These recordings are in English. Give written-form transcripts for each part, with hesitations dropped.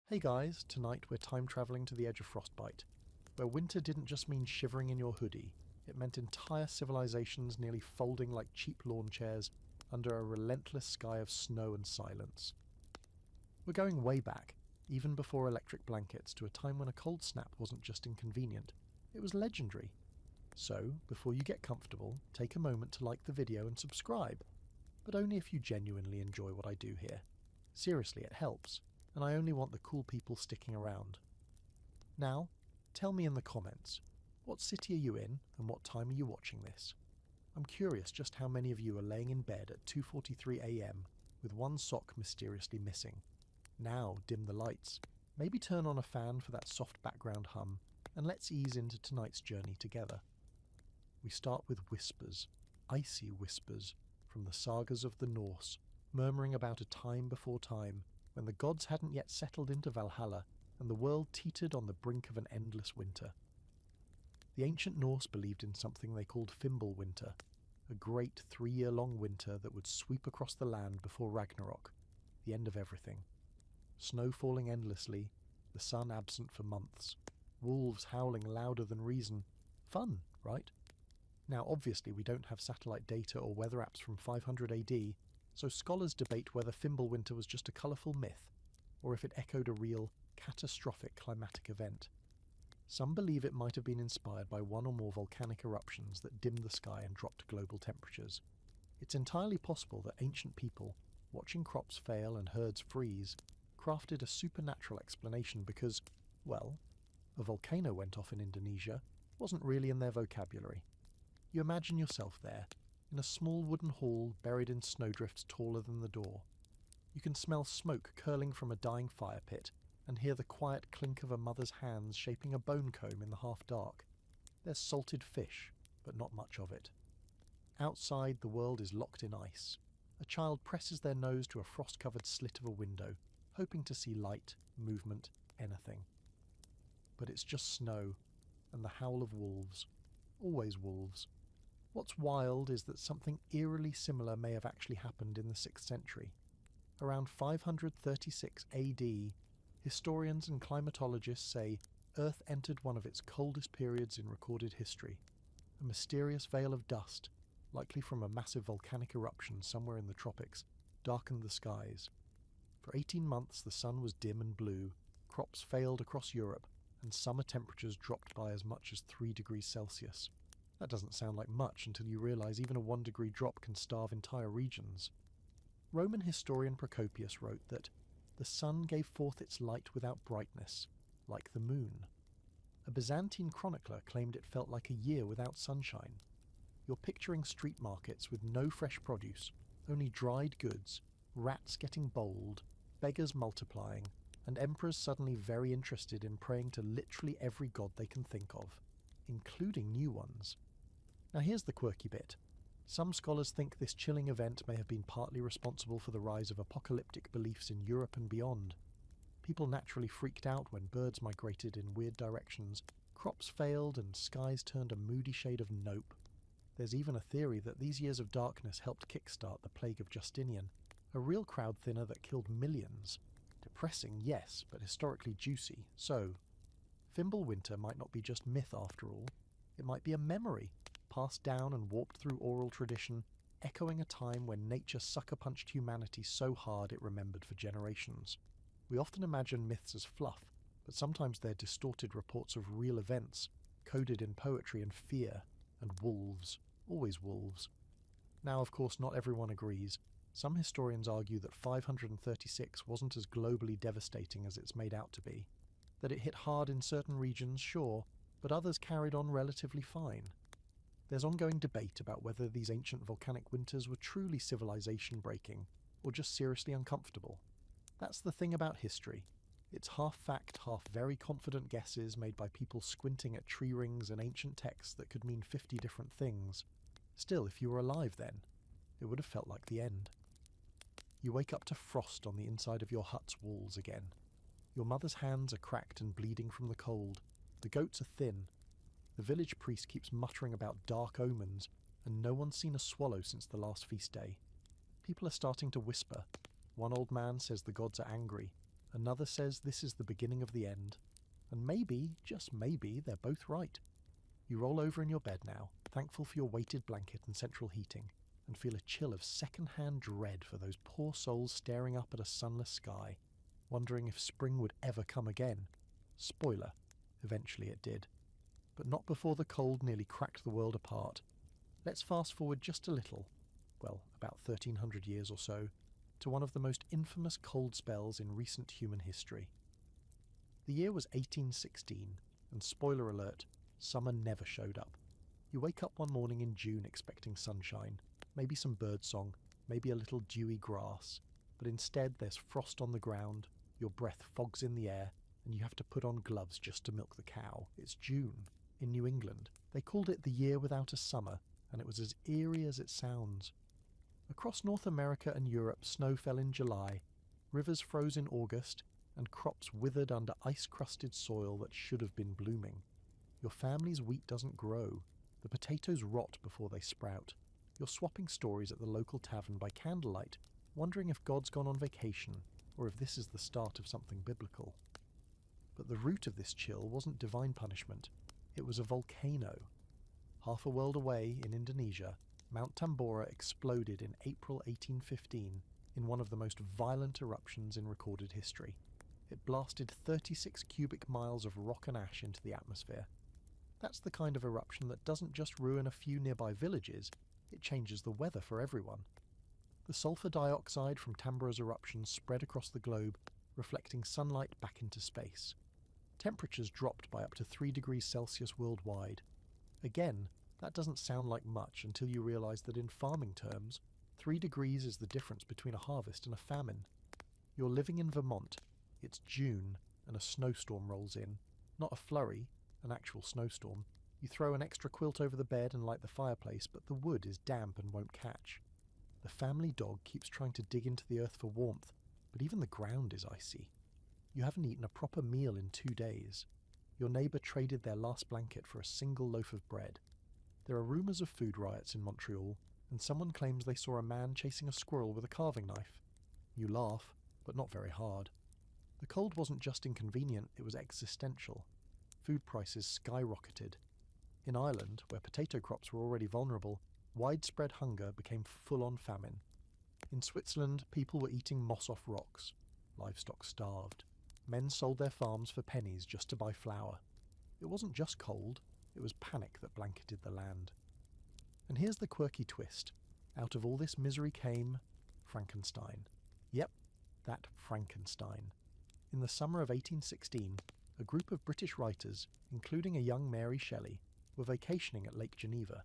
Hey guys, tonight we're time travelling to the edge of Frostbite, where winter didn't just mean shivering in your hoodie, it meant entire civilizations nearly folding like cheap lawn chairs under a relentless sky of snow and silence. We're going way back, even before electric blankets, to a time when a cold snap wasn't just inconvenient, it was legendary. So, before you get comfortable, take a moment to like the video and subscribe, but only if you genuinely enjoy what I do here. Seriously, it helps, and I only want the cool people sticking around. Now, tell me in the comments, what city are you in and what time are you watching this? I'm curious just how many of you are laying in bed at 2:43 AM with one sock mysteriously missing. Now dim the lights, maybe turn on a fan for that soft background hum, and let's ease into tonight's journey together. We start with whispers, icy whispers, from the sagas of the Norse, murmuring about a time before time, when the gods hadn't yet settled into Valhalla and the world teetered on the brink of an endless winter. The ancient Norse believed in something they called Fimbulwinter, a great 3-year-long winter that would sweep across the land before Ragnarok, the end of everything. Snow falling endlessly, the sun absent for months, wolves howling louder than reason. Fun, right? Now obviously we don't have satellite data or weather apps from 500 AD, so scholars debate whether Fimbulwinter was just a colourful myth, or if it echoed a real, catastrophic climatic event. Some believe it might have been inspired by one or more volcanic eruptions that dimmed the sky and dropped global temperatures. It's entirely possible that ancient people, watching crops fail and herds freeze, crafted a supernatural explanation because, well, a volcano went off in Indonesia wasn't really in their vocabulary. You imagine yourself there, in a small wooden hall buried in snowdrifts taller than the door. You can smell smoke curling from a dying fire pit and hear the quiet clink of a mother's hands shaping a bone comb in the half-dark. There's salted fish, but not much of it. Outside, the world is locked in ice. A child presses their nose to a frost-covered slit of a window, hoping to see light, movement, anything. But it's just snow, and the howl of wolves. Always wolves. What's wild is that something eerily similar may have actually happened in the 6th century. Around 536 AD, historians and climatologists say Earth entered one of its coldest periods in recorded history. A mysterious veil of dust, likely from a massive volcanic eruption somewhere in the tropics, darkened the skies. For 18 months the sun was dim and blue, crops failed across Europe, and summer temperatures dropped by as much as 3 degrees Celsius. That doesn't sound like much until you realise even a 1-degree drop can starve entire regions. Roman historian Procopius wrote that the sun gave forth its light without brightness, like the moon. A Byzantine chronicler claimed it felt like a year without sunshine. You're picturing street markets with no fresh produce, only dried goods, rats getting bold, beggars multiplying, and emperors suddenly very interested in praying to literally every god they can think of, including new ones. Now here's the quirky bit. Some scholars think this chilling event may have been partly responsible for the rise of apocalyptic beliefs in Europe and beyond. People naturally freaked out when birds migrated in weird directions, crops failed, and skies turned a moody shade of nope. There's even a theory that these years of darkness helped kickstart the plague of Justinian, a real crowd thinner that killed millions. Depressing, yes, but historically juicy, so Fimbulwinter might not be just myth after all. It might be a memory, passed down and warped through oral tradition, echoing a time when nature sucker-punched humanity so hard it remembered for generations. We often imagine myths as fluff, but sometimes they're distorted reports of real events, coded in poetry and fear, and wolves, always wolves. Now, of course, not everyone agrees. Some historians argue that 536 wasn't as globally devastating as it's made out to be. That it hit hard in certain regions, sure, but others carried on relatively fine. There's ongoing debate about whether these ancient volcanic winters were truly civilization-breaking, or just seriously uncomfortable. That's the thing about history. It's half fact, half very confident guesses made by people squinting at tree rings and ancient texts that could mean 50 different things. Still, if you were alive then, it would have felt like the end. You wake up to frost on the inside of your hut's walls again. Your mother's hands are cracked and bleeding from the cold. The goats are thin. The village priest keeps muttering about dark omens, and no one's seen a swallow since the last feast day. People are starting to whisper. One old man says the gods are angry. Another says this is the beginning of the end. And maybe, just maybe, they're both right. You roll over in your bed now, thankful for your weighted blanket and central heating, and feel a chill of second-hand dread for those poor souls staring up at a sunless sky, wondering if spring would ever come again. Spoiler, eventually it did. But not before the cold nearly cracked the world apart. Let's fast forward just a little, well, about 1300 years or so, to one of the most infamous cold spells in recent human history. The year was 1816, and spoiler alert, summer never showed up. You wake up one morning in June expecting sunshine, maybe some birdsong, maybe a little dewy grass, but instead there's frost on the ground, your breath fogs in the air, and you have to put on gloves just to milk the cow. It's June, in New England. They called it the year without a summer, and it was as eerie as it sounds. Across North America and Europe, snow fell in July, rivers froze in August, and crops withered under ice-crusted soil that should have been blooming. Your family's wheat doesn't grow. The potatoes rot before they sprout. You're swapping stories at the local tavern by candlelight, wondering if God's gone on vacation, or if this is the start of something biblical. But the root of this chill wasn't divine punishment. It was a volcano. Half a world away, in Indonesia, Mount Tambora exploded in April 1815 in one of the most violent eruptions in recorded history. It blasted 36 cubic miles of rock and ash into the atmosphere. That's the kind of eruption that doesn't just ruin a few nearby villages, it changes the weather for everyone. The sulfur dioxide from Tambora's eruption spread across the globe, reflecting sunlight back into space. Temperatures dropped by up to 3 degrees Celsius worldwide. Again, that doesn't sound like much until you realise that in farming terms, 3 degrees is the difference between a harvest and a famine. You're living in Vermont, it's June, and a snowstorm rolls in. Not a flurry, an actual snowstorm. You throw an extra quilt over the bed and light the fireplace, but the wood is damp and won't catch. The family dog keeps trying to dig into the earth for warmth, but even the ground is icy. You haven't eaten a proper meal in 2 days. Your neighbour traded their last blanket for a single loaf of bread. There are rumours of food riots in Montreal, and someone claims they saw a man chasing a squirrel with a carving knife. You laugh, but not very hard. The cold wasn't just inconvenient, it was existential. Food prices skyrocketed. In Ireland, where potato crops were already vulnerable, widespread hunger became full-on famine. In Switzerland, people were eating moss off rocks. Livestock starved. Men sold their farms for pennies just to buy flour. It wasn't just cold, it was panic that blanketed the land. And here's the quirky twist. Out of all this misery came Frankenstein. Yep, that Frankenstein. In the summer of 1816, a group of British writers, including a young Mary Shelley, were vacationing at Lake Geneva.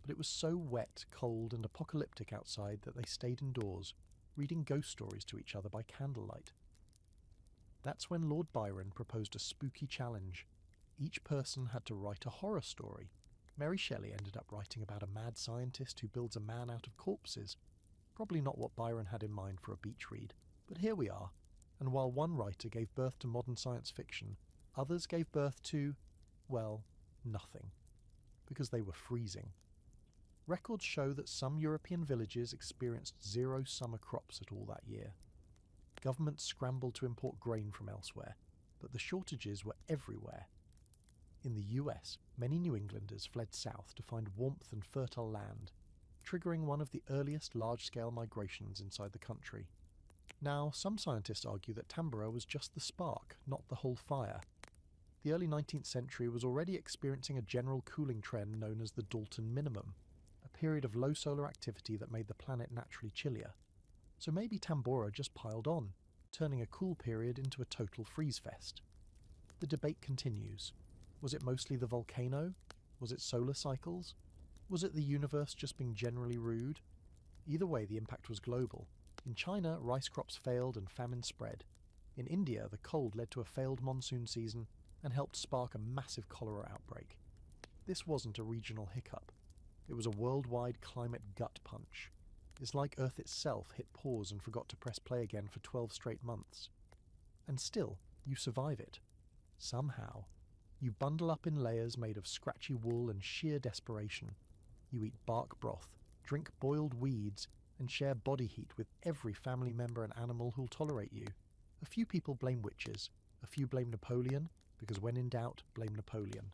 But it was so wet, cold, and apocalyptic outside that they stayed indoors, reading ghost stories to each other by candlelight. That's when Lord Byron proposed a spooky challenge. Each person had to write a horror story. Mary Shelley ended up writing about a mad scientist who builds a man out of corpses. Probably not what Byron had in mind for a beach read, but here we are. And while one writer gave birth to modern science fiction, others gave birth to, well, nothing. Because they were freezing. Records show that some European villages experienced 0 summer crops at all that year. Governments scrambled to import grain from elsewhere, but the shortages were everywhere. In the US, many New Englanders fled south to find warmth and fertile land, triggering one of the earliest large-scale migrations inside the country. Now, some scientists argue that Tambora was just the spark, not the whole fire. The early 19th century was already experiencing a general cooling trend known as the Dalton Minimum, a period of low solar activity that made the planet naturally chillier. So maybe Tambora just piled on, turning a cool period into a total freeze fest. The debate continues. Was it mostly the volcano? Was it solar cycles? Was it the universe just being generally rude? Either way, the impact was global. In China, rice crops failed and famine spread. In India, the cold led to a failed monsoon season and helped spark a massive cholera outbreak. This wasn't a regional hiccup. It was a worldwide climate gut punch. It's like Earth itself hit pause and forgot to press play again for 12 straight months. And still, you survive it. Somehow. You bundle up in layers made of scratchy wool and sheer desperation. You eat bark broth, drink boiled weeds, and share body heat with every family member and animal who'll tolerate you. A few people blame witches, a few blame Napoleon, because when in doubt, blame Napoleon.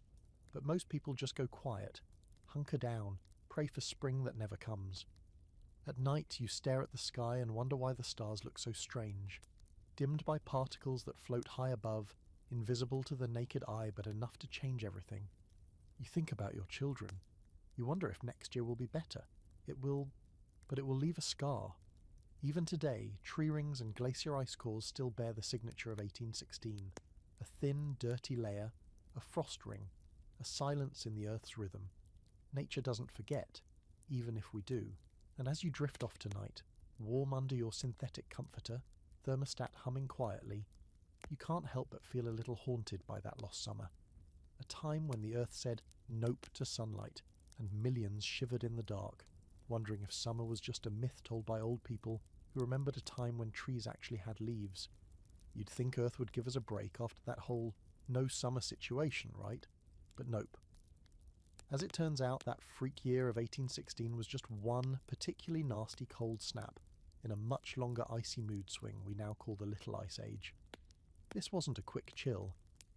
But most people just go quiet, hunker down, pray for spring that never comes. At night you stare at the sky and wonder why the stars look so strange, dimmed by particles that float high above, invisible to the naked eye but enough to change everything. You think about your children. You wonder if next year will be better. It will leave a scar. Even today, tree rings and glacier ice cores still bear the signature of 1816. A thin, dirty layer, a frost ring, a silence in the Earth's rhythm. Nature doesn't forget, even if we do. And as you drift off tonight, warm under your synthetic comforter, thermostat humming quietly, you can't help but feel a little haunted by that lost summer. A time when the Earth said nope to sunlight, and millions shivered in the dark, wondering if summer was just a myth told by old people who remembered a time when trees actually had leaves. You'd think Earth would give us a break after that whole no summer situation, right? But nope. As it turns out, that freak year of 1816 was just one particularly nasty cold snap in a much longer icy mood swing we now call the Little Ice Age. This wasn't a quick chill.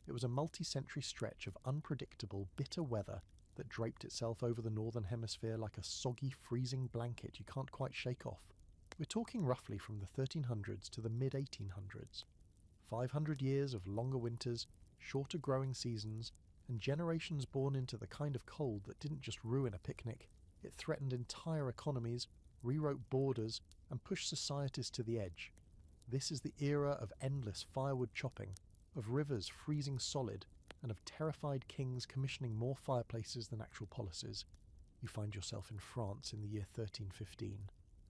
It was a multi-century stretch of unpredictable, bitter weather that draped itself over the northern hemisphere like a soggy, freezing blanket you can't quite shake off. We're talking roughly from the 1300s to the mid-1800s. 500 years of longer winters, shorter growing seasons, and generations born into the kind of cold that didn't just ruin a picnic, it threatened entire economies, rewrote borders, and pushed societies to the edge. This is the era of endless firewood chopping, of rivers freezing solid, and of terrified kings commissioning more fireplaces than actual policies. You find yourself in France in the year 1315.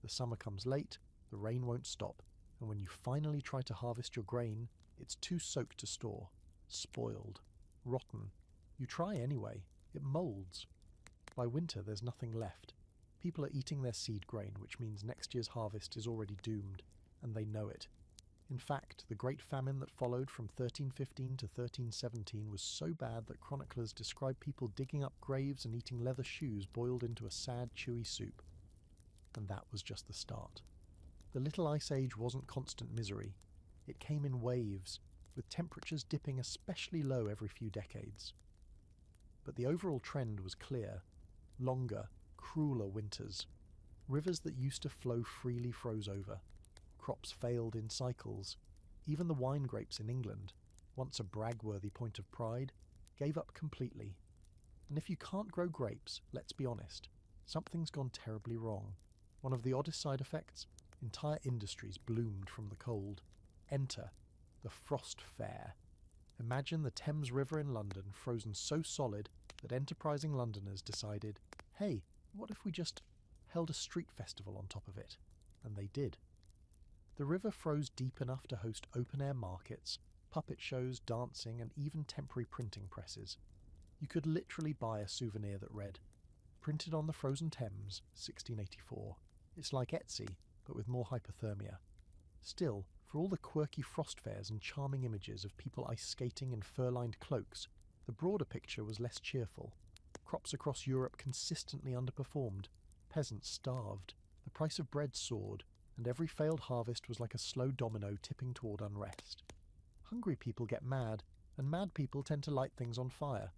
The summer comes late, the rain won't stop, and when you finally try to harvest your grain, it's too soaked to store, spoiled, rotten. You try anyway, it molds. By winter there's nothing left. People are eating their seed grain, which means next year's harvest is already doomed, and they know it. In fact, the Great Famine that followed from 1315 to 1317 was so bad that chroniclers describe people digging up graves and eating leather shoes boiled into a sad, chewy soup. And that was just the start. The Little Ice Age wasn't constant misery. It came in waves, with temperatures dipping especially low every few decades. But the overall trend was clear. Longer, crueler winters. Rivers that used to flow freely froze over. Crops failed in cycles. Even the wine grapes in England, once a brag-worthy point of pride, gave up completely. And if you can't grow grapes, let's be honest, something's gone terribly wrong. One of the oddest side effects? Entire industries bloomed from the cold. Enter the frost fair. Imagine the Thames River in London frozen so solid that enterprising Londoners decided, hey, what if we just held a street festival on top of it? And they did. The river froze deep enough to host open-air markets, puppet shows, dancing, and even temporary printing presses. You could literally buy a souvenir that read, "Printed on the frozen Thames, 1684. It's like Etsy, but with more hypothermia." Still, for all the quirky frost fairs and charming images of people ice skating in fur-lined cloaks, the broader picture was less cheerful. Crops across Europe consistently underperformed. Peasants starved. The price of bread soared, and every failed harvest was like a slow domino tipping toward unrest. Hungry people get mad, and mad people tend to light things on fire.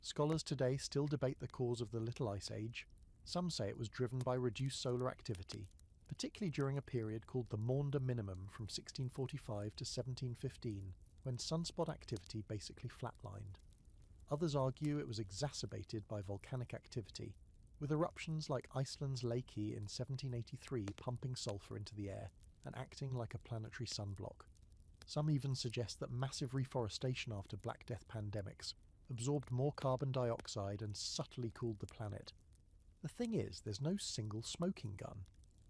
Scholars today still debate the cause of the Little Ice Age. Some say it was driven by reduced solar activity, particularly during a period called the Maunder Minimum from 1645 to 1715, when sunspot activity basically flatlined. Others argue it was exacerbated by volcanic activity, with eruptions like Iceland's Lakey in 1783 pumping sulfur into the air and acting like a planetary sunblock. Some even suggest that massive reforestation after Black Death pandemics absorbed more carbon dioxide and subtly cooled the planet. The thing is, there's no single smoking gun.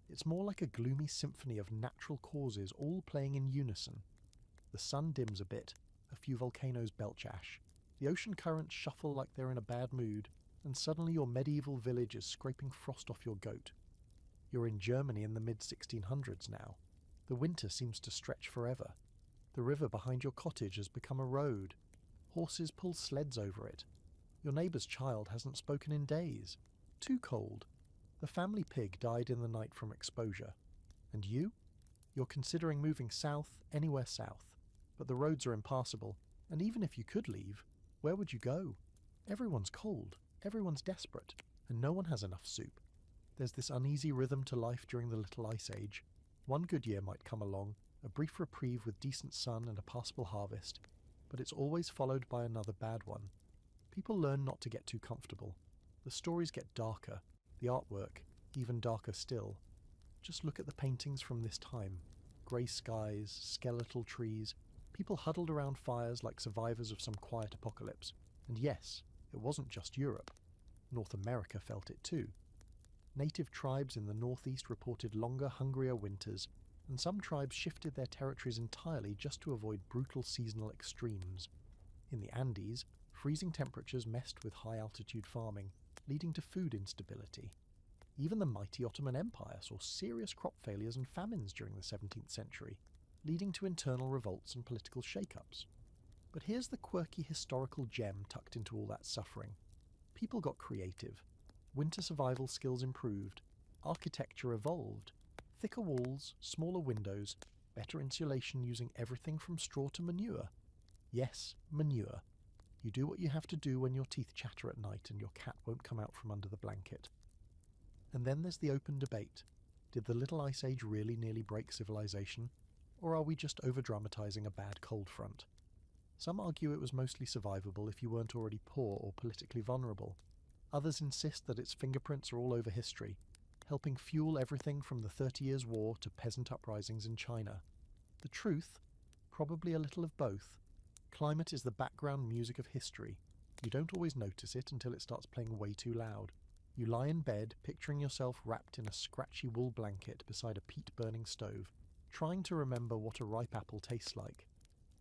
It's more like a gloomy symphony of natural causes all playing in unison. The sun dims a bit, a few volcanoes belch ash, the ocean currents shuffle like they're in a bad mood, and suddenly your medieval village is scraping frost off your goat. You're in Germany in the mid-1600s now. The winter seems to stretch forever. The river behind your cottage has become a road. Horses pull sleds over it. Your neighbour's child hasn't spoken in days. Too cold. The family pig died in the night from exposure. And you? You're considering moving south, anywhere south, but the roads are impassable, and even if you could leave, where would you go? Everyone's cold, everyone's desperate, and no one has enough soup. There's this uneasy rhythm to life during the Little Ice Age. One good year might come along, a brief reprieve with decent sun and a passable harvest, but it's always followed by another bad one. People learn not to get too comfortable. The stories get darker, the artwork even darker still. Just look at the paintings from this time. Grey skies, skeletal trees, people huddled around fires like survivors of some quiet apocalypse. And yes, it wasn't just Europe. North America felt it too. Native tribes in the northeast reported longer, hungrier winters, and some tribes shifted their territories entirely just to avoid brutal seasonal extremes. In the Andes, freezing temperatures messed with high-altitude farming, leading to food instability. Even the mighty Ottoman Empire saw serious crop failures and famines during the 17th century, leading to internal revolts and political shake-ups. But here's the quirky historical gem tucked into all that suffering. People got creative. Winter survival skills improved. Architecture evolved. Thicker walls, smaller windows, better insulation using everything from straw to manure. Yes, manure. You do what you have to do when your teeth chatter at night and your cat won't come out from under the blanket. And then there's the open debate. Did the Little Ice Age really nearly break civilization? Or are we just over-dramatizing a bad cold front? Some argue it was mostly survivable if you weren't already poor or politically vulnerable. Others insist that its fingerprints are all over history, helping fuel everything from the 30 Years' War to peasant uprisings in China. The truth? Probably a little of both. Climate is the background music of history. You don't always notice it until it starts playing way too loud. You lie in bed, picturing yourself wrapped in a scratchy wool blanket beside a peat-burning stove, trying to remember what a ripe apple tastes like.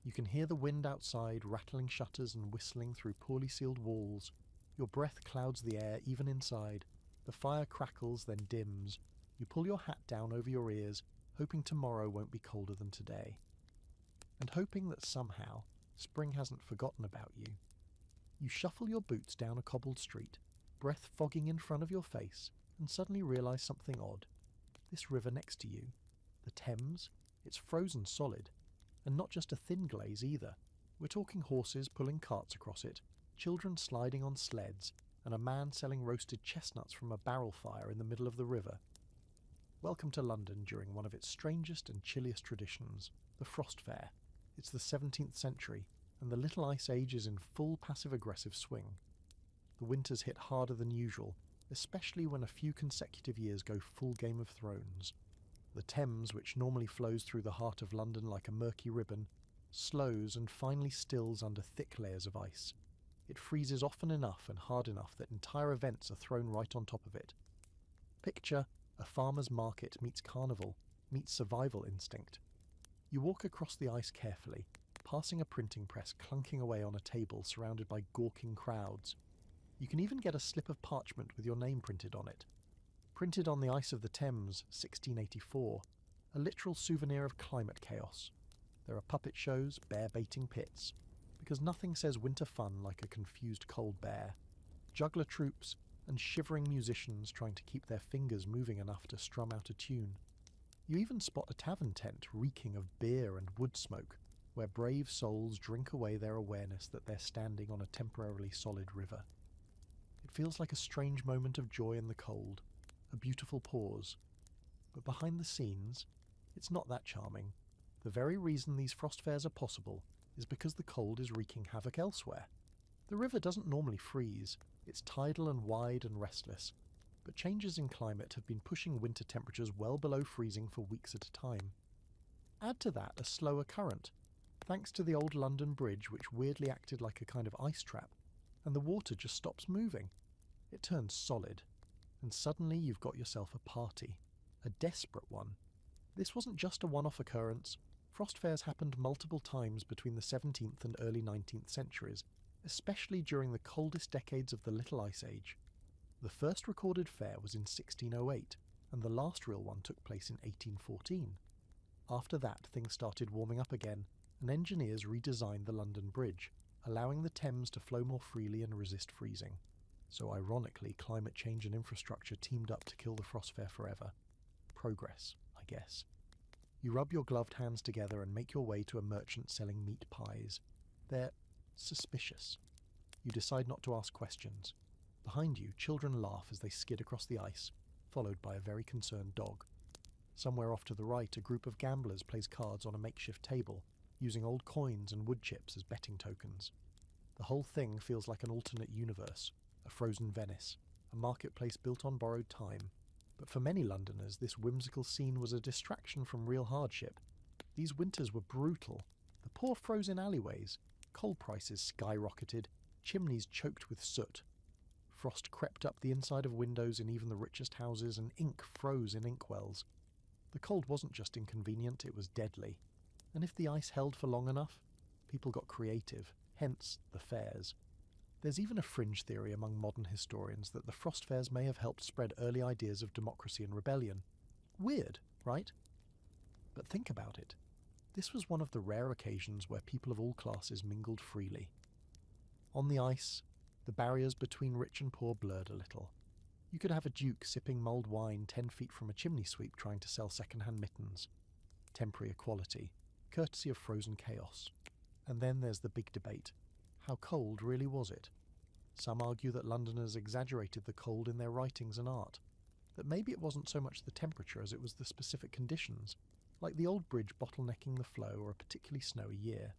You can hear the wind outside, rattling shutters and whistling through poorly sealed walls. Your breath clouds the air even inside. The fire crackles, then dims. You pull your hat down over your ears, hoping tomorrow won't be colder than today. And hoping that somehow, spring hasn't forgotten about you. You shuffle your boots down a cobbled street, breath fogging in front of your face, and suddenly realize something odd. This river next to you, the Thames, it's frozen solid. And not just a thin glaze either. We're talking horses pulling carts across it, children sliding on sleds, and a man selling roasted chestnuts from a barrel fire in the middle of the river. Welcome to London during one of its strangest and chilliest traditions, the Frost Fair. It's the 17th century, and the Little Ice Age is in full passive-aggressive swing. The winters hit harder than usual, especially when a few consecutive years go full Game of Thrones. The Thames, which normally flows through the heart of London like a murky ribbon, slows and finally stills under thick layers of ice. It freezes often enough and hard enough that entire events are thrown right on top of it. Picture a farmer's market meets carnival, meets survival instinct. You walk across the ice carefully, passing a printing press clunking away on a table surrounded by gawking crowds. You can even get a slip of parchment with your name printed on it. Printed on the ice of the Thames, 1684, a literal souvenir of climate chaos. There are puppet shows, bear-baiting pits, because nothing says winter fun like a confused cold bear, juggler troops, and shivering musicians trying to keep their fingers moving enough to strum out a tune. You even spot a tavern tent reeking of beer and wood smoke, where brave souls drink away their awareness that they're standing on a temporarily solid river. It feels like a strange moment of joy in the cold, a beautiful pause. But behind the scenes, it's not that charming. The very reason these frost fairs are possible is because the cold is wreaking havoc elsewhere. The river doesn't normally freeze, it's tidal and wide and restless, but changes in climate have been pushing winter temperatures well below freezing for weeks at a time. Add to that a slower current, thanks to the old London Bridge which weirdly acted like a kind of ice trap, and the water just stops moving. It turns solid, and suddenly you've got yourself a party, a desperate one. This wasn't just a one-off occurrence. Frost fairs happened multiple times between the 17th and early 19th centuries, especially during the coldest decades of the Little Ice Age. The first recorded fair was in 1608, and the last real one took place in 1814. After that, things started warming up again, and engineers redesigned the London Bridge, allowing the Thames to flow more freely and resist freezing. So ironically, climate change and infrastructure teamed up to kill the Frost Fair forever. Progress, I guess. You rub your gloved hands together and make your way to a merchant selling meat pies. They're suspicious. You decide not to ask questions. Behind you, children laugh as they skid across the ice, followed by a very concerned dog. Somewhere off to the right, a group of gamblers plays cards on a makeshift table, using old coins and wood chips as betting tokens. The whole thing feels like an alternate universe, a frozen Venice, a marketplace built on borrowed time. But for many Londoners, this whimsical scene was a distraction from real hardship. These winters were brutal. The poor frozen alleyways, coal prices skyrocketed, chimneys choked with soot. Frost crept up the inside of windows in even the richest houses, and ink froze in inkwells. The cold wasn't just inconvenient, it was deadly. And if the ice held for long enough, people got creative, hence the fairs. There's even a fringe theory among modern historians that the frost fairs may have helped spread early ideas of democracy and rebellion. Weird, right? But think about it. This was one of the rare occasions where people of all classes mingled freely. On the ice, the barriers between rich and poor blurred a little. You could have a duke sipping mulled wine 10 feet from a chimney sweep trying to sell second-hand mittens. Temporary equality, courtesy of frozen chaos. And then there's the big debate. How cold really was it? Some argue that Londoners exaggerated the cold in their writings and art, that maybe it wasn't so much the temperature as it was the specific conditions, like the old bridge bottlenecking the flow or a particularly snowy year.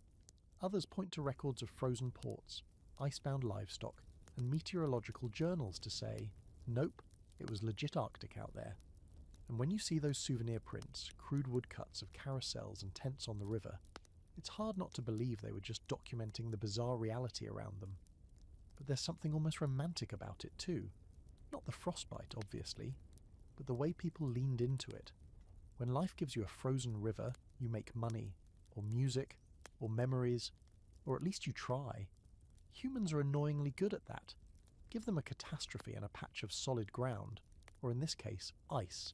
Others point to records of frozen ports, icebound livestock, and meteorological journals to say, nope, it was legit Arctic out there. And when you see those souvenir prints, crude woodcuts of carousels and tents on the river, it's hard not to believe they were just documenting the bizarre reality around them. But there's something almost romantic about it too. Not the frostbite, obviously, but the way people leaned into it. When life gives you a frozen river, you make money, or music, or memories, or at least you try. Humans are annoyingly good at that. Give them a catastrophe and a patch of solid ground, or in this case, ice,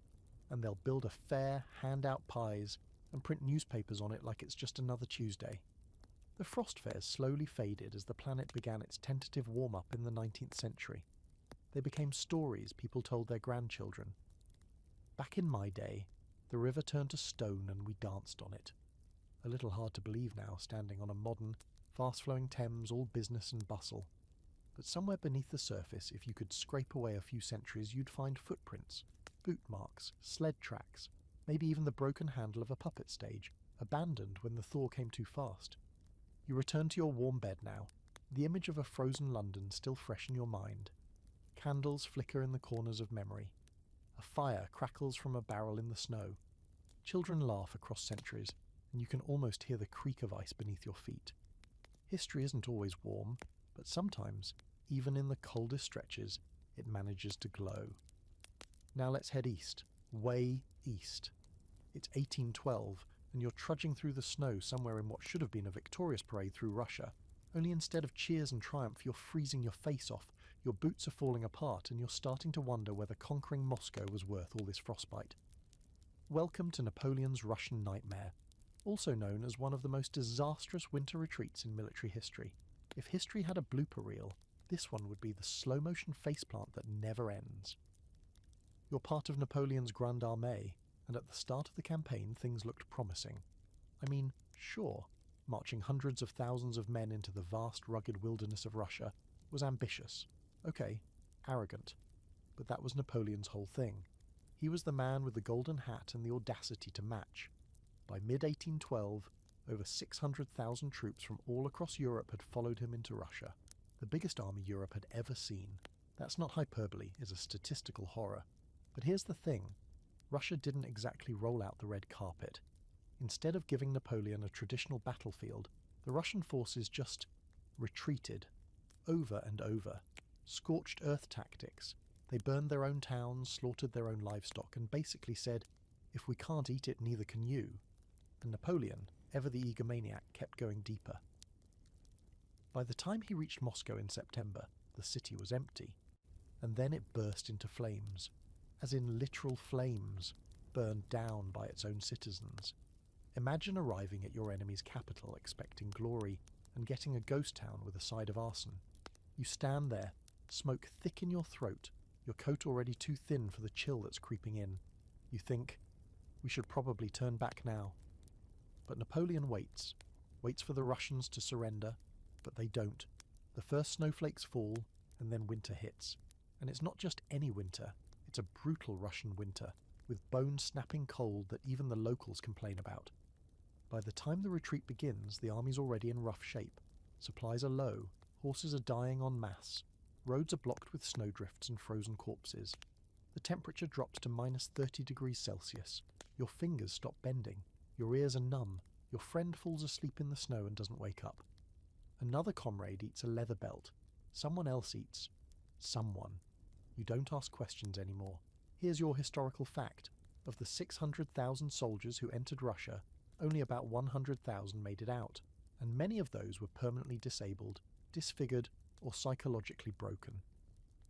and they'll build a fair, hand out pies, and print newspapers on it like it's just another Tuesday. The frost fairs slowly faded as the planet began its tentative warm-up in the 19th century. They became stories people told their grandchildren. Back in my day, the river turned to stone and we danced on it. A little hard to believe now, standing on a modern, fast-flowing Thames, all business and bustle. But somewhere beneath the surface, if you could scrape away a few centuries, you'd find footprints, boot marks, sled tracks, maybe even the broken handle of a puppet stage, abandoned when the thaw came too fast. You return to your warm bed now, the image of a frozen London still fresh in your mind. Candles flicker in the corners of memory. A fire crackles from a barrel in the snow. Children laugh across centuries, and you can almost hear the creak of ice beneath your feet. History isn't always warm, but sometimes, even in the coldest stretches, it manages to glow. Now let's head east, way east. It's 1812, and you're trudging through the snow somewhere in what should have been a victorious parade through Russia, only instead of cheers and triumph, you're freezing your face off, your boots are falling apart, and you're starting to wonder whether conquering Moscow was worth all this frostbite. Welcome to Napoleon's Russian nightmare, also known as one of the most disastrous winter retreats in military history. If history had a blooper reel, this one would be the slow-motion faceplant that never ends. You're part of Napoleon's Grande Armée, and at the start of the campaign things looked promising. I mean, sure, marching hundreds of thousands of men into the vast, rugged wilderness of Russia was ambitious. Okay, arrogant. But that was Napoleon's whole thing. He was the man with the golden hat and the audacity to match. By mid-1812, over 600,000 troops from all across Europe had followed him into Russia, the biggest army Europe had ever seen. That's not hyperbole, it's a statistical horror. But here's the thing. Russia didn't exactly roll out the red carpet. Instead of giving Napoleon a traditional battlefield, the Russian forces just retreated, over and over. Scorched earth tactics. They burned their own towns, slaughtered their own livestock, and basically said, if we can't eat it, neither can you. And Napoleon, ever the egomaniac, kept going deeper. By the time he reached Moscow in September, the city was empty. And then it burst into flames. As in literal flames, burned down by its own citizens. Imagine arriving at your enemy's capital expecting glory and getting a ghost town with a side of arson. You stand there, smoke thick in your throat, your coat already too thin for the chill that's creeping in. You think, We should probably turn back now. But Napoleon waits for the Russians to surrender, but they don't. The first snowflakes fall, and then winter hits. And it's not just any winter, it's a brutal Russian winter, with bone-snapping cold that even the locals complain about. By the time the retreat begins, the army's already in rough shape. Supplies are low, horses are dying en masse, roads are blocked with snowdrifts and frozen corpses. The temperature drops to minus 30 degrees Celsius. Your fingers stop bending, your ears are numb, your friend falls asleep in the snow and doesn't wake up. Another comrade eats a leather belt. Someone else eats. Someone. You don't ask questions anymore. Here's your historical fact. Of the 600,000 soldiers who entered Russia, only about 100,000 made it out, and many of those were permanently disabled, disfigured, or psychologically broken.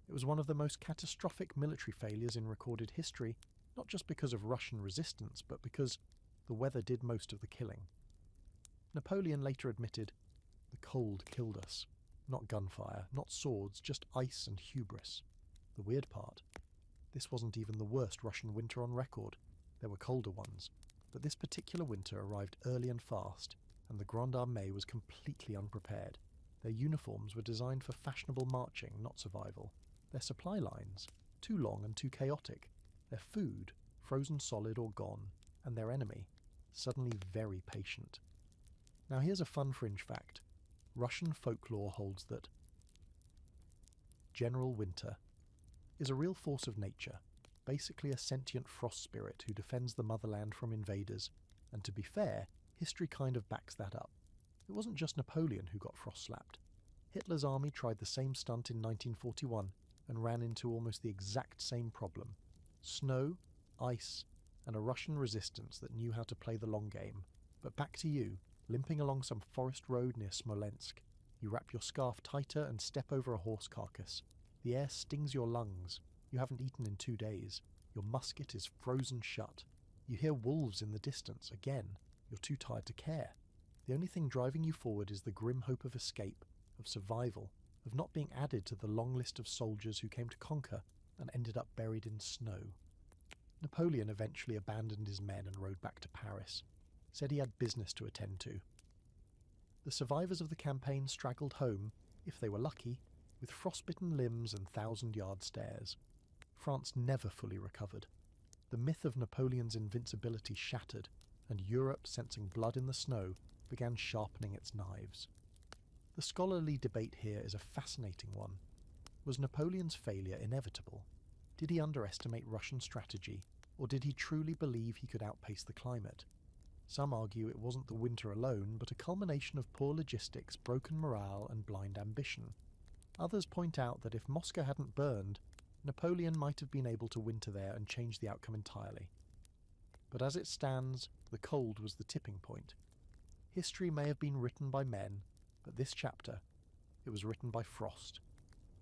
It was one of the most catastrophic military failures in recorded history, not just because of Russian resistance, but because the weather did most of the killing. Napoleon later admitted, "The cold killed us. Not gunfire, not swords, just ice and hubris." The weird part, this wasn't even the worst Russian winter on record. There were colder ones, but this particular winter arrived early and fast, and the Grande Armée was completely unprepared. Their uniforms were designed for fashionable marching, not survival. Their supply lines, too long and too chaotic. Their food, frozen solid or gone. And their enemy, suddenly very patient. Now here's a fun fringe fact. Russian folklore holds that General Winter is a real force of nature, basically a sentient frost spirit who defends the motherland from invaders, and to be fair, history kind of backs that up. It wasn't just Napoleon who got frost-slapped. Hitler's army tried the same stunt in 1941 and ran into almost the exact same problem. Snow, ice, and a Russian resistance that knew how to play the long game. But back to you, limping along some forest road near Smolensk. You wrap your scarf tighter and step over a horse carcass. The air stings your lungs. You haven't eaten in 2 days. Your musket is frozen shut. You hear wolves in the distance. Again, you're too tired to care. The only thing driving you forward is the grim hope of escape, of survival, of not being added to the long list of soldiers who came to conquer and ended up buried in snow. Napoleon eventually abandoned his men and rode back to Paris. Said he had business to attend to. The survivors of the campaign straggled home, if they were lucky, with frostbitten limbs and 1,000-yard stares. France never fully recovered. The myth of Napoleon's invincibility shattered, and Europe, sensing blood in the snow, began sharpening its knives. The scholarly debate here is a fascinating one. Was Napoleon's failure inevitable? Did he underestimate Russian strategy, or did he truly believe he could outpace the climate? Some argue it wasn't the winter alone, but a culmination of poor logistics, broken morale, and blind ambition. Others point out that if Moscow hadn't burned, Napoleon might have been able to winter there and change the outcome entirely. But as it stands, the cold was the tipping point. History may have been written by men, but this chapter, it was written by frost.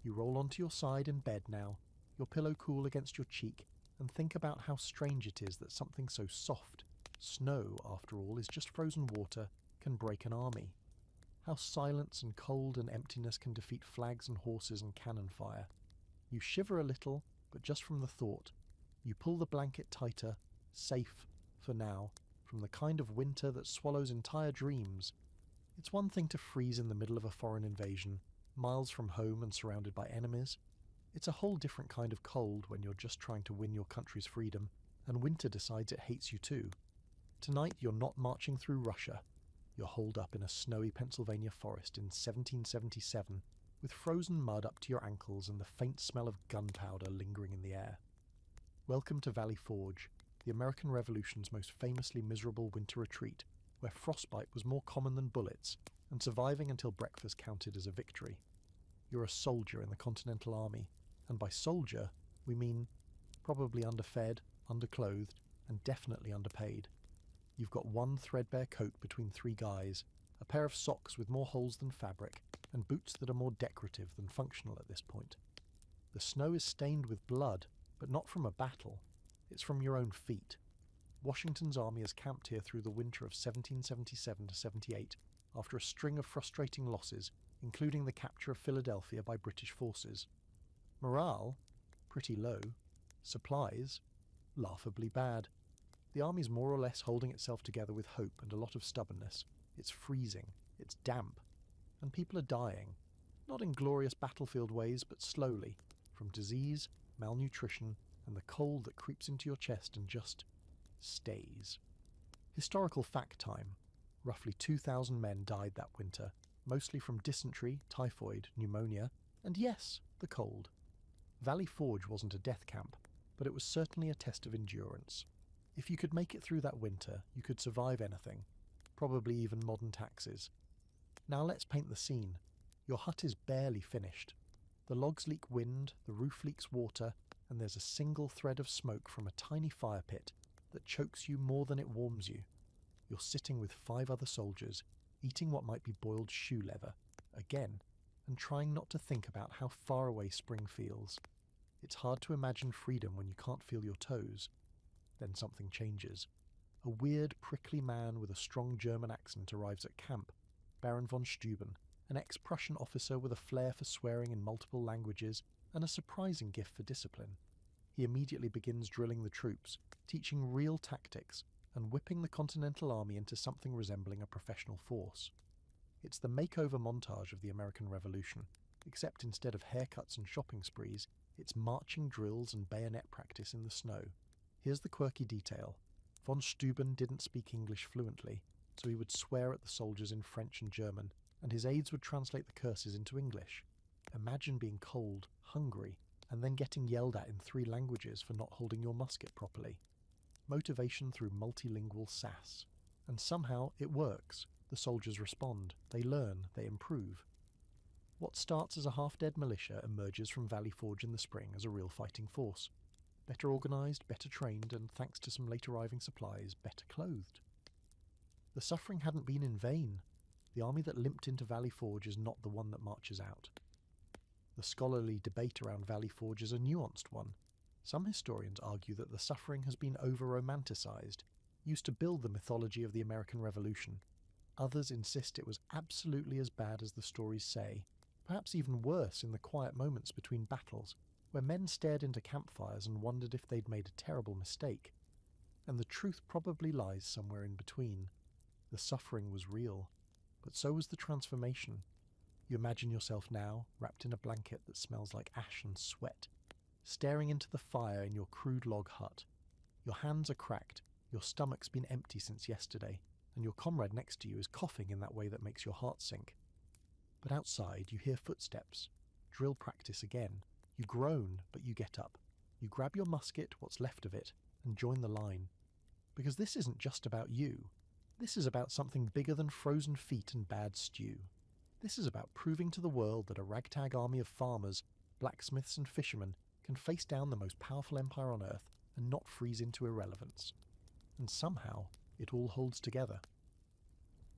You roll onto your side in bed now, your pillow cool against your cheek, and think about how strange it is that something so soft, snow after all is just frozen water, can break an army. How silence and cold and emptiness can defeat flags and horses and cannon fire. You shiver a little, but just from the thought. You pull the blanket tighter, safe, for now, from the kind of winter that swallows entire dreams. It's one thing to freeze in the middle of a foreign invasion, miles from home and surrounded by enemies. It's a whole different kind of cold when you're just trying to win your country's freedom, and winter decides it hates you too. Tonight you're not marching through Russia. You're holed up in a snowy Pennsylvania forest in 1777, with frozen mud up to your ankles and the faint smell of gunpowder lingering in the air. Welcome to Valley Forge, the American Revolution's most famously miserable winter retreat, where frostbite was more common than bullets, and surviving until breakfast counted as a victory. You're a soldier in the Continental Army, and by soldier, we mean probably underfed, underclothed, and definitely underpaid. You've got one threadbare coat between 3 guys, a pair of socks with more holes than fabric, and boots that are more decorative than functional at this point. The snow is stained with blood, but not from a battle. It's from your own feet. Washington's army has camped here through the winter of 1777 to 78, after a string of frustrating losses, including the capture of Philadelphia by British forces. Morale? Pretty low. Supplies? Laughably bad. The army's more or less holding itself together with hope and a lot of stubbornness. It's freezing, it's damp, and people are dying. Not in glorious battlefield ways, but slowly, from disease, malnutrition, and the cold that creeps into your chest and just stays. Historical fact time. Roughly 2,000 men died that winter, mostly from dysentery, typhoid, pneumonia, and yes, the cold. Valley Forge wasn't a death camp, but it was certainly a test of endurance. If you could make it through that winter, you could survive anything, probably even modern taxes. Now let's paint the scene. Your hut is barely finished. The logs leak wind, the roof leaks water, and there's a single thread of smoke from a tiny fire pit that chokes you more than it warms you. You're sitting with 5 other soldiers, eating what might be boiled shoe leather, again, and trying not to think about how far away spring feels. It's hard to imagine freedom when you can't feel your toes. Then something changes. A weird, prickly man with a strong German accent arrives at camp, Baron von Steuben, an ex-Prussian officer with a flair for swearing in multiple languages and a surprising gift for discipline. He immediately begins drilling the troops, teaching real tactics, and whipping the Continental Army into something resembling a professional force. It's the makeover montage of the American Revolution, except instead of haircuts and shopping sprees, it's marching drills and bayonet practice in the snow. Here's the quirky detail. Von Steuben didn't speak English fluently, so he would swear at the soldiers in French and German, and his aides would translate the curses into English. Imagine being cold, hungry, and then getting yelled at in 3 languages for not holding your musket properly. Motivation through multilingual sass. And somehow it works. The soldiers respond, they learn, they improve. What starts as a half-dead militia emerges from Valley Forge in the spring as a real fighting force. Better organised, better trained, and thanks to some late arriving supplies, better clothed. The suffering hadn't been in vain. The army that limped into Valley Forge is not the one that marches out. The scholarly debate around Valley Forge is a nuanced one. Some historians argue that the suffering has been over-romanticised, used to build the mythology of the American Revolution. Others insist it was absolutely as bad as the stories say, perhaps even worse in the quiet moments between battles, where men stared into campfires and wondered if they'd made a terrible mistake. And the truth probably lies somewhere in between. The suffering was real, but so was the transformation. You imagine yourself now, wrapped in a blanket that smells like ash and sweat, staring into the fire in your crude log hut. Your hands are cracked, your stomach's been empty since yesterday, and your comrade next to you is coughing in that way that makes your heart sink. But outside you hear footsteps. Drill practice again. You groan, but you get up. You grab your musket, what's left of it, and join the line. Because this isn't just about you. This is about something bigger than frozen feet and bad stew. This is about proving to the world that a ragtag army of farmers, blacksmiths and fishermen can face down the most powerful empire on earth and not freeze into irrelevance. And somehow, it all holds together.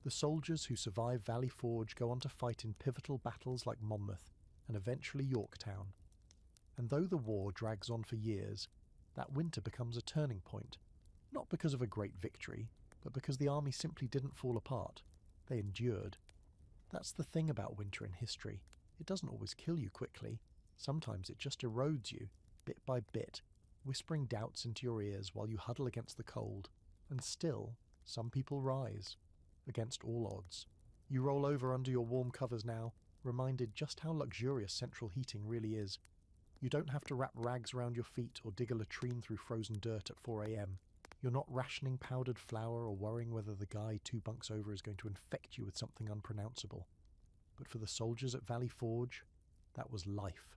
The soldiers who survive Valley Forge go on to fight in pivotal battles like Monmouth and eventually Yorktown. And though the war drags on for years, that winter becomes a turning point, not because of a great victory, but because the army simply didn't fall apart. They endured. That's the thing about winter in history. It doesn't always kill you quickly. Sometimes it just erodes you, bit by bit, whispering doubts into your ears while you huddle against the cold. And still, some people rise, against all odds. You roll over under your warm covers now, reminded just how luxurious central heating really is. You don't have to wrap rags around your feet or dig a latrine through frozen dirt at 4 a.m. You're not rationing powdered flour or worrying whether the guy 2 bunks over is going to infect you with something unpronounceable. But for the soldiers at Valley Forge, that was life.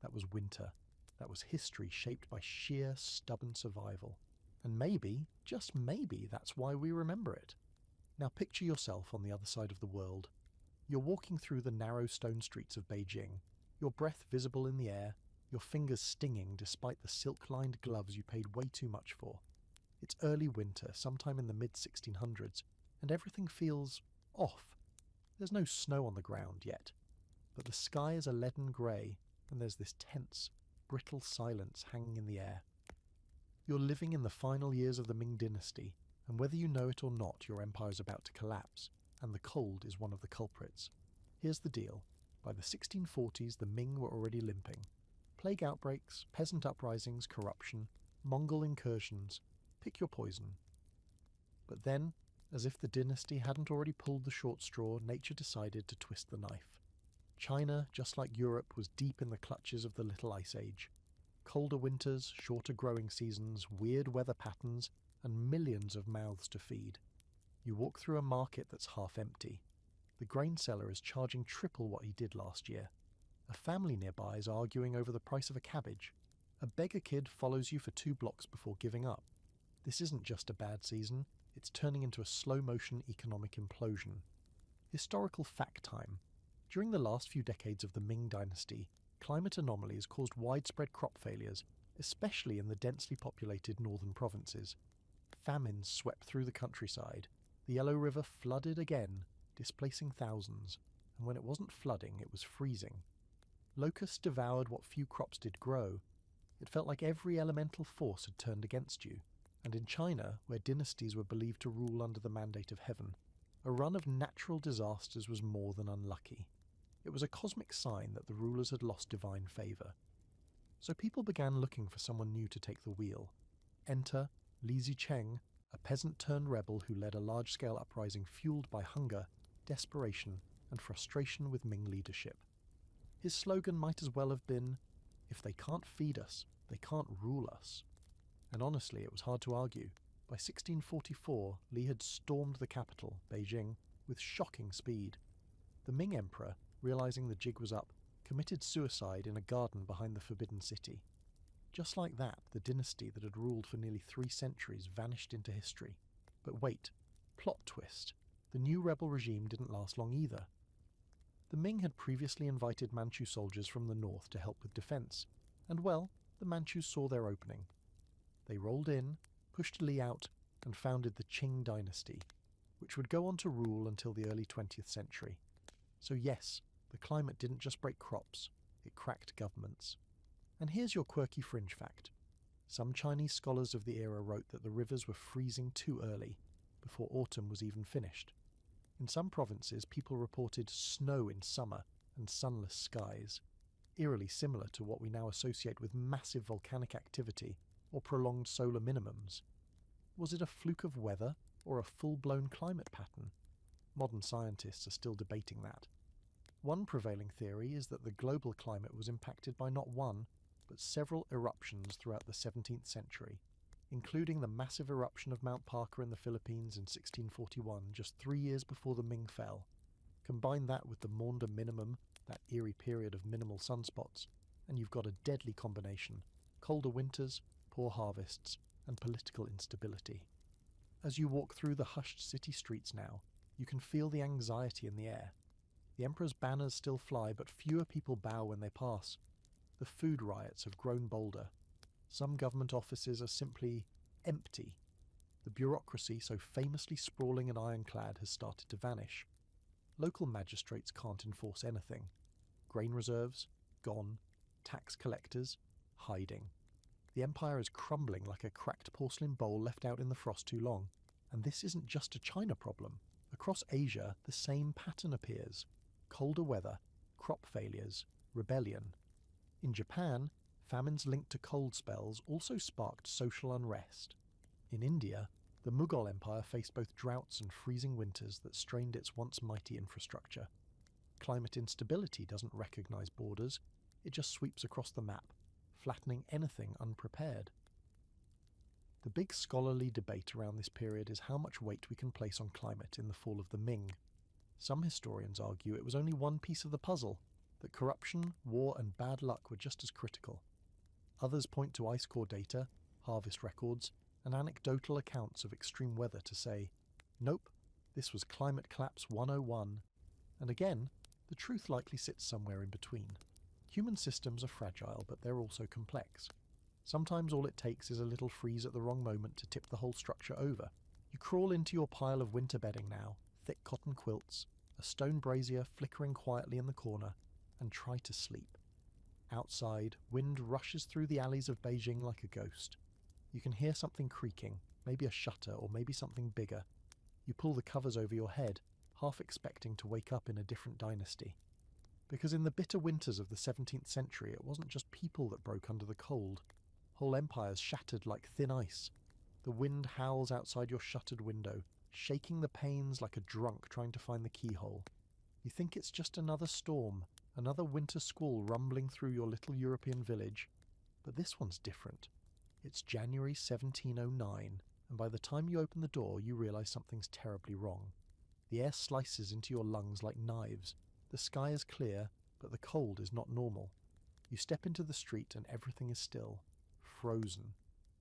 That was winter. That was history shaped by sheer, stubborn survival. And maybe, just maybe, that's why we remember it. Now picture yourself on the other side of the world. You're walking through the narrow stone streets of Beijing, your breath visible in the air, your fingers stinging despite the silk-lined gloves you paid way too much for. It's early winter, sometime in the mid-1600s, and everything feels off. There's no snow on the ground yet, but the sky is a leaden grey, and there's this tense, brittle silence hanging in the air. You're living in the final years of the Ming dynasty, and whether you know it or not, your empire's about to collapse, and the cold is one of the culprits. Here's the deal. By the 1640s, the Ming were already limping. Plague outbreaks, peasant uprisings, corruption, Mongol incursions. Pick your poison. But then, as if the dynasty hadn't already pulled the short straw, nature decided to twist the knife. China, just like Europe, was deep in the clutches of the Little Ice Age. Colder winters, shorter growing seasons, weird weather patterns, and millions of mouths to feed. You walk through a market that's half empty. The grain seller is charging triple what he did last year. A family nearby is arguing over the price of a cabbage. A beggar kid follows you for 2 blocks before giving up. This isn't just a bad season, it's turning into a slow-motion economic implosion. Historical fact time. During the last few decades of the Ming Dynasty, climate anomalies caused widespread crop failures, especially in the densely populated northern provinces. Famines swept through the countryside. The Yellow River flooded again, displacing thousands, and when it wasn't flooding, it was freezing. Locusts devoured what few crops did grow. It felt like every elemental force had turned against you, and in China, where dynasties were believed to rule under the mandate of heaven, a run of natural disasters was more than unlucky. It was a cosmic sign that the rulers had lost divine favour. So people began looking for someone new to take the wheel. Enter Li Zicheng, a peasant-turned-rebel who led a large-scale uprising fueled by hunger, desperation, and frustration with Ming leadership. His slogan might as well have been, "If they can't feed us, they can't rule us." And honestly, it was hard to argue. By 1644, Li had stormed the capital, Beijing, with shocking speed. The Ming emperor, realizing the jig was up, committed suicide in a garden behind the Forbidden City. Just like that, the dynasty that had ruled for nearly 3 centuries vanished into history. But wait, plot twist. The new rebel regime didn't last long either. The Ming had previously invited Manchu soldiers from the north to help with defense, and well, the Manchus saw their opening. They rolled in, pushed Li out, and founded the Qing dynasty, which would go on to rule until the early 20th century. So yes, the climate didn't just break crops, it cracked governments. And here's your quirky fringe fact. Some Chinese scholars of the era wrote that the rivers were freezing too early, before autumn was even finished. In some provinces, people reported snow in summer and sunless skies, eerily similar to what we now associate with massive volcanic activity or prolonged solar minimums. Was it a fluke of weather or a full-blown climate pattern? Modern scientists are still debating that. One prevailing theory is that the global climate was impacted by not one, but several eruptions throughout the 17th century, including the massive eruption of Mount Parker in the Philippines in 1641, just 3 years before the Ming fell. Combine that with the Maunder minimum, that eerie period of minimal sunspots, and you've got a deadly combination: colder winters, poor harvests, and political instability. As you walk through the hushed city streets now, you can feel the anxiety in the air. The emperor's banners still fly, but fewer people bow when they pass. The food riots have grown bolder. Some government offices are simply empty. The bureaucracy, so famously sprawling and ironclad, has started to vanish. Local magistrates can't enforce anything. Grain reserves, gone. Tax collectors, hiding. The empire is crumbling like a cracked porcelain bowl left out in the frost too long. And this isn't just a China problem. Across Asia, the same pattern appears. Colder weather, crop failures, rebellion. In Japan, famines linked to cold spells also sparked social unrest. In India, the Mughal Empire faced both droughts and freezing winters that strained its once mighty infrastructure. Climate instability doesn't recognize borders, it just sweeps across the map, flattening anything unprepared. The big scholarly debate around this period is how much weight we can place on climate in the fall of the Ming. Some historians argue it was only one piece of the puzzle, that corruption, war, and bad luck were just as critical. Others point to ice core data, harvest records, and anecdotal accounts of extreme weather to say, nope, this was climate collapse 101. And again, the truth likely sits somewhere in between. Human systems are fragile, but they're also complex. Sometimes all it takes is a little freeze at the wrong moment to tip the whole structure over. You crawl into your pile of winter bedding now, thick cotton quilts, a stone brazier flickering quietly in the corner, and try to sleep. Outside, wind rushes through the alleys of Beijing like a ghost. You can hear something creaking, maybe a shutter or maybe something bigger. You pull the covers over your head, half expecting to wake up in a different dynasty. Because in the bitter winters of the 17th century, it wasn't just people that broke under the cold. Whole empires shattered like thin ice. The wind howls outside your shuttered window, shaking the panes like a drunk trying to find the keyhole. You think it's just another storm, another winter squall rumbling through your little European village. But this one's different. It's January 1709, and by the time you open the door you realise something's terribly wrong. The air slices into your lungs like knives. The sky is clear, but the cold is not normal. You step into the street and everything is still. Frozen.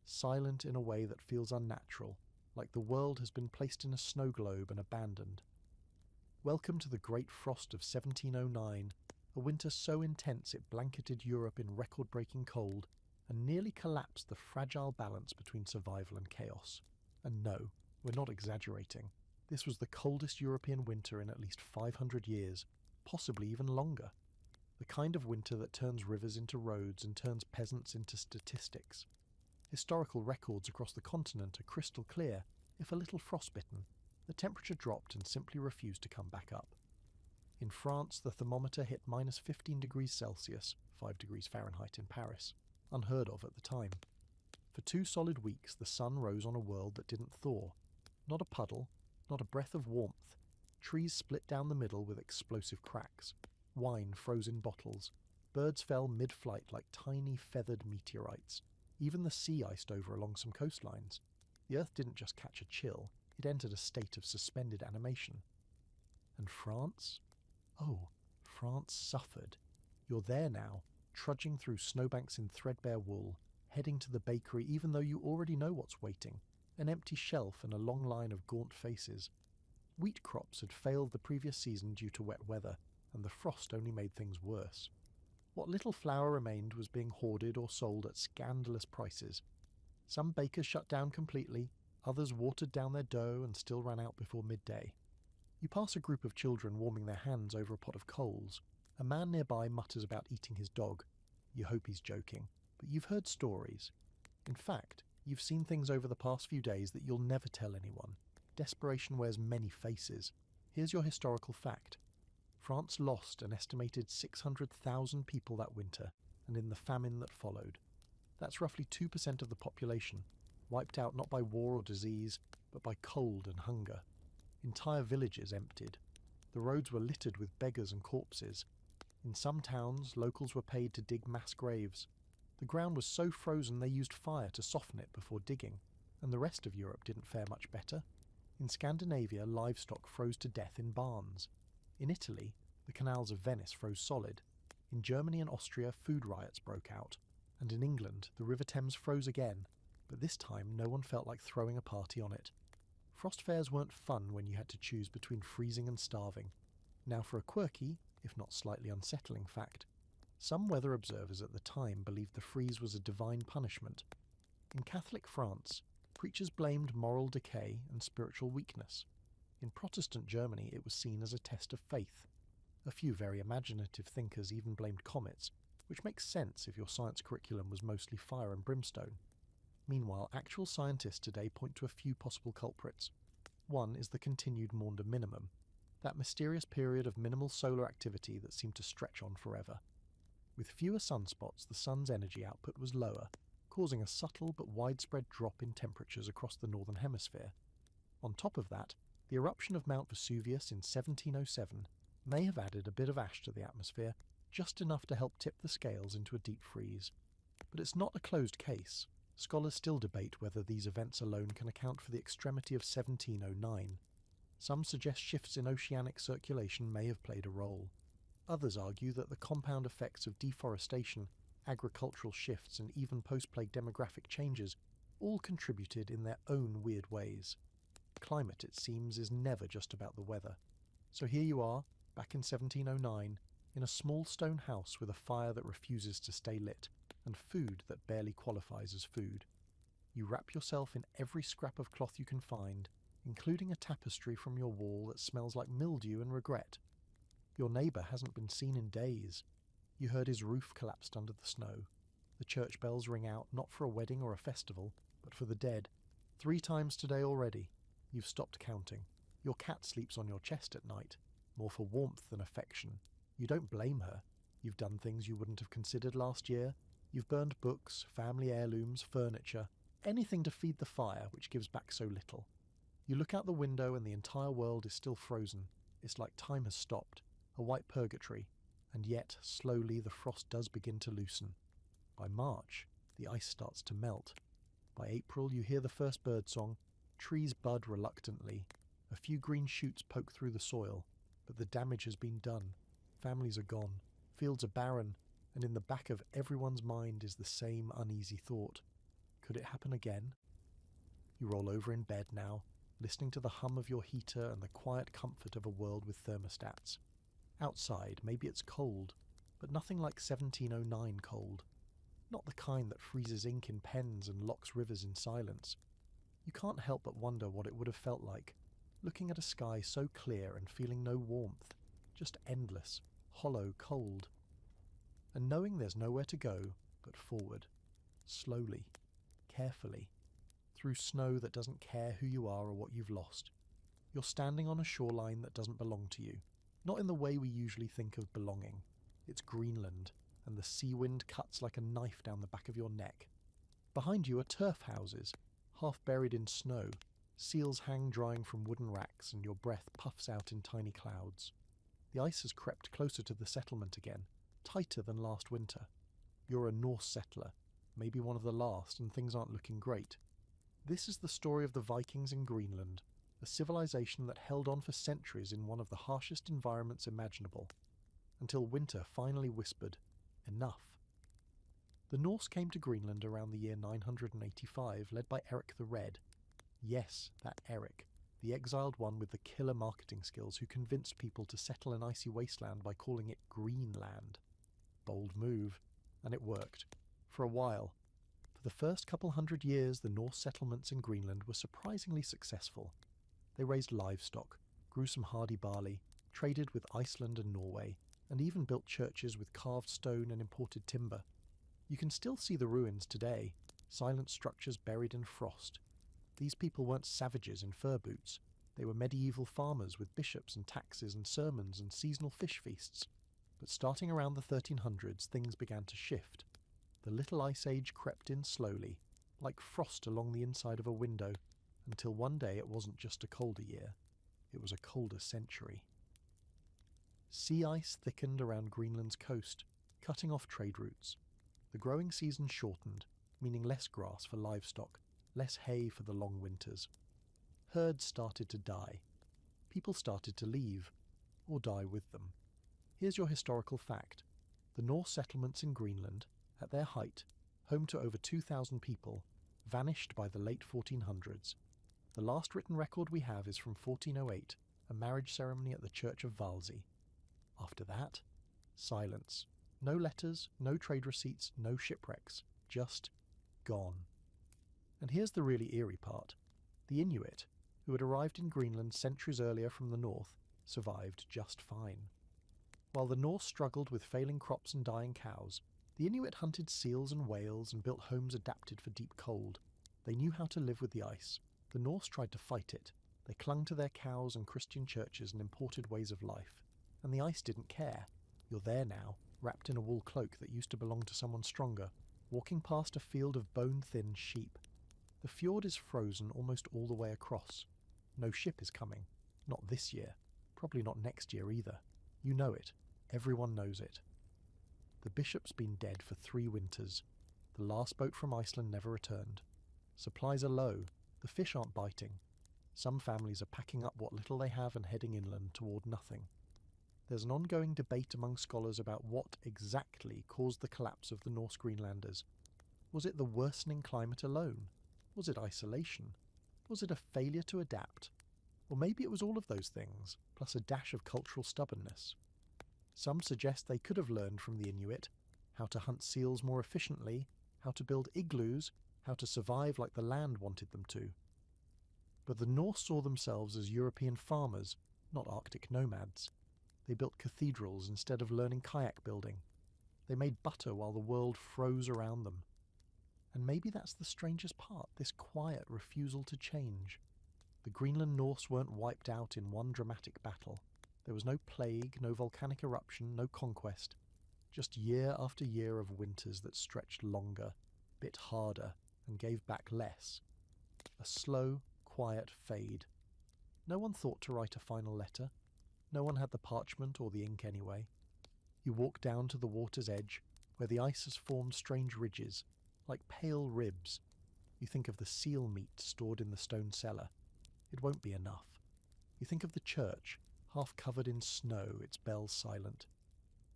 Silent in a way that feels unnatural, like the world has been placed in a snow globe and abandoned. Welcome to the Great Frost of 1709, a winter so intense it blanketed Europe in record-breaking cold and nearly collapsed the fragile balance between survival and chaos. And no, we're not exaggerating. This was the coldest European winter in at least 500 years, possibly even longer. The kind of winter that turns rivers into roads and turns peasants into statistics. Historical records across the continent are crystal clear. If a little frostbitten, the temperature dropped and simply refused to come back up. In France, the thermometer hit minus 15 degrees Celsius, 5 degrees Fahrenheit in Paris, unheard of at the time. For 2 solid weeks, the sun rose on a world that didn't thaw. Not a puddle, not a breath of warmth. Trees split down the middle with explosive cracks. Wine froze in bottles. Birds fell mid-flight like tiny feathered meteorites. Even the sea iced over along some coastlines. The earth didn't just catch a chill, it entered a state of suspended animation. And France? Oh, France suffered. You're there now, trudging through snowbanks in threadbare wool, heading to the bakery even though you already know what's waiting, an empty shelf and a long line of gaunt faces. Wheat crops had failed the previous season due to wet weather, and the frost only made things worse. What little flour remained was being hoarded or sold at scandalous prices. Some bakers shut down completely, others watered down their dough and still ran out before midday. You pass a group of children warming their hands over a pot of coals. A man nearby mutters about eating his dog. You hope he's joking, but you've heard stories. In fact, you've seen things over the past few days that you'll never tell anyone. Desperation wears many faces. Here's your historical fact. France lost an estimated 600,000 people that winter, and in the famine that followed. That's roughly 2% of the population, wiped out not by war or disease, but by cold and hunger. Entire villages emptied. The roads were littered with beggars and corpses. In some towns, locals were paid to dig mass graves. The ground was so frozen they used fire to soften it before digging, and the rest of Europe didn't fare much better. In Scandinavia, livestock froze to death in barns. In Italy, the canals of Venice froze solid. In Germany and Austria, food riots broke out. And in England, the River Thames froze again, but this time no one felt like throwing a party on it. Frost fairs weren't fun when you had to choose between freezing and starving. Now for a quirky, if not slightly unsettling fact. Some weather observers at the time believed the freeze was a divine punishment. In Catholic France, preachers blamed moral decay and spiritual weakness. In Protestant Germany, it was seen as a test of faith. A few very imaginative thinkers even blamed comets, which makes sense if your science curriculum was mostly fire and brimstone. Meanwhile, actual scientists today point to a few possible culprits. One is the continued Maunder minimum, that mysterious period of minimal solar activity that seemed to stretch on forever. With fewer sunspots, the sun's energy output was lower, causing a subtle but widespread drop in temperatures across the northern hemisphere. On top of that, the eruption of Mount Vesuvius in 1707 may have added a bit of ash to the atmosphere, just enough to help tip the scales into a deep freeze. But it's not a closed case. Scholars still debate whether these events alone can account for the extremity of 1709. Some suggest shifts in oceanic circulation may have played a role. Others argue that the compound effects of deforestation, agricultural shifts, and even post-plague demographic changes all contributed in their own weird ways. Climate, it seems, is never just about the weather. So here you are, back in 1709, in a small stone house with a fire that refuses to stay lit, and food that barely qualifies as food. You wrap yourself in every scrap of cloth you can find, including a tapestry from your wall that smells like mildew and regret. Your neighbour hasn't been seen in days. You heard his roof collapsed under the snow. The church bells ring out not for a wedding or a festival, but for the dead. 3 times today already. You've stopped counting. Your cat sleeps on your chest at night, more for warmth than affection. You don't blame her. You've done things you wouldn't have considered last year. You've burned books, family heirlooms, furniture. Anything to feed the fire which gives back so little. You look out the window and the entire world is still frozen. It's like time has stopped, a white purgatory, and yet, slowly, the frost does begin to loosen. By March, the ice starts to melt. By April, you hear the first birdsong, trees bud reluctantly, a few green shoots poke through the soil, but the damage has been done. Families are gone, fields are barren, and in the back of everyone's mind is the same uneasy thought. Could it happen again? You roll over in bed now, listening to the hum of your heater and the quiet comfort of a world with thermostats. Outside, maybe it's cold, but nothing like 1709 cold. Not the kind that freezes ink in pens and locks rivers in silence. You can't help but wonder what it would have felt like, looking at a sky so clear and feeling no warmth, just endless, hollow cold. And knowing there's nowhere to go but forward, slowly, carefully, through snow that doesn't care who you are or what you've lost. You're standing on a shoreline that doesn't belong to you, not in the way we usually think of belonging. It's Greenland, and the sea wind cuts like a knife down the back of your neck. Behind you are turf houses, half buried in snow. Seals hang drying from wooden racks, and your breath puffs out in tiny clouds. The ice has crept closer to the settlement again, tighter than last winter. You're a Norse settler, maybe one of the last, and things aren't looking great. This is the story of the Vikings in Greenland, a civilization that held on for centuries in one of the harshest environments imaginable, until winter finally whispered, enough. The Norse came to Greenland around the year 985, led by Eric the Red. Yes, that Eric, the exiled one with the killer marketing skills who convinced people to settle an icy wasteland by calling it Greenland. Bold move, and it worked. For a while. For the first couple hundred years, the Norse settlements in Greenland were surprisingly successful. They raised livestock, grew some hardy barley, traded with Iceland and Norway, and even built churches with carved stone and imported timber. You can still see the ruins today, silent structures buried in frost. These people weren't savages in fur boots. They were medieval farmers with bishops and taxes and sermons and seasonal fish feasts. But starting around the 1300s, things began to shift. The Little Ice Age crept in slowly, like frost along the inside of a window, until one day it wasn't just a colder year, it was a colder century. Sea ice thickened around Greenland's coast, cutting off trade routes. The growing season shortened, meaning less grass for livestock, less hay for the long winters. Herds started to die. People started to leave, or die with them. Here's your historical fact. The Norse settlements in Greenland, at their height, home to over 2,000 people, vanished by the late 1400s. The last written record we have is from 1408, a marriage ceremony at the Church of Valsey. After that, silence. No letters, no trade receipts, no shipwrecks. Just gone. And here's the really eerie part. The Inuit, who had arrived in Greenland centuries earlier from the north, survived just fine. While the Norse struggled with failing crops and dying cows, the Inuit hunted seals and whales and built homes adapted for deep cold. They knew how to live with the ice. The Norse tried to fight it. They clung to their cows and Christian churches and imported ways of life. And the ice didn't care. You're there now, wrapped in a wool cloak that used to belong to someone stronger, walking past a field of bone-thin sheep. The fjord is frozen almost all the way across. No ship is coming. Not this year. Probably not next year either. You know it. Everyone knows it. The bishop's been dead for 3 winters. The last boat from Iceland never returned. Supplies are low. The fish aren't biting. Some families are packing up what little they have and heading inland toward nothing. There's an ongoing debate among scholars about what exactly caused the collapse of the Norse Greenlanders. Was it the worsening climate alone? Was it isolation? Was it a failure to adapt? Or maybe it was all of those things, plus a dash of cultural stubbornness. Some suggest they could have learned from the Inuit how to hunt seals more efficiently, how to build igloos, how to survive like the land wanted them to. But the Norse saw themselves as European farmers, not Arctic nomads. They built cathedrals instead of learning kayak building. They made butter while the world froze around them. And maybe that's the strangest part, this quiet refusal to change. The Greenland Norse weren't wiped out in one dramatic battle. There was no plague, no volcanic eruption, no conquest. Just year after year of winters that stretched longer, bit harder, and gave back less. A slow, quiet fade. No one thought to write a final letter. No one had the parchment or the ink anyway. You walk down to the water's edge, where the ice has formed strange ridges, like pale ribs. You think of the seal meat stored in the stone cellar. It won't be enough. You think of the church, half covered in snow, its bells silent.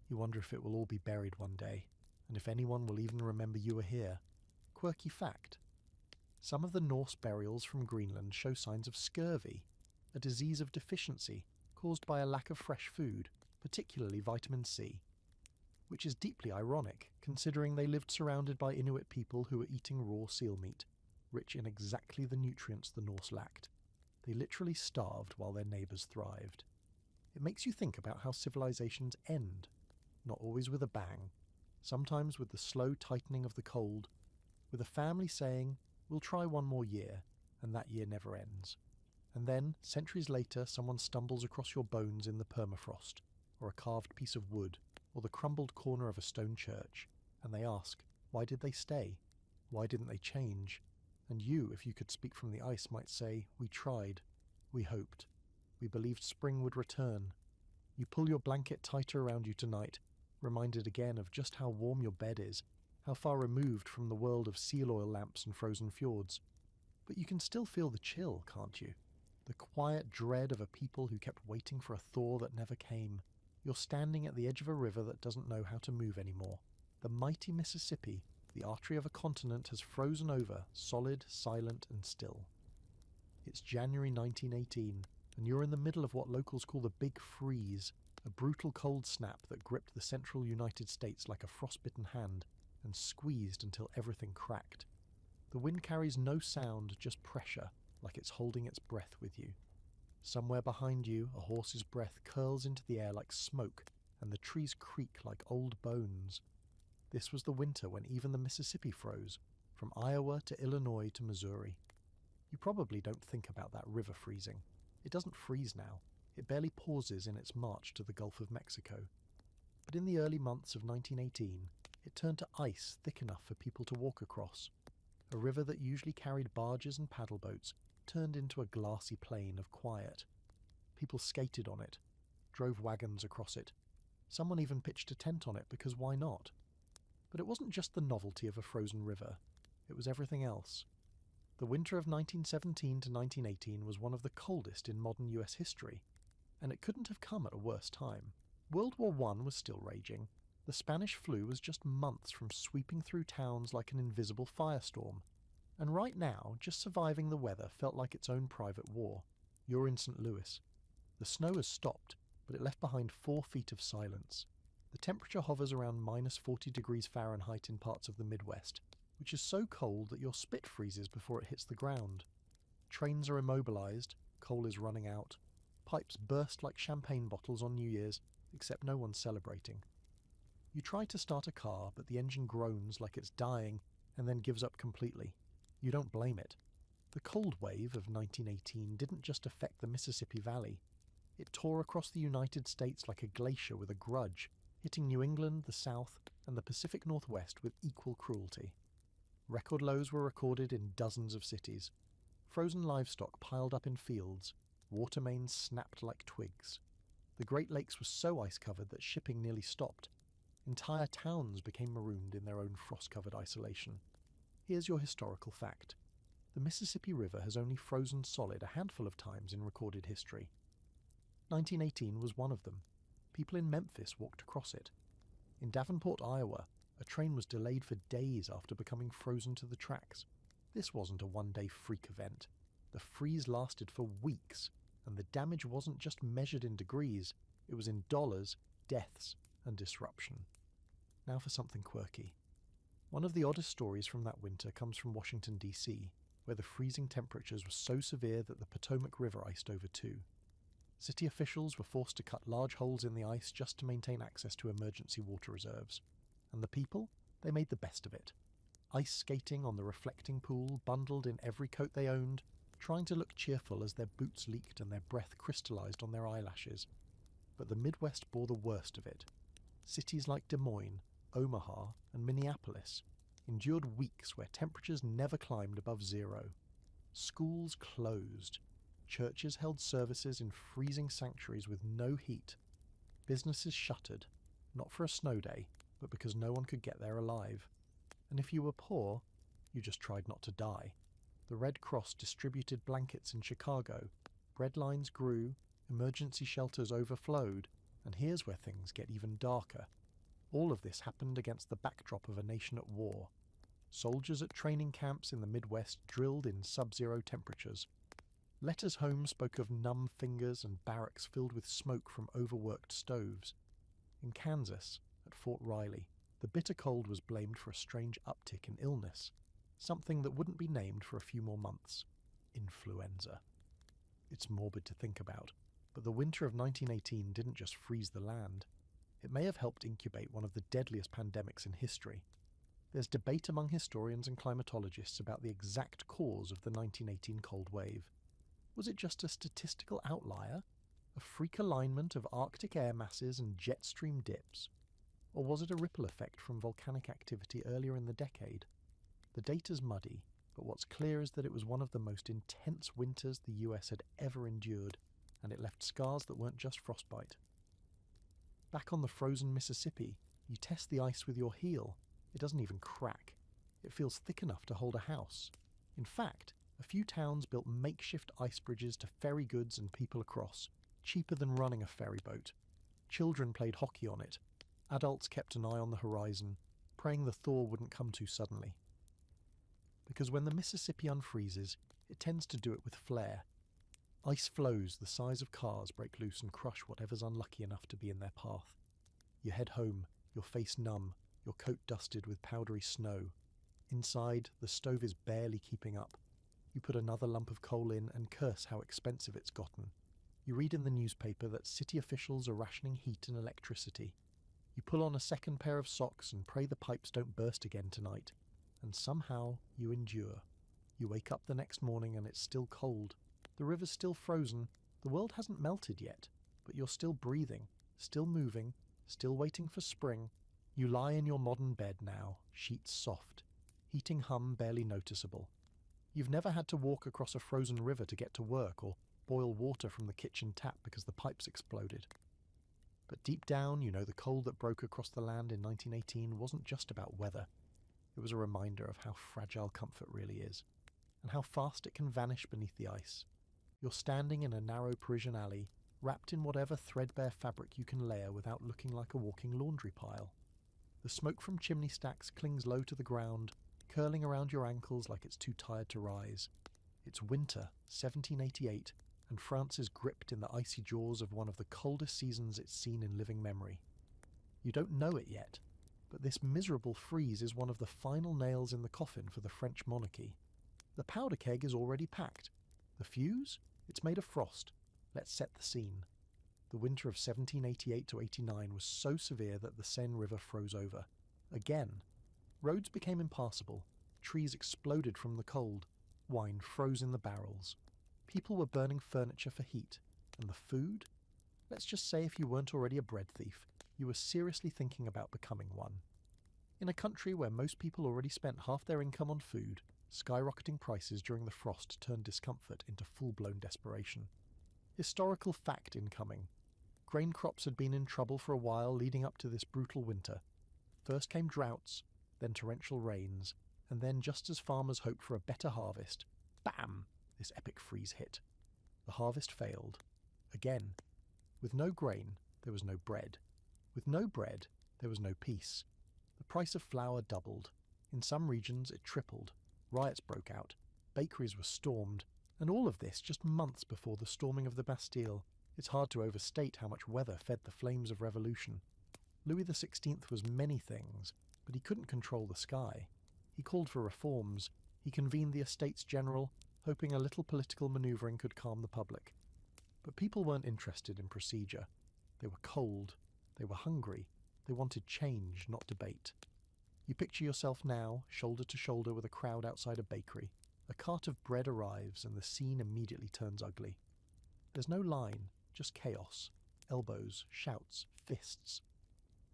You wonder if it will all be buried one day, and if anyone will even remember you were here. Quirky fact. Some of the Norse burials from Greenland show signs of scurvy, a disease of deficiency caused by a lack of fresh food, particularly vitamin C. Which is deeply ironic, considering they lived surrounded by Inuit people who were eating raw seal meat, rich in exactly the nutrients the Norse lacked. They literally starved while their neighbours thrived. It makes you think about how civilizations end, not always with a bang, sometimes with the slow tightening of the cold, with a family saying, "We'll try one more year," and that year never ends. And then, centuries later, someone stumbles across your bones in the permafrost, or a carved piece of wood, or the crumbled corner of a stone church, and they ask, why did they stay? Why didn't they change? And you, if you could speak from the ice, might say, we tried, we hoped, we believed spring would return. You pull your blanket tighter around you tonight, reminded again of just how warm your bed is, how far removed from the world of seal oil lamps and frozen fjords. But you can still feel the chill, can't you? The quiet dread of a people who kept waiting for a thaw that never came. You're standing at the edge of a river that doesn't know how to move anymore. The mighty Mississippi, the artery of a continent, has frozen over, solid, silent, and still. It's January 1918, and you're in the middle of what locals call the Big Freeze, a brutal cold snap that gripped the central United States like a frostbitten hand and squeezed until everything cracked. The wind carries no sound, just pressure, like it's holding its breath with you. Somewhere behind you, a horse's breath curls into the air like smoke, and the trees creak like old bones. This was the winter when even the Mississippi froze, from Iowa to Illinois to Missouri. You probably don't think about that river freezing. It doesn't freeze now. It barely pauses in its march to the Gulf of Mexico. But in the early months of 1918, it turned to ice thick enough for people to walk across. A river that usually carried barges and paddle boats turned into a glassy plain of quiet. People skated on it, drove wagons across it. Someone even pitched a tent on it because why not? But it wasn't just the novelty of a frozen river. It was everything else. The winter of 1917 to 1918 was one of the coldest in modern US history, and it couldn't have come at a worse time. World War I was still raging. The Spanish flu was just months from sweeping through towns like an invisible firestorm. And right now, just surviving the weather felt like its own private war. You're in St. Louis. The snow has stopped, but it left behind 4 feet of silence. The temperature hovers around minus 40 degrees Fahrenheit in parts of the Midwest, which is so cold that your spit freezes before it hits the ground. Trains are immobilized, coal is running out. Pipes burst like champagne bottles on New Year's, except no one's celebrating. You try to start a car, but the engine groans like it's dying and then gives up completely. You don't blame it. The cold wave of 1918 didn't just affect the Mississippi Valley. It tore across the United States like a glacier with a grudge, hitting New England, the South, and the Pacific Northwest with equal cruelty. Record lows were recorded in dozens of cities. Frozen livestock piled up in fields. Water mains snapped like twigs. The Great Lakes were so ice-covered that shipping nearly stopped. Entire towns became marooned in their own frost-covered isolation. Here's your historical fact. The Mississippi River has only frozen solid a handful of times in recorded history. 1918 was one of them. People in Memphis walked across it. In Davenport, Iowa, a train was delayed for days after becoming frozen to the tracks. This wasn't a one-day freak event. The freeze lasted for weeks, and the damage wasn't just measured in degrees, it was in dollars, deaths, and disruption. Now for something quirky. One of the oddest stories from that winter comes from Washington, D.C., where the freezing temperatures were so severe that the Potomac River iced over too. City officials were forced to cut large holes in the ice just to maintain access to emergency water reserves. And the people? They made the best of it. Ice skating on the reflecting pool, bundled in every coat they owned, trying to look cheerful as their boots leaked and their breath crystallized on their eyelashes. But the Midwest bore the worst of it. Cities like Des Moines, Omaha, and Minneapolis, endured weeks where temperatures never climbed above zero. Schools closed. Churches held services in freezing sanctuaries with no heat. Businesses shuttered, not for a snow day, but because no one could get there alive. And if you were poor, you just tried not to die. The Red Cross distributed blankets in Chicago, bread lines grew, emergency shelters overflowed, and here's where things get even darker. All of this happened against the backdrop of a nation at war. Soldiers at training camps in the Midwest drilled in sub-zero temperatures. Letters home spoke of numb fingers and barracks filled with smoke from overworked stoves. In Kansas, at Fort Riley, the bitter cold was blamed for a strange uptick in illness, something that wouldn't be named for a few more months: influenza. It's morbid to think about, but the winter of 1918 didn't just freeze the land. It may have helped incubate one of the deadliest pandemics in history. There's debate among historians and climatologists about the exact cause of the 1918 cold wave. Was it just a statistical outlier? A freak alignment of Arctic air masses and jet stream dips? Or was it a ripple effect from volcanic activity earlier in the decade? The data's muddy, but what's clear is that it was one of the most intense winters the US had ever endured, and it left scars that weren't just frostbite. Back on the frozen Mississippi, you test the ice with your heel. It doesn't even crack. It feels thick enough to hold a house. In fact, a few towns built makeshift ice bridges to ferry goods and people across, cheaper than running a ferry boat. Children played hockey on it. Adults kept an eye on the horizon, praying the thaw wouldn't come too suddenly. Because when the Mississippi unfreezes, it tends to do it with flair. Ice floes the size of cars break loose and crush whatever's unlucky enough to be in their path. You head home, your face numb, your coat dusted with powdery snow. Inside, the stove is barely keeping up. You put another lump of coal in and curse how expensive it's gotten. You read in the newspaper that city officials are rationing heat and electricity. You pull on a second pair of socks and pray the pipes don't burst again tonight. And somehow you endure. You wake up the next morning and it's still cold. The river's still frozen. The world hasn't melted yet, but you're still breathing, still moving, still waiting for spring. You lie in your modern bed now, sheets soft, heating hum barely noticeable. You've never had to walk across a frozen river to get to work or boil water from the kitchen tap because the pipes exploded. But deep down, you know the cold that broke across the land in 1918 wasn't just about weather. It was a reminder of how fragile comfort really is, and how fast it can vanish beneath the ice. You're standing in a narrow Parisian alley, wrapped in whatever threadbare fabric you can layer without looking like a walking laundry pile. The smoke from chimney stacks clings low to the ground, curling around your ankles like it's too tired to rise. It's winter, 1788, and France is gripped in the icy jaws of one of the coldest seasons it's seen in living memory. You don't know it yet, but this miserable freeze is one of the final nails in the coffin for the French monarchy. The powder keg is already packed. The fuse? It's made of frost. Let's set the scene. The winter of 1788 to 89 was so severe that the Seine River froze over. Again. Roads became impassable. Trees exploded from the cold. Wine froze in the barrels. People were burning furniture for heat. And the food? Let's just say if you weren't already a bread thief, you were seriously thinking about becoming one. In a country where most people already spent half their income on food, skyrocketing prices during the frost turned discomfort into full-blown desperation. Historical fact incoming. Grain crops had been in trouble for a while leading up to this brutal winter. First came droughts, then torrential rains, and then just as farmers hoped for a better harvest, bam, this epic freeze hit. The harvest failed. Again. With no grain, there was no bread. With no bread, there was no peace. The price of flour doubled. In some regions, it tripled. Riots broke out. Bakeries were stormed. And all of this just months before the storming of the Bastille. It's hard to overstate how much weather fed the flames of revolution. Louis XVI was many things, but he couldn't control the sky. He called for reforms. He convened the Estates General, hoping a little political manoeuvring could calm the public. But people weren't interested in procedure. They were cold. They were hungry. They wanted change, not debate. You picture yourself now, shoulder to shoulder with a crowd outside a bakery. A cart of bread arrives and the scene immediately turns ugly. There's no line, just chaos. Elbows, shouts, fists.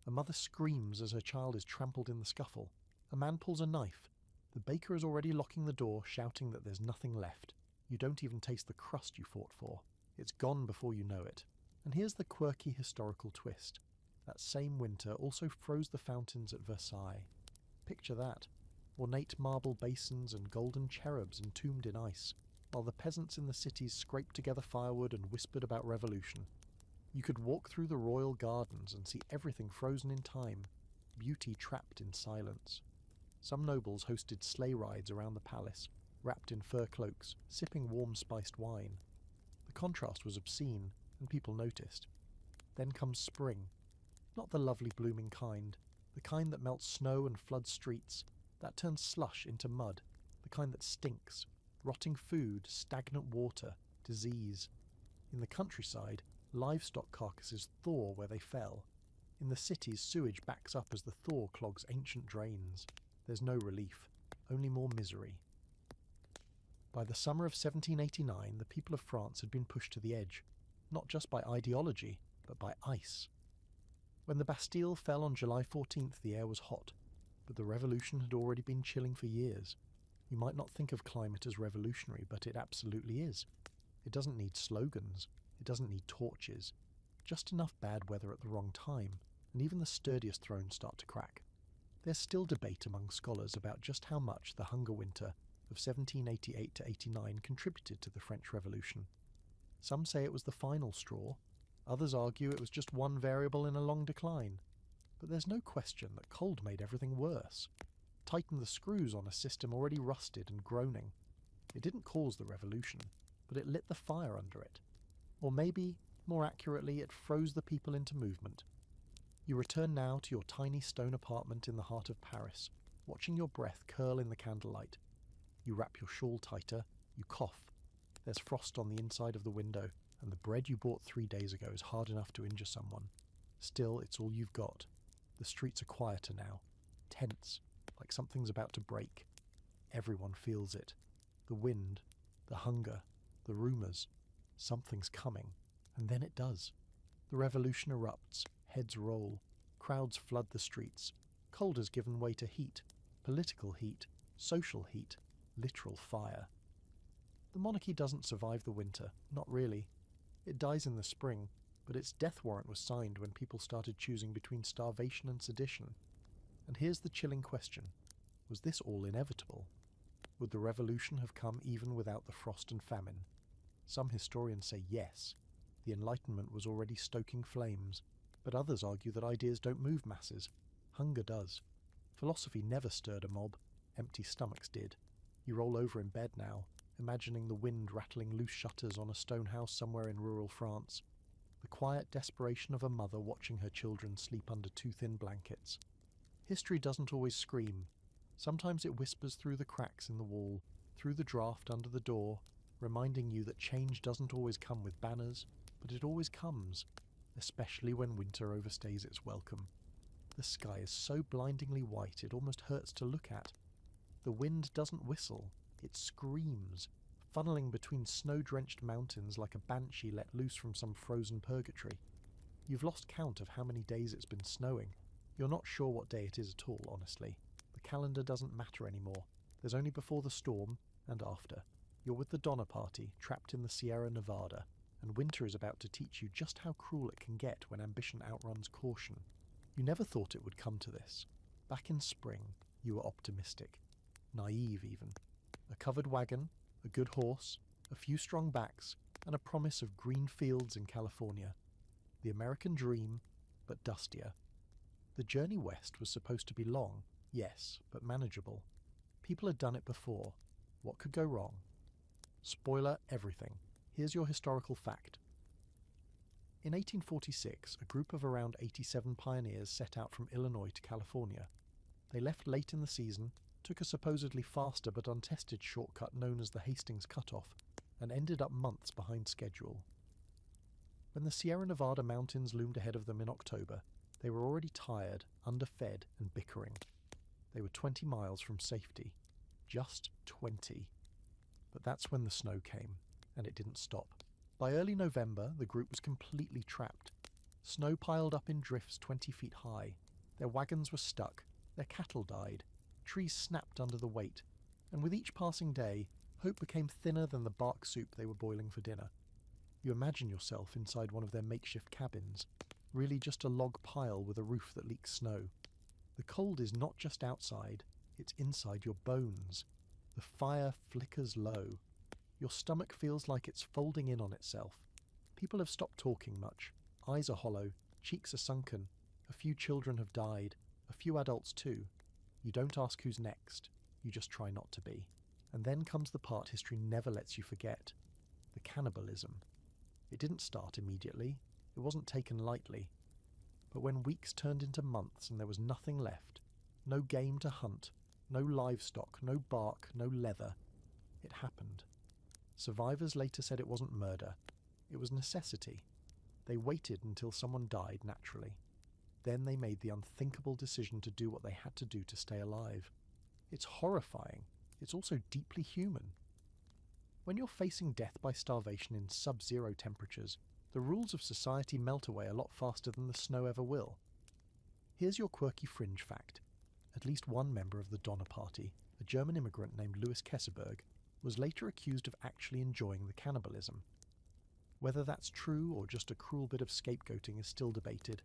A mother screams as her child is trampled in the scuffle. A man pulls a knife. The baker is already locking the door, shouting that there's nothing left. You don't even taste the crust you fought for. It's gone before you know it. And here's the quirky historical twist. That same winter also froze the fountains at Versailles. Picture that. Ornate marble basins and golden cherubs entombed in ice, while the peasants in the cities scraped together firewood and whispered about revolution. You could walk through the royal gardens and see everything frozen in time, beauty trapped in silence. Some nobles hosted sleigh rides around the palace, wrapped in fur cloaks, sipping warm spiced wine. The contrast was obscene, and people noticed. Then comes spring. Not the lovely blooming kind, the kind that melts snow and floods streets, that turns slush into mud, the kind that stinks, rotting food, stagnant water, disease. In the countryside, livestock carcasses thaw where they fell. In the cities, sewage backs up as the thaw clogs ancient drains. There's no relief, only more misery. By the summer of 1789, the people of France had been pushed to the edge, not just by ideology, but by ice. When the Bastille fell on July 14th, the air was hot, but the revolution had already been chilling for years. You might not think of climate as revolutionary, but it absolutely is. It doesn't need slogans, it doesn't need torches, just enough bad weather at the wrong time, and even the sturdiest thrones start to crack. There's still debate among scholars about just how much the hunger winter of 1788 to 89 contributed to the French Revolution. Some say it was the final straw, others argue it was just one variable in a long decline. But there's no question that cold made everything worse. Tightened the screws on a system already rusted and groaning. It didn't cause the revolution, but it lit the fire under it. Or maybe, more accurately, it froze the people into movement. You return now to your tiny stone apartment in the heart of Paris, watching your breath curl in the candlelight. You wrap your shawl tighter, you cough. There's frost on the inside of the window, and the bread you bought 3 days ago is hard enough to injure someone. Still, it's all you've got. The streets are quieter now, tense, like something's about to break. Everyone feels it. The wind, the hunger, the rumours. Something's coming. And then it does. The revolution erupts, heads roll, crowds flood the streets. Cold has given way to heat, political heat, social heat, literal fire. The monarchy doesn't survive the winter, not really. It dies in the spring, but its death warrant was signed when people started choosing between starvation and sedition. And here's the chilling question. Was this all inevitable? Would the revolution have come even without the frost and famine? Some historians say yes. The Enlightenment was already stoking flames, but others argue that ideas don't move masses. Hunger does. Philosophy never stirred a mob. Empty stomachs did. You roll over in bed now, imagining the wind rattling loose shutters on a stone house somewhere in rural France. The quiet desperation of a mother watching her children sleep under too thin blankets. History doesn't always scream. Sometimes it whispers through the cracks in the wall, through the draft under the door, reminding you that change doesn't always come with banners, but it always comes, especially when winter overstays its welcome. The sky is so blindingly white it almost hurts to look at. The wind doesn't whistle, it screams, funneling between snow-drenched mountains like a banshee let loose from some frozen purgatory. You've lost count of how many days it's been snowing. You're not sure what day it is at all, honestly. The calendar doesn't matter anymore. There's only before the storm and after. You're with the Donner Party, trapped in the Sierra Nevada, and winter is about to teach you just how cruel it can get when ambition outruns caution. You never thought it would come to this. Back in spring, you were optimistic. Naive, even. A covered wagon, a good horse, a few strong backs, and a promise of green fields in California. The American dream, but dustier. The journey west was supposed to be long, yes, but manageable. People had done it before. What could go wrong? Spoiler everything. Here's your historical fact. In 1846, a group of around 87 pioneers set out from Illinois to California. They left late in the season, took a supposedly faster but untested shortcut known as the Hastings Cutoff, and ended up months behind schedule. When the Sierra Nevada mountains loomed ahead of them in October, they were already tired, underfed, and bickering. They were 20 miles from safety. Just 20. But that's when the snow came, and it didn't stop. By early November, the group was completely trapped. Snow piled up in drifts 20 feet high. Their wagons were stuck. Their cattle died. Trees snapped under the weight, and with each passing day, hope became thinner than the bark soup they were boiling for dinner. You imagine yourself inside one of their makeshift cabins, really just a log pile with a roof that leaks snow. The cold is not just outside, it's inside your bones. The fire flickers low. Your stomach feels like it's folding in on itself. People have stopped talking much. Eyes are hollow, cheeks are sunken. A few children have died, a few adults too. You don't ask who's next, you just try not to be. And then comes the part history never lets you forget. The cannibalism. It didn't start immediately, it wasn't taken lightly. But when weeks turned into months and there was nothing left, no game to hunt, no livestock, no bark, no leather, it happened. Survivors later said it wasn't murder, it was necessity. They waited until someone died naturally. Then they made the unthinkable decision to do what they had to do to stay alive. It's horrifying. It's also deeply human. When you're facing death by starvation in sub-zero temperatures, the rules of society melt away a lot faster than the snow ever will. Here's your quirky fringe fact. At least one member of the Donner Party, a German immigrant named Louis Kesselberg, was later accused of actually enjoying the cannibalism. Whether that's true or just a cruel bit of scapegoating is still debated.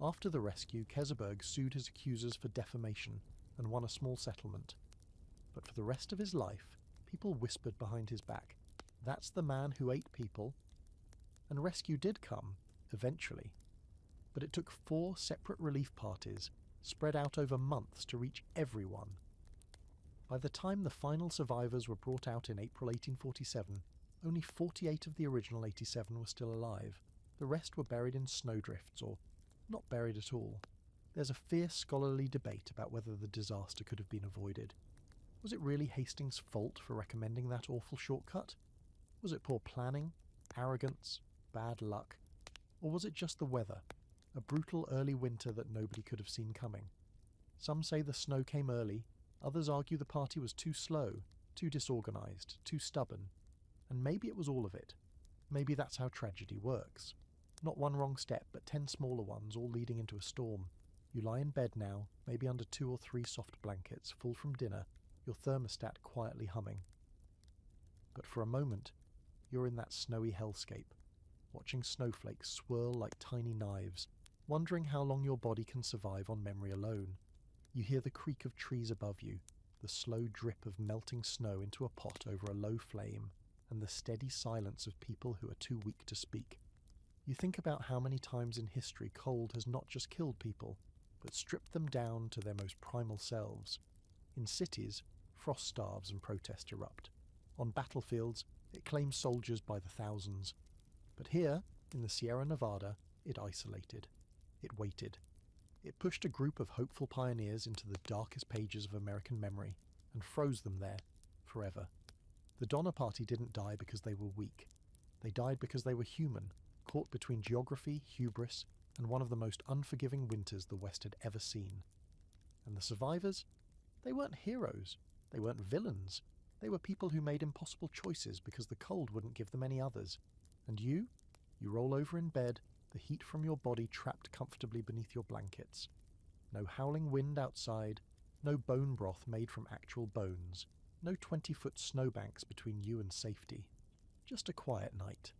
After the rescue, Kesselberg sued his accusers for defamation and won a small settlement. But for the rest of his life, people whispered behind his back, "That's the man who ate people." And rescue did come, eventually. But it took 4 separate relief parties, spread out over months to reach everyone. By the time the final survivors were brought out in April 1847, only 48 of the original 87 were still alive. The rest were buried in snowdrifts, or not buried at all. There's a fierce scholarly debate about whether the disaster could have been avoided. Was it really Hastings' fault for recommending that awful shortcut? Was it poor planning, arrogance, bad luck? Or was it just the weather, a brutal early winter that nobody could have seen coming? Some say the snow came early, others argue the party was too slow, too disorganized, too stubborn. And maybe it was all of it. Maybe that's how tragedy works. Not one wrong step, but 10 smaller ones, all leading into a storm. You lie in bed now, maybe under 2 or 3 soft blankets, full from dinner, your thermostat quietly humming. But for a moment, you're in that snowy hellscape, watching snowflakes swirl like tiny knives, wondering how long your body can survive on memory alone. You hear the creak of trees above you, the slow drip of melting snow into a pot over a low flame, and the steady silence of people who are too weak to speak. You think about how many times in history cold has not just killed people, but stripped them down to their most primal selves. In cities, frost starves and protests erupt. On battlefields, it claims soldiers by the thousands. But here, in the Sierra Nevada, it isolated. It waited. It pushed a group of hopeful pioneers into the darkest pages of American memory and froze them there, forever. The Donner Party didn't die because they were weak. They died because they were human, caught between geography, hubris, and one of the most unforgiving winters the West had ever seen. And the survivors? They weren't heroes. They weren't villains. They were people who made impossible choices because the cold wouldn't give them any others. And you roll over in bed, the heat from your body trapped comfortably beneath your blankets. No howling wind outside, no bone broth made from actual bones, no 20-foot snowbanks between you and safety. Just a quiet night.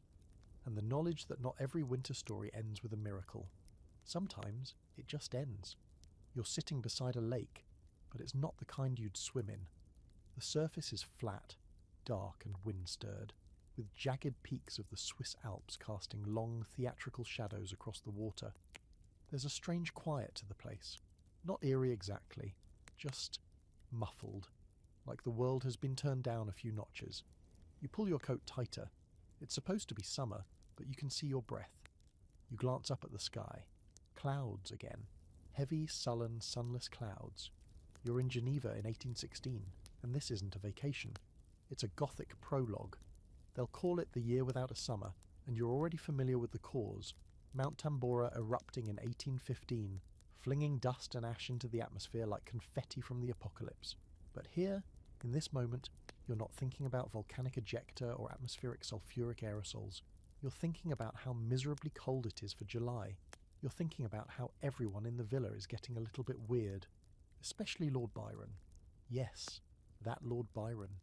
And the knowledge that not every winter story ends with a miracle. Sometimes it just ends. You're sitting beside a lake, but it's not the kind you'd swim in. The surface is flat, dark and wind-stirred, with jagged peaks of the Swiss Alps casting long theatrical shadows across the water. There's a strange quiet to the place. Not eerie exactly, just muffled, like the world has been turned down a few notches. You pull your coat tighter. It's supposed to be summer, but you can see your breath. You glance up at the sky. Clouds again. Heavy, sullen, sunless clouds. You're in Geneva in 1816, and this isn't a vacation. It's a Gothic prologue. They'll call it the year without a summer, and you're already familiar with the cause. Mount Tambora erupting in 1815, flinging dust and ash into the atmosphere like confetti from the apocalypse. But here, in this moment, you're not thinking about volcanic ejecta or atmospheric sulfuric aerosols. You're thinking about how miserably cold it is for July. You're thinking about how everyone in the villa is getting a little bit weird, especially Lord Byron. Yes, that Lord Byron.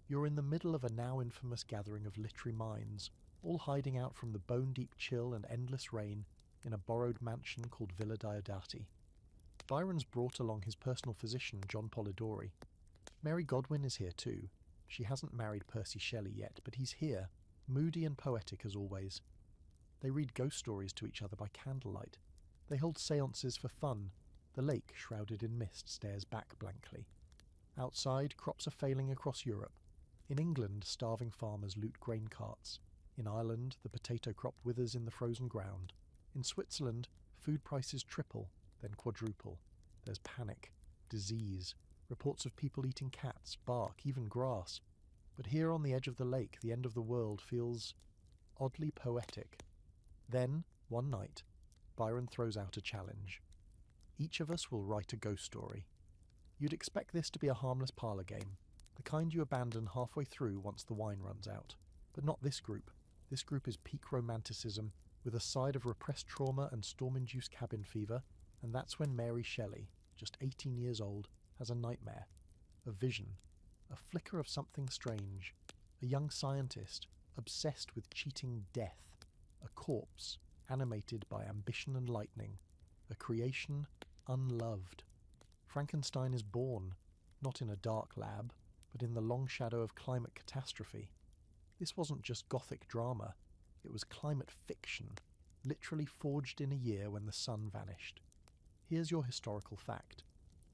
You're in the middle of a now infamous gathering of literary minds, all hiding out from the bone-deep chill and endless rain in a borrowed mansion called Villa Diodati. Byron's brought along his personal physician, John Polidori. Mary Godwin is here too. She hasn't married Percy Shelley yet, but he's here, moody and poetic as always. They read ghost stories to each other by candlelight. They hold seances for fun. The lake, shrouded in mist, stares back blankly. Outside, crops are failing across Europe. In England, starving farmers loot grain carts. In Ireland, the potato crop withers in the frozen ground. In Switzerland, food prices triple, then quadruple. There's panic, disease, reports of people eating cats, bark, even grass. But here on the edge of the lake, the end of the world feels oddly poetic. Then, one night, Byron throws out a challenge. Each of us will write a ghost story. You'd expect this to be a harmless parlour game, the kind you abandon halfway through once the wine runs out. But not this group. This group is peak romanticism, with a side of repressed trauma and storm-induced cabin fever, and that's when Mary Shelley, just 18 years old, has a nightmare. A vision. A flicker of something strange. A young scientist, obsessed with cheating death. A corpse, animated by ambition and lightning. A creation unloved. Frankenstein is born, not in a dark lab, but in the long shadow of climate catastrophe. This wasn't just gothic drama, it was climate fiction, literally forged in a year when the sun vanished. Here's your historical fact.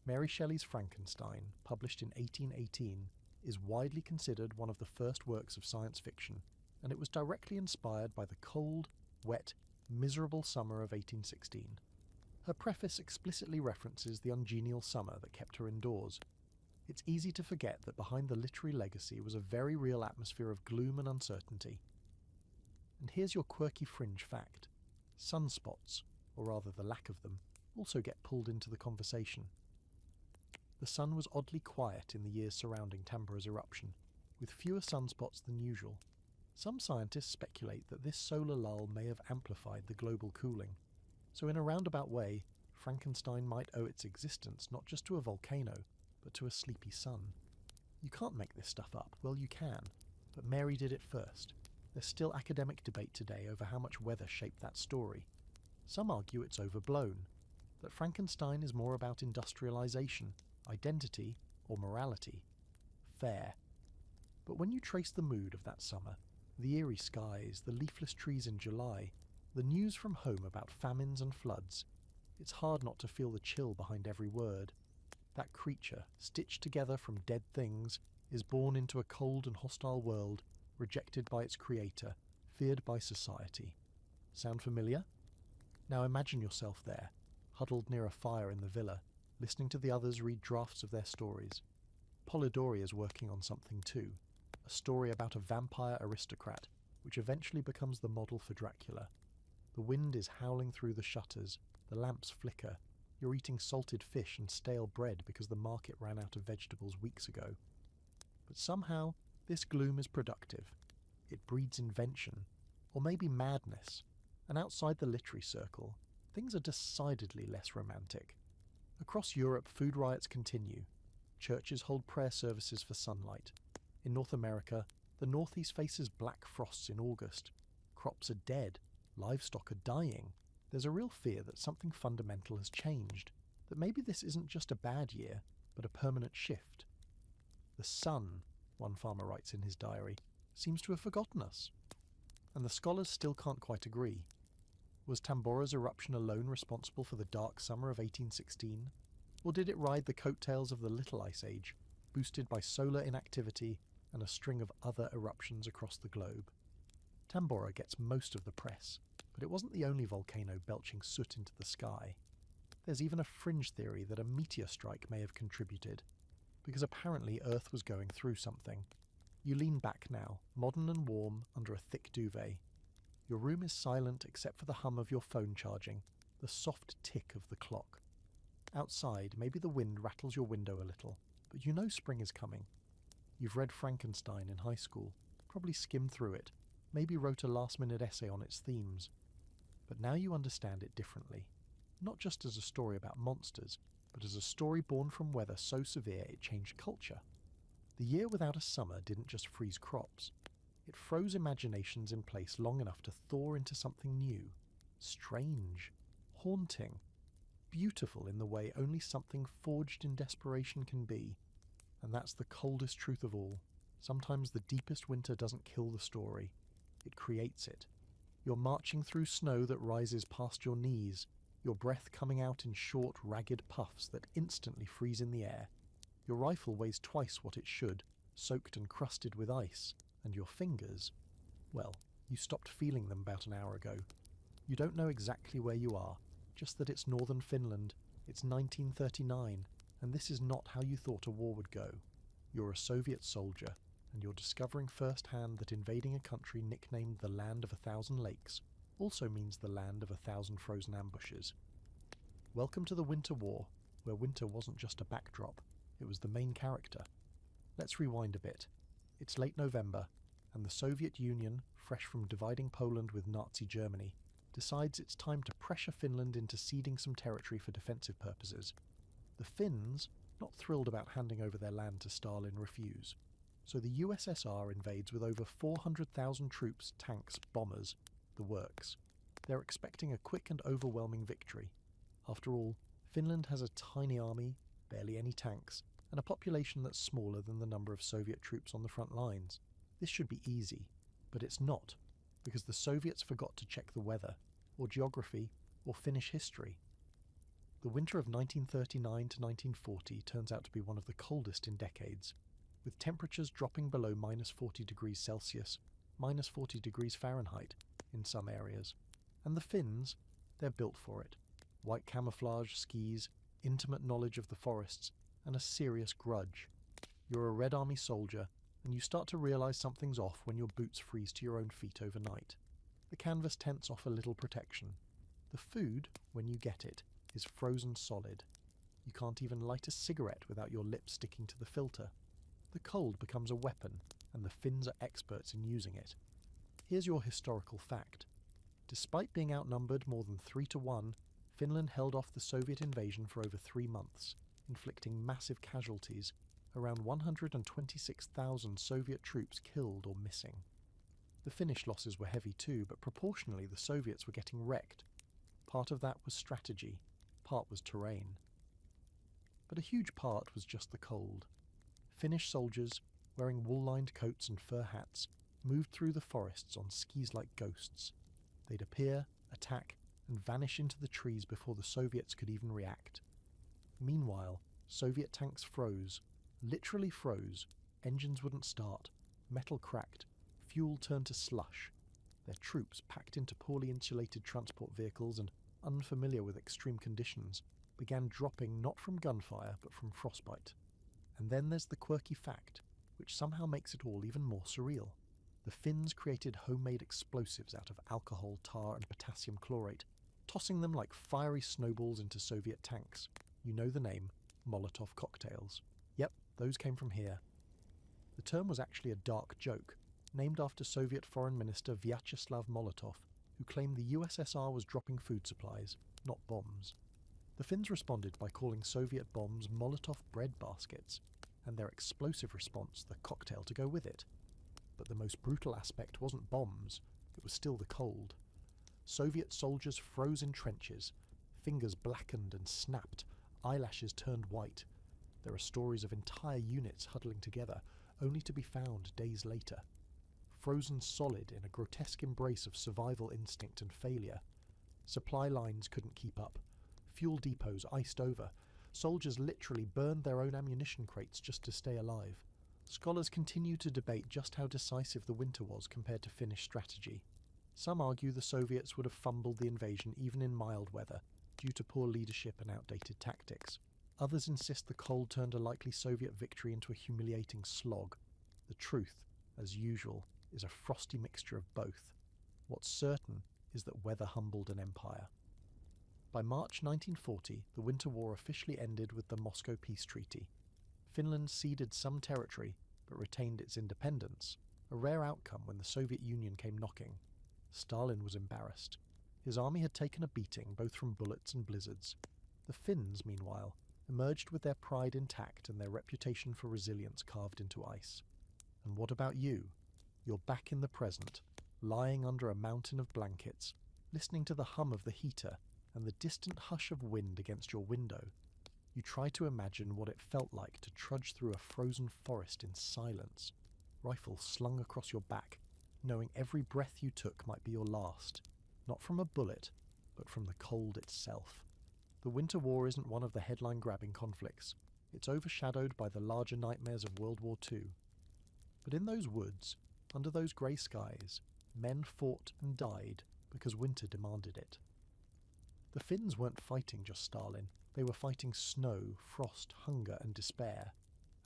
Mary Shelley's Frankenstein, published in 1818, is widely considered one of the first works of science fiction, and it was directly inspired by the cold, wet, miserable summer of 1816. Her preface explicitly references the ungenial summer that kept her indoors. It's easy to forget that behind the literary legacy was a very real atmosphere of gloom and uncertainty. And here's your quirky fringe fact. Sunspots, or rather the lack of them, also get pulled into the conversation. The sun was oddly quiet in the years surrounding Tambora's eruption, with fewer sunspots than usual. Some scientists speculate that this solar lull may have amplified the global cooling. So in a roundabout way, Frankenstein might owe its existence not just to a volcano, but to a sleepy sun. You can't make this stuff up. Well, you can, but Mary did it first. There's still academic debate today over how much weather shaped that story. Some argue it's overblown, that Frankenstein is more about industrialization, identity, or morality. Fair. But when you trace the mood of that summer, the eerie skies, the leafless trees in July, the news from home about famines and floods, it's hard not to feel the chill behind every word. That creature, stitched together from dead things, is born into a cold and hostile world, rejected by its creator, feared by society. Sound familiar? Now imagine yourself there, huddled near a fire in the villa, listening to the others read drafts of their stories. Polidori is working on something too, a story about a vampire aristocrat, which eventually becomes the model for Dracula. The wind is howling through the shutters, the lamps flicker, you're eating salted fish and stale bread because the market ran out of vegetables weeks ago. But somehow, this gloom is productive. It breeds invention, or maybe madness, and outside the literary circle, things are decidedly less romantic. Across Europe, food riots continue. Churches hold prayer services for sunlight. In North America, the Northeast faces black frosts in August. Crops are dead. Livestock are dying. There's a real fear that something fundamental has changed, that maybe this isn't just a bad year, but a permanent shift. The sun, one farmer writes in his diary, seems to have forgotten us. And the scholars still can't quite agree. Was Tambora's eruption alone responsible for the dark summer of 1816? Or did it ride the coattails of the Little Ice Age, boosted by solar inactivity and a string of other eruptions across the globe? Tambora gets most of the press, but it wasn't the only volcano belching soot into the sky. There's even a fringe theory that a meteor strike may have contributed, because apparently Earth was going through something. You lean back now, modern and warm, under a thick duvet. Your room is silent except for the hum of your phone charging, the soft tick of the clock. Outside, maybe the wind rattles your window a little, but you know spring is coming. You've read Frankenstein in high school, probably skimmed through it, maybe wrote a last-minute essay on its themes. But now you understand it differently. Not just as a story about monsters, but as a story born from weather so severe it changed culture. The year without a summer didn't just freeze crops. It froze imaginations in place long enough to thaw into something new, strange, haunting, beautiful in the way only something forged in desperation can be. And that's the coldest truth of all. Sometimes the deepest winter doesn't kill the story, it creates it. You're marching through snow that rises past your knees, your breath coming out in short, ragged puffs that instantly freeze in the air. Your rifle weighs twice what it should, soaked and crusted with ice, and your fingers, well, you stopped feeling them about an hour ago. You don't know exactly where you are, just that it's northern Finland, it's 1939, and this is not how you thought a war would go. You're a Soviet soldier, and you're discovering firsthand that invading a country nicknamed the Land of 1,000 Lakes also means the land of 1,000 frozen ambushes. Welcome to the Winter War, where winter wasn't just a backdrop, it was the main character. Let's rewind a bit. It's late November, and the Soviet Union, fresh from dividing Poland with Nazi Germany, decides it's time to pressure Finland into ceding some territory for defensive purposes. The Finns, not thrilled about handing over their land to Stalin, refuse. So the USSR invades with over 400,000 troops, tanks, bombers, the works. They're expecting a quick and overwhelming victory. After all, Finland has a tiny army, barely any tanks, and a population that's smaller than the number of Soviet troops on the front lines. This should be easy, but it's not, because the Soviets forgot to check the weather, or geography, or Finnish history. The winter of 1939 to 1940 turns out to be one of the coldest in decades, with temperatures dropping below -40 degrees Celsius, -40 degrees Fahrenheit in some areas. And the Finns, they're built for it. White camouflage, skis, intimate knowledge of the forests, and a serious grudge. You're a Red Army soldier, and you start to realise something's off when your boots freeze to your own feet overnight. The canvas tents offer little protection. The food, when you get it, is frozen solid. You can't even light a cigarette without your lips sticking to the filter. The cold becomes a weapon, and the Finns are experts in using it. Here's your historical fact. Despite being outnumbered more than 3-1, Finland held off the Soviet invasion for over 3 months, inflicting massive casualties, around 126,000 Soviet troops killed or missing. The Finnish losses were heavy too, but proportionally the Soviets were getting wrecked. Part of that was strategy, part was terrain. But a huge part was just the cold. Finnish soldiers, wearing wool-lined coats and fur hats, moved through the forests on skis like ghosts. They'd appear, attack, and vanish into the trees before the Soviets could even react. Meanwhile, Soviet tanks froze, literally froze, engines wouldn't start, metal cracked, fuel turned to slush. Their troops, packed into poorly insulated transport vehicles and unfamiliar with extreme conditions, began dropping not from gunfire but from frostbite. And then there's the quirky fact, which somehow makes it all even more surreal. The Finns created homemade explosives out of alcohol, tar and potassium chlorate, tossing them like fiery snowballs into Soviet tanks. You know the name, Molotov cocktails. Yep, those came from here. The term was actually a dark joke, named after Soviet Foreign Minister Vyacheslav Molotov, who claimed the USSR was dropping food supplies, not bombs. The Finns responded by calling Soviet bombs Molotov bread baskets, and their explosive response the cocktail to go with it. But the most brutal aspect wasn't bombs, it was still the cold. Soviet soldiers froze in trenches, fingers blackened and snapped, eyelashes turned white. There are stories of entire units huddling together, only to be found days later. Frozen solid in a grotesque embrace of survival instinct and failure. Supply lines couldn't keep up. Fuel depots iced over. Soldiers literally burned their own ammunition crates just to stay alive. Scholars continue to debate just how decisive the winter was compared to Finnish strategy. Some argue the Soviets would have fumbled the invasion even in mild weather, due to poor leadership and outdated tactics. Others insist the cold turned a likely Soviet victory into a humiliating slog. The truth, as usual, is a frosty mixture of both. What's certain is that weather humbled an empire. By March 1940, the Winter War officially ended with the Moscow Peace Treaty. Finland ceded some territory, but retained its independence, a rare outcome when the Soviet Union came knocking. Stalin was embarrassed. His army had taken a beating both from bullets and blizzards. The Finns, meanwhile, emerged with their pride intact and their reputation for resilience carved into ice. And what about you? You're back in the present, lying under a mountain of blankets, listening to the hum of the heater and the distant hush of wind against your window. You try to imagine what it felt like to trudge through a frozen forest in silence, rifle slung across your back, knowing every breath you took might be your last, not from a bullet, but from the cold itself. The Winter War isn't one of the headline-grabbing conflicts. It's overshadowed by the larger nightmares of World War II. But in those woods, under those grey skies, men fought and died because winter demanded it. The Finns weren't fighting just Stalin. They were fighting snow, frost, hunger and despair.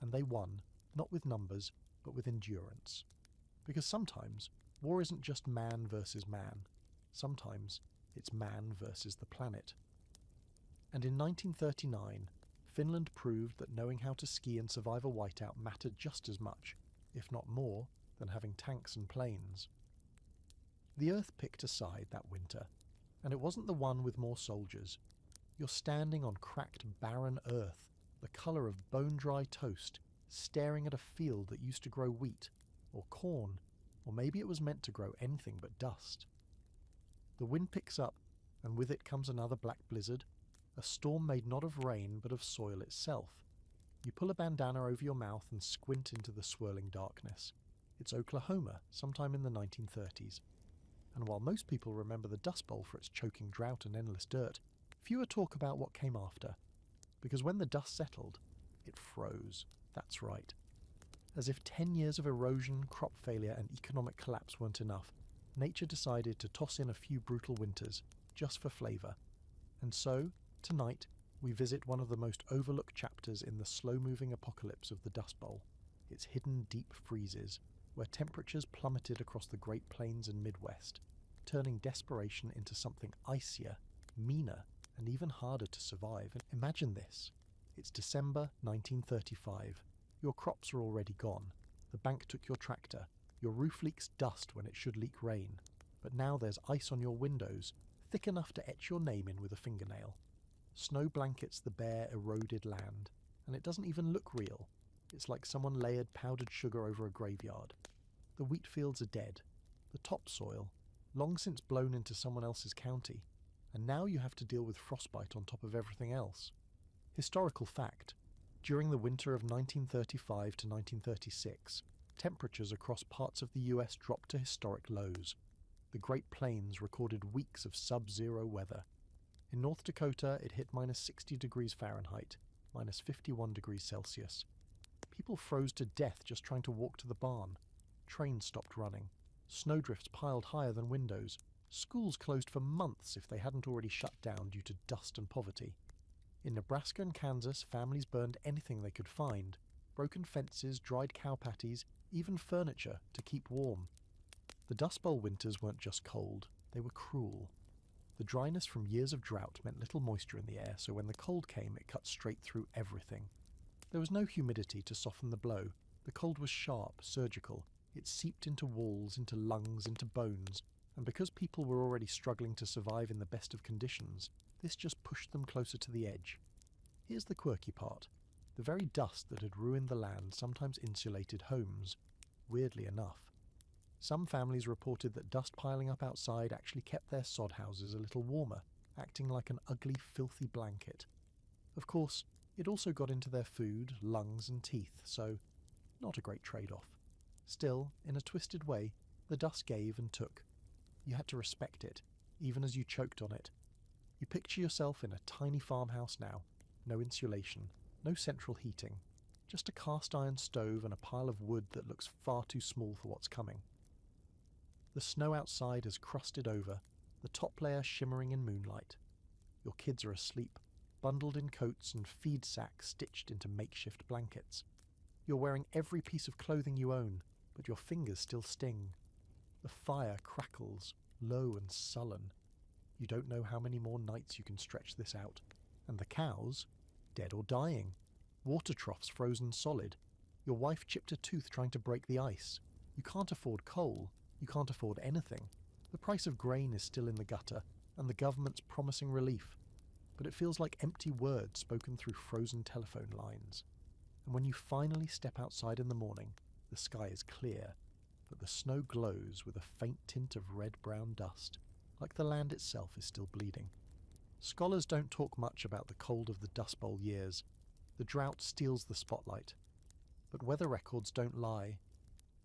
And they won, not with numbers, but with endurance. Because sometimes, war isn't just man versus man. Sometimes, it's man versus the planet. And in 1939, Finland proved that knowing how to ski and survive a whiteout mattered just as much, if not more, than having tanks and planes. The Earth picked a side that winter, and it wasn't the one with more soldiers. You're standing on cracked, barren Earth, the colour of bone-dry toast, staring at a field that used to grow wheat, or corn, or maybe it was meant to grow anything but dust. The wind picks up, and with it comes another black blizzard, a storm made not of rain but of soil itself. You pull a bandana over your mouth and squint into the swirling darkness. It's Oklahoma, sometime in the 1930s. And while most people remember the Dust Bowl for its choking drought and endless dirt, fewer talk about what came after. Because when the dust settled, it froze. That's right. As if 10 years of erosion, crop failure and economic collapse weren't enough, nature decided to toss in a few brutal winters, just for flavour. And so, tonight, we visit one of the most overlooked chapters in the slow-moving apocalypse of the Dust Bowl, its hidden deep freezes, where temperatures plummeted across the Great Plains and Midwest, turning desperation into something icier, meaner, and even harder to survive. And imagine this. It's December 1935. Your crops are already gone. The bank took your tractor. Your roof leaks dust when it should leak rain. But now there's ice on your windows, thick enough to etch your name in with a fingernail. Snow blankets the bare, eroded land, and it doesn't even look real. It's like someone layered powdered sugar over a graveyard. The wheat fields are dead. The topsoil, long since blown into someone else's county, and now you have to deal with frostbite on top of everything else. Historical fact. During the winter of 1935 to 1936, temperatures across parts of the US dropped to historic lows. The Great Plains recorded weeks of sub-zero weather. In North Dakota, it hit minus 60 degrees Fahrenheit, minus 51 degrees Celsius. People froze to death just trying to walk to the barn. Trains stopped running. Snowdrifts piled higher than windows. Schools closed for months if they hadn't already shut down due to dust and poverty. In Nebraska and Kansas, families burned anything they could find. Broken fences, dried cow patties, even furniture to keep warm. The Dust Bowl winters weren't just cold, they were cruel. The dryness from years of drought meant little moisture in the air, so when the cold came, it cut straight through everything. There was no humidity to soften the blow. The cold was sharp, surgical. It seeped into walls, into lungs, into bones, and because people were already struggling to survive in the best of conditions, this just pushed them closer to the edge. Here's the quirky part. The very dust that had ruined the land sometimes insulated homes, weirdly enough. Some families reported that dust piling up outside actually kept their sod houses a little warmer, acting like an ugly, filthy blanket. Of course, it also got into their food, lungs and teeth, so not a great trade-off. Still, in a twisted way, the dust gave and took. You had to respect it, even as you choked on it. You picture yourself in a tiny farmhouse now, no insulation, no central heating, just a cast-iron stove and a pile of wood that looks far too small for what's coming. The snow outside has crusted over, the top layer shimmering in moonlight. Your kids are asleep, bundled in coats and feed sacks stitched into makeshift blankets. You're wearing every piece of clothing you own, but your fingers still sting. The fire crackles, low and sullen. You don't know how many more nights you can stretch this out. And the cows, dead or dying. Water troughs frozen solid. Your wife chipped a tooth trying to break the ice. You can't afford coal. You can't afford anything. The price of grain is still in the gutter, and the government's promising relief. but it feels like empty words spoken through frozen telephone lines. And when you finally step outside in the morning, the sky is clear, but the snow glows with a faint tint of red-brown dust, like the land itself is still bleeding. Scholars don't talk much about the cold of the Dust Bowl years. The drought steals the spotlight. But weather records don't lie.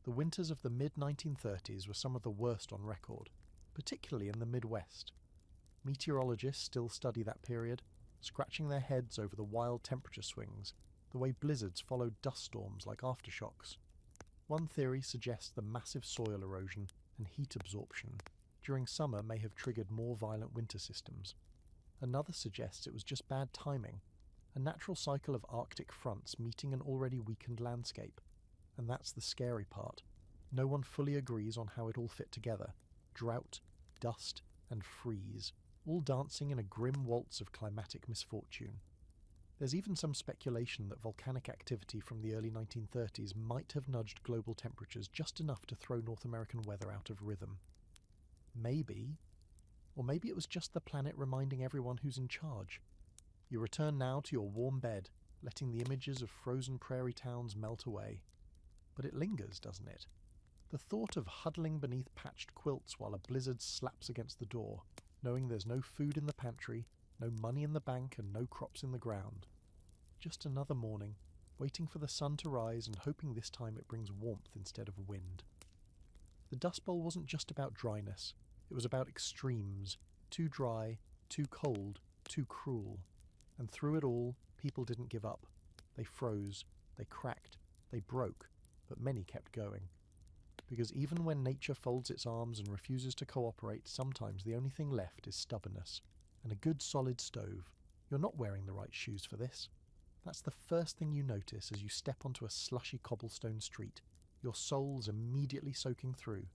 The winters of the mid-1930s were some of the worst on record, particularly in the Midwest. Meteorologists still study that period, scratching their heads over the wild temperature swings, the way blizzards followed dust storms like aftershocks. One theory suggests the massive soil erosion and heat absorption during summer may have triggered more violent winter systems. Another suggests it was just bad timing, a natural cycle of Arctic fronts meeting an already weakened landscape. And that's the scary part. No one fully agrees on how it all fit together. Drought, dust, and freeze, all dancing in a grim waltz of climatic misfortune. There's even some speculation that volcanic activity from the early 1930s might have nudged global temperatures just enough to throw North American weather out of rhythm. Maybe, or maybe it was just the planet reminding everyone who's in charge. You return now to your warm bed, letting the images of frozen prairie towns melt away. But it lingers, doesn't it? The thought of huddling beneath patched quilts while a blizzard slaps against the door, knowing there's no food in the pantry, no money in the bank, and no crops in the ground. Just another morning, waiting for the sun to rise and hoping this time it brings warmth instead of wind. The Dust Bowl wasn't just about dryness. It was about extremes. Too dry, too cold, too cruel. And through it all, people didn't give up. They froze, they cracked, they broke, but many kept going. Because even when nature folds its arms and refuses to cooperate, sometimes the only thing left is stubbornness. And a good solid stove. You're not wearing the right shoes for this. That's the first thing you notice as you step onto a slushy cobblestone street, your soles immediately soaking through.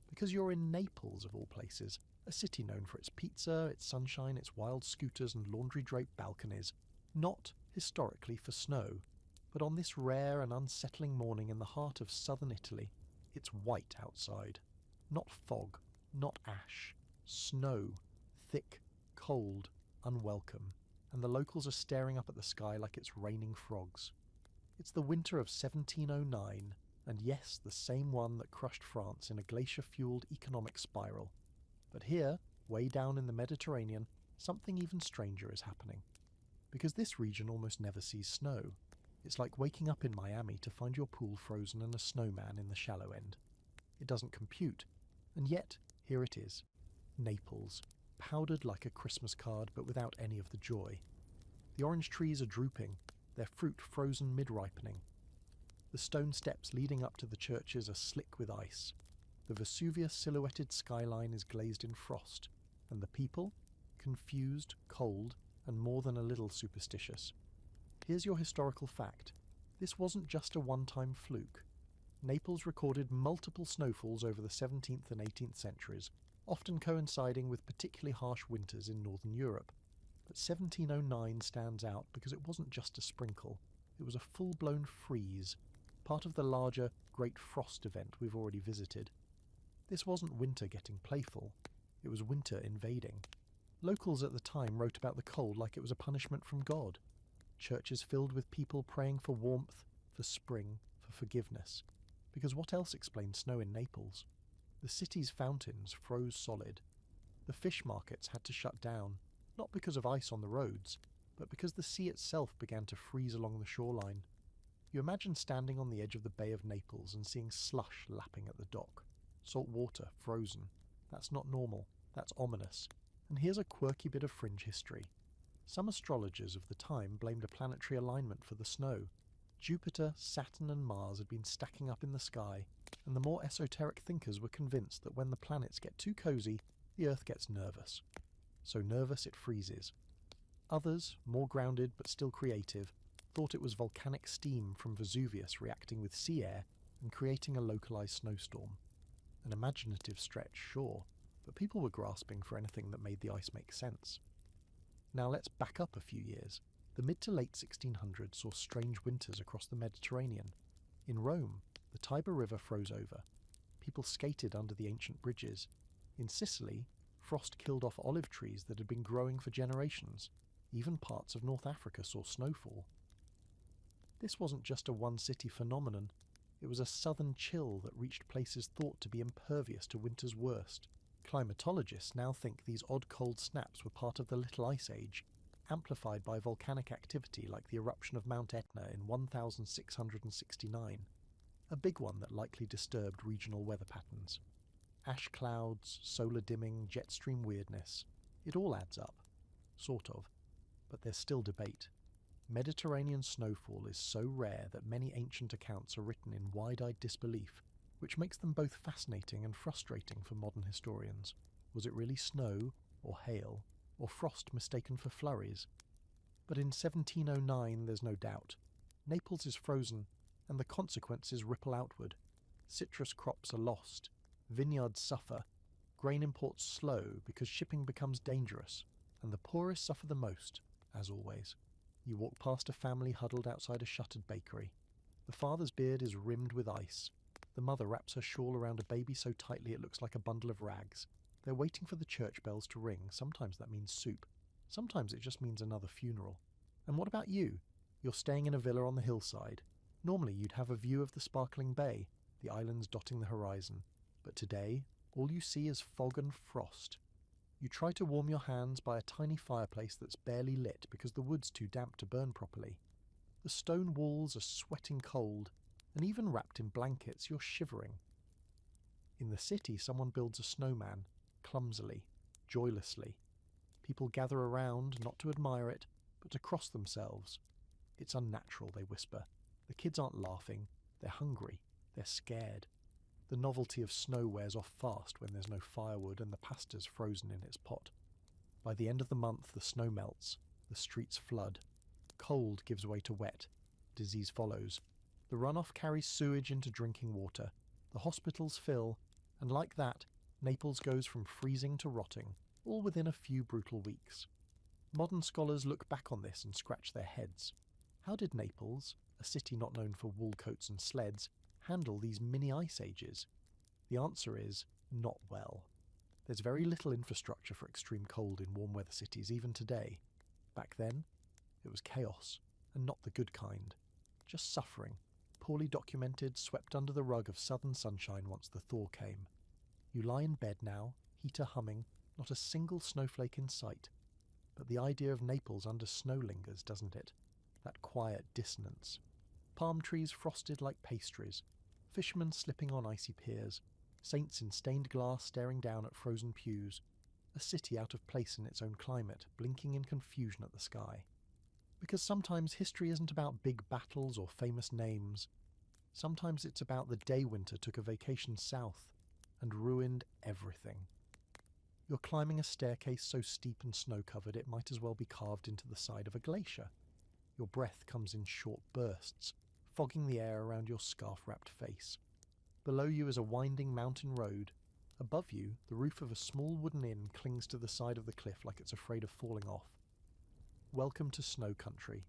Because you're in Naples, of all places, a city known for its pizza, its sunshine, its wild scooters and laundry-draped balconies, not historically for snow, but on this rare and unsettling morning in the heart of southern Italy, it's white outside. Not fog, not ash. Snow. Thick, cold, unwelcome. And the locals are staring up at the sky like it's raining frogs. It's the winter of 1709, and yes, the same one that crushed France in a glacier-fueled economic spiral. But here, way down in the Mediterranean, something even stranger is happening. Because this region almost never sees snow. It's like waking up in Miami to find your pool frozen and a snowman in the shallow end. It doesn't compute, and yet, here it is. Naples, powdered like a Christmas card but without any of the joy. The orange trees are drooping, their fruit frozen mid-ripening. The stone steps leading up to the churches are slick with ice. The Vesuvius-silhouetted skyline is glazed in frost, and the people, confused, cold, and more than a little superstitious. Here's your historical fact. This wasn't just a one-time fluke. Naples recorded multiple snowfalls over the 17th and 18th centuries, often coinciding with particularly harsh winters in northern Europe. But 1709 stands out because it wasn't just a sprinkle. It was a full-blown freeze, part of the larger Great Frost event we've already visited. This wasn't winter getting playful. It was winter invading. Locals at the time wrote about the cold like it was a punishment from God. Churches filled with people praying for warmth, for spring, for forgiveness. Because what else explained snow in Naples? The city's fountains froze solid. The fish markets had to shut down, not because of ice on the roads, but because the sea itself began to freeze along the shoreline. You imagine standing on the edge of the Bay of Naples and seeing slush lapping at the dock. Salt water, frozen. That's not normal. That's ominous. And here's a quirky bit of fringe history. Some astrologers of the time blamed a planetary alignment for the snow. Jupiter, Saturn and Mars had been stacking up in the sky, and the more esoteric thinkers were convinced that when the planets get too cozy, the Earth gets nervous. So nervous it freezes. Others, more grounded but still creative, thought it was volcanic steam from Vesuvius reacting with sea air and creating a localized snowstorm. An imaginative stretch, sure, but people were grasping for anything that made the ice make sense. Now let's back up a few years. The mid to late 1600s saw strange winters across the Mediterranean. In Rome, the Tiber River froze over. People skated under the ancient bridges. In Sicily, frost killed off olive trees that had been growing for generations. Even parts of North Africa saw snowfall. This wasn't just a one-city phenomenon, it was a southern chill that reached places thought to be impervious to winter's worst. Climatologists now think these odd cold snaps were part of the Little Ice Age, amplified by volcanic activity like the eruption of Mount Etna in 1669, a big one that likely disturbed regional weather patterns. Ash clouds, solar dimming, jet stream weirdness, it all adds up. Sort of. But there's still debate. Mediterranean snowfall is so rare that many ancient accounts are written in wide-eyed disbelief, which makes them both fascinating and frustrating for modern historians. Was it really snow, or hail, or frost mistaken for flurries? But in 1709 there's no doubt. Naples is frozen, and the consequences ripple outward. Citrus crops are lost, vineyards suffer, grain imports slow because shipping becomes dangerous, and the poorest suffer the most, as always. You walk past a family huddled outside a shuttered bakery. The father's beard is rimmed with ice. The mother wraps her shawl around a baby so tightly it looks like a bundle of rags. They're waiting for the church bells to ring. Sometimes that means soup. Sometimes it just means another funeral. And what about you? You're staying in a villa on the hillside. Normally you'd have a view of the sparkling bay, the islands dotting the horizon. But today, all you see is fog and frost. You try to warm your hands by a tiny fireplace that's barely lit because the wood's too damp to burn properly. The stone walls are sweating cold, and even wrapped in blankets, you're shivering. In the city, someone builds a snowman, clumsily, joylessly. People gather around, not to admire it, but to cross themselves. It's unnatural, they whisper. The kids aren't laughing, they're hungry, they're scared. The novelty of snow wears off fast when there's no firewood and the pasta's frozen in its pot. By the end of the month, the snow melts, the streets flood. Cold gives way to wet. Disease follows. The runoff carries sewage into drinking water. The hospitals fill, and like that, Naples goes from freezing to rotting, all within a few brutal weeks. Modern scholars look back on this and scratch their heads. How did Naples, a city not known for wool coats and sleds, handle these mini ice ages? The answer is not well. There's very little infrastructure for extreme cold in warm weather cities even today. Back then, it was chaos, and not the good kind. Just suffering, poorly documented, swept under the rug of southern sunshine once the thaw came. You lie in bed now, heater humming, not a single snowflake in sight. But the idea of Naples under snow lingers, doesn't it? That quiet dissonance. Palm trees frosted like pastries, fishermen slipping on icy piers, saints in stained glass staring down at frozen pews, a city out of place in its own climate, blinking in confusion at the sky. Because sometimes history isn't about big battles or famous names. Sometimes it's about the day winter took a vacation south and ruined everything. You're climbing a staircase so steep and snow-covered it might as well be carved into the side of a glacier. Your breath comes in short bursts, fogging the air around your scarf-wrapped face. Below you is a winding mountain road. Above you, the roof of a small wooden inn clings to the side of the cliff like it's afraid of falling off. Welcome to snow country.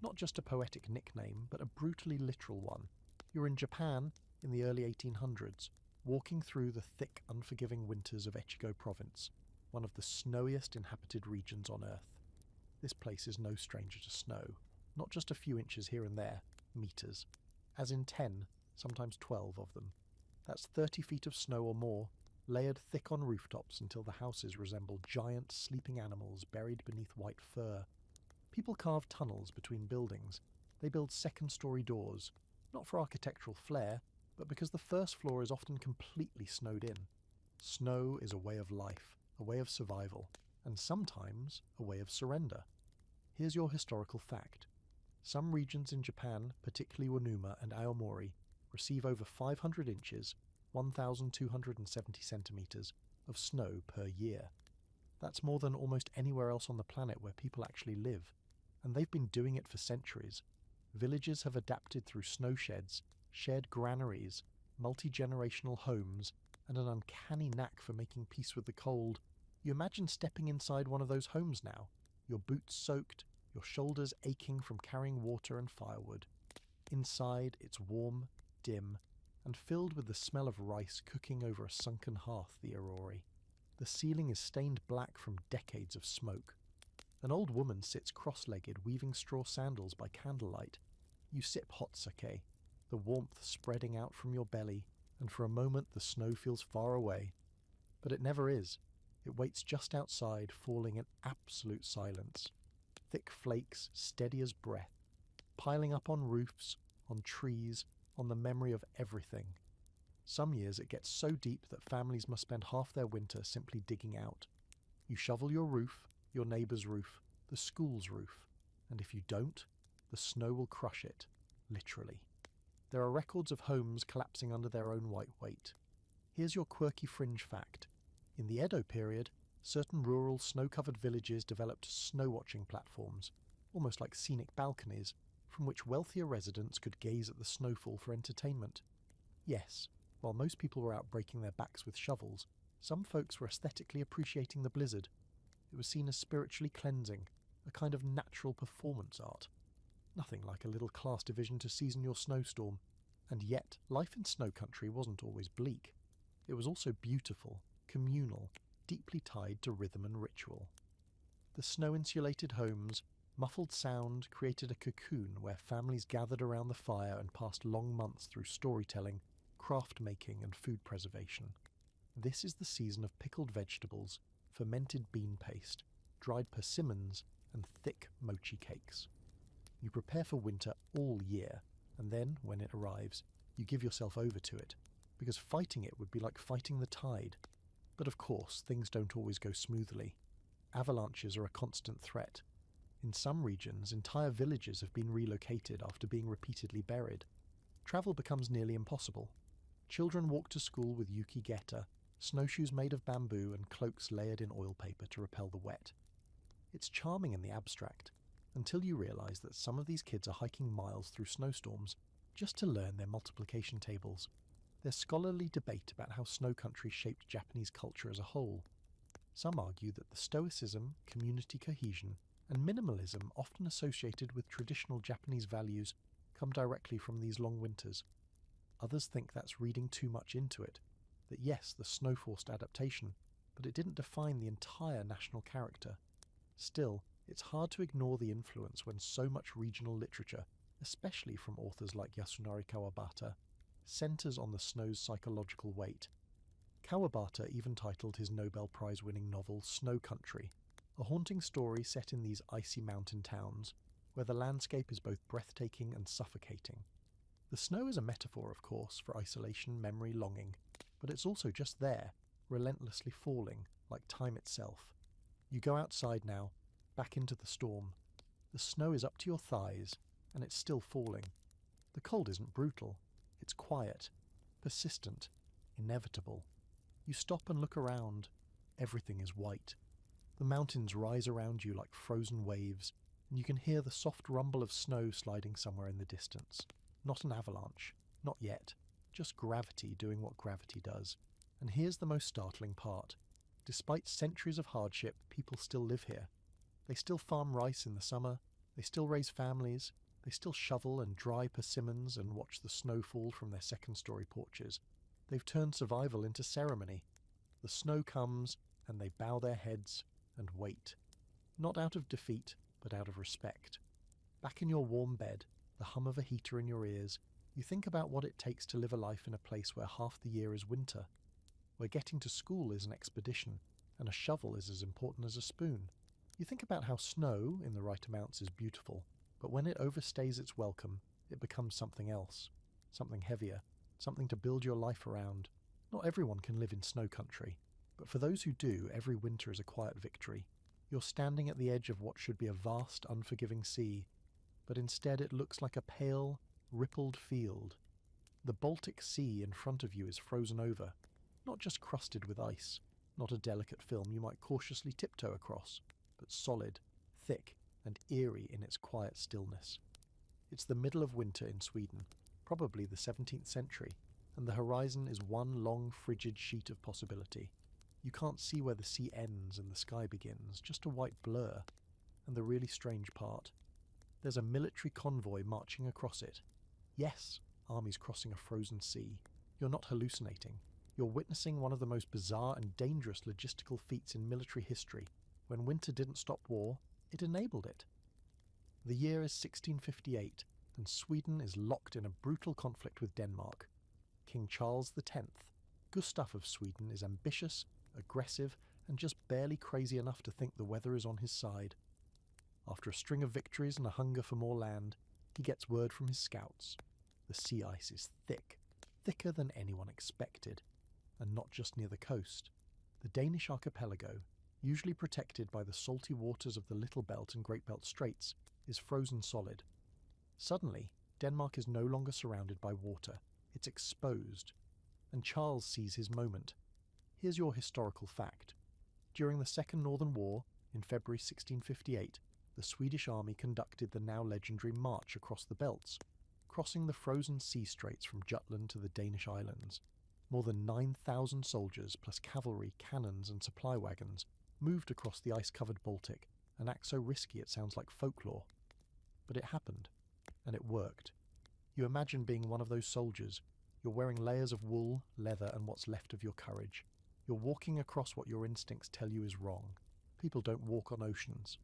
Not just a poetic nickname, but a brutally literal one. You're in Japan in the early 1800s, walking through the thick, unforgiving winters of Echigo province, one of the snowiest inhabited regions on Earth. This place is no stranger to snow, not just a few inches here and there, meters, as in 10, sometimes 12 of them. That's 30 feet of snow or more, layered thick on rooftops until the houses resemble giant sleeping animals buried beneath white fur. People carve tunnels between buildings. They build second-story doors, not for architectural flair, but because the first floor is often completely snowed in. Snow is a way of life, a way of survival, and sometimes a way of surrender. Here's your historical fact. Some regions in Japan, particularly Onuma and Aomori, receive over 500 inches, 1,270 centimeters, of snow per year. That's more than almost anywhere else on the planet where people actually live, and they've been doing it for centuries. Villages have adapted through snow sheds, shared granaries, multi-generational homes, and an uncanny knack for making peace with the cold. You imagine stepping inside one of those homes now, your boots soaked, your shoulders aching from carrying water and firewood. Inside, it's warm, dim, and filled with the smell of rice cooking over a sunken hearth, the aurori. The ceiling is stained black from decades of smoke. An old woman sits cross-legged weaving straw sandals by candlelight. You sip hot sake, the warmth spreading out from your belly, and for a moment the snow feels far away. But it never is. It waits just outside, falling in absolute silence. Thick flakes, steady as breath, piling up on roofs, on trees, on the memory of everything. Some years it gets so deep that families must spend half their winter simply digging out. You shovel your roof, your neighbour's roof, the school's roof, and if you don't, the snow will crush it, literally. There are records of homes collapsing under their own white weight. Here's your quirky fringe fact. In the Edo period, certain rural snow-covered villages developed snow-watching platforms, almost like scenic balconies, from which wealthier residents could gaze at the snowfall for entertainment. Yes, while most people were out breaking their backs with shovels, some folks were aesthetically appreciating the blizzard. It was seen as spiritually cleansing, a kind of natural performance art. Nothing like a little class division to season your snowstorm. And yet, life in snow country wasn't always bleak. It was also beautiful, communal, deeply tied to rhythm and ritual. The snow-insulated homes, muffled sound created a cocoon where families gathered around the fire and passed long months through storytelling, craft making and food preservation. This is the season of pickled vegetables, fermented bean paste, dried persimmons and thick mochi cakes. You prepare for winter all year, and then, when it arrives, you give yourself over to it, because fighting it would be like fighting the tide. But of course, things don't always go smoothly. Avalanches are a constant threat. In some regions, entire villages have been relocated after being repeatedly buried. Travel becomes nearly impossible. Children walk to school with yuki geta, snowshoes made of bamboo and cloaks layered in oil paper to repel the wet. It's charming in the abstract, until you realise that some of these kids are hiking miles through snowstorms just to learn their multiplication tables. There's scholarly debate about how snow country shaped Japanese culture as a whole. Some argue that the stoicism, community cohesion, and minimalism often associated with traditional Japanese values come directly from these long winters. Others think that's reading too much into it, that yes, the snow forced adaptation, but it didn't define the entire national character. Still, it's hard to ignore the influence when so much regional literature, especially from authors like Yasunari Kawabata, centres on the snow's psychological weight. Kawabata even titled his Nobel Prize-winning novel Snow Country, a haunting story set in these icy mountain towns, where the landscape is both breathtaking and suffocating. The snow is a metaphor, of course, for isolation, memory, longing, but it's also just there, relentlessly falling, like time itself. You go outside now, back into the storm. The snow is up to your thighs, and it's still falling. The cold isn't brutal. It's quiet, persistent, inevitable. You stop and look around. Everything is white. The mountains rise around you like frozen waves, and you can hear the soft rumble of snow sliding somewhere in the distance. Not an avalanche. Not yet. Just gravity doing what gravity does. And here's the most startling part. Despite centuries of hardship, people still live here. They still farm rice in the summer. They still raise families. They still shovel and dry persimmons and watch the snow fall from their second-story porches. They've turned survival into ceremony. The snow comes, and they bow their heads and wait. Not out of defeat, but out of respect. Back in your warm bed, the hum of a heater in your ears, you think about what it takes to live a life in a place where half the year is winter, where getting to school is an expedition, and a shovel is as important as a spoon. You think about how snow, in the right amounts, is beautiful, but when it overstays its welcome, it becomes something else, something heavier, something to build your life around. Not everyone can live in snow country, but for those who do, every winter is a quiet victory. You're standing at the edge of what should be a vast, unforgiving sea, but instead it looks like a pale, rippled field. The Baltic Sea in front of you is frozen over, not just crusted with ice, not a delicate film you might cautiously tiptoe across, but solid, thick, and eerie in its quiet stillness. It's the middle of winter in Sweden, probably the 17th century, and the horizon is one long frigid sheet of possibility. You can't see where the sea ends and the sky begins, just a white blur. And the really strange part, there's a military convoy marching across it. Yes, armies crossing a frozen sea. You're not hallucinating. You're witnessing one of the most bizarre and dangerous logistical feats in military history. When winter didn't stop war, It enabled it. The year is 1658, and Sweden is locked in a brutal conflict with Denmark. King Charles X, Gustav of Sweden, is ambitious, aggressive, and just barely crazy enough to think the weather is on his side. After a string of victories and a hunger for more land, he gets word from his scouts. The sea ice is thick, thicker than anyone expected, and not just near the coast. The Danish archipelago, usually protected by the salty waters of the Little Belt and Great Belt Straits, is frozen solid. Suddenly, Denmark is no longer surrounded by water. It's exposed. And Charles sees his moment. Here's your historical fact. During the Second Northern War, in February 1658, the Swedish army conducted the now legendary march across the belts, crossing the frozen sea straits from Jutland to the Danish islands. More than 9,000 soldiers, plus cavalry, cannons and supply wagons, moved across the ice-covered Baltic, an act so risky it sounds like folklore. But it happened, and it worked. You imagine being one of those soldiers. You're wearing layers of wool, leather, and what's left of your courage. You're walking across what your instincts tell you is wrong. People don't walk on oceans.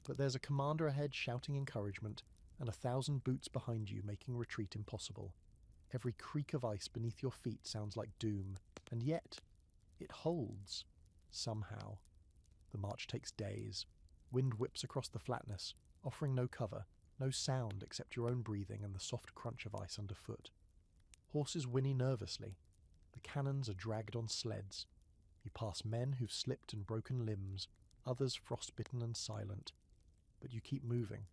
But there's a commander ahead shouting encouragement, and 1,000 boots behind you making retreat impossible. Every creak of ice beneath your feet sounds like doom, and yet it holds, somehow. The march takes days. Wind whips across the flatness, offering no cover, no sound except your own breathing and the soft crunch of ice underfoot. Horses whinny nervously. The cannons are dragged on sleds. You pass men who've slipped and broken limbs, others frostbitten and silent. But you keep moving,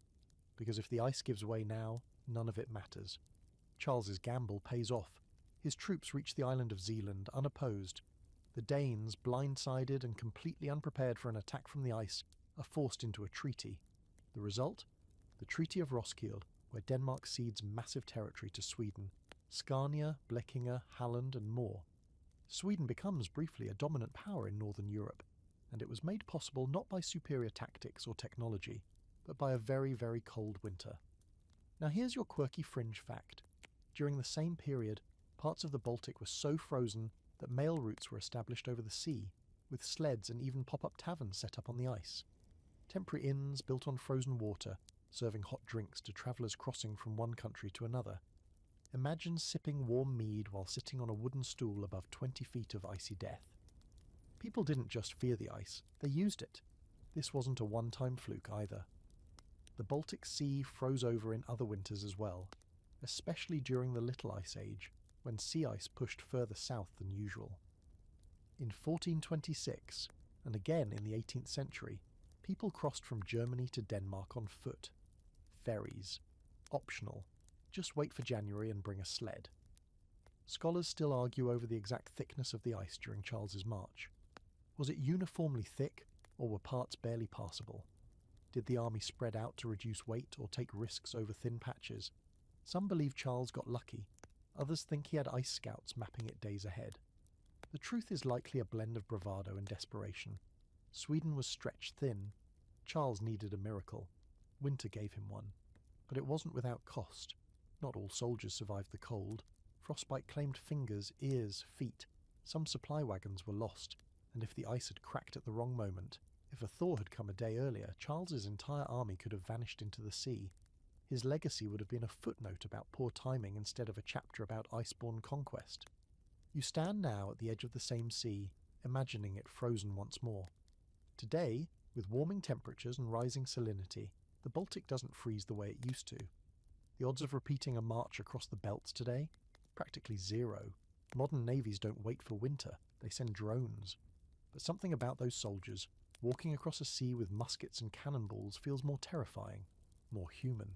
because if the ice gives way now, none of it matters. Charles's gamble pays off. His troops reach the island of Zealand unopposed. The Danes, blindsided and completely unprepared for an attack from the ice, are forced into a treaty. The result? The Treaty of Roskilde, where Denmark cedes massive territory to Sweden, Scania, Blekinge, Halland and more. Sweden becomes briefly a dominant power in northern Europe, and it was made possible not by superior tactics or technology, but by a very, very cold winter. Now here's your quirky fringe fact. During the same period, parts of the Baltic were so frozen that mail routes were established over the sea, with sleds and even pop-up taverns set up on the ice. Temporary inns built on frozen water, serving hot drinks to travellers crossing from one country to another. Imagine sipping warm mead while sitting on a wooden stool above 20 feet of icy death. People didn't just fear the ice, they used it. This wasn't a one-time fluke either. The Baltic Sea froze over in other winters as well, especially during the Little Ice Age, when sea ice pushed further south than usual. In 1426, and again in the 18th century, people crossed from Germany to Denmark on foot. Ferries. Optional. Just wait for January and bring a sled. Scholars still argue over the exact thickness of the ice during Charles's march. Was it uniformly thick, or were parts barely passable? Did the army spread out to reduce weight or take risks over thin patches? Some believe Charles got lucky. Others think he had ice scouts mapping it days ahead. The truth is likely a blend of bravado and desperation. Sweden was stretched thin. Charles needed a miracle. Winter gave him one. But it wasn't without cost. Not all soldiers survived the cold. Frostbite claimed fingers, ears, feet. Some supply wagons were lost, and if the ice had cracked at the wrong moment, if a thaw had come a day earlier, Charles's entire army could have vanished into the sea. His legacy would have been a footnote about poor timing instead of a chapter about iceborne conquest. You stand now at the edge of the same sea, imagining it frozen once more. Today, with warming temperatures and rising salinity, the Baltic doesn't freeze the way it used to. The odds of repeating a march across the belts today? Practically zero. Modern navies don't wait for winter, they send drones. But something about those soldiers, walking across a sea with muskets and cannonballs, feels more terrifying, more human.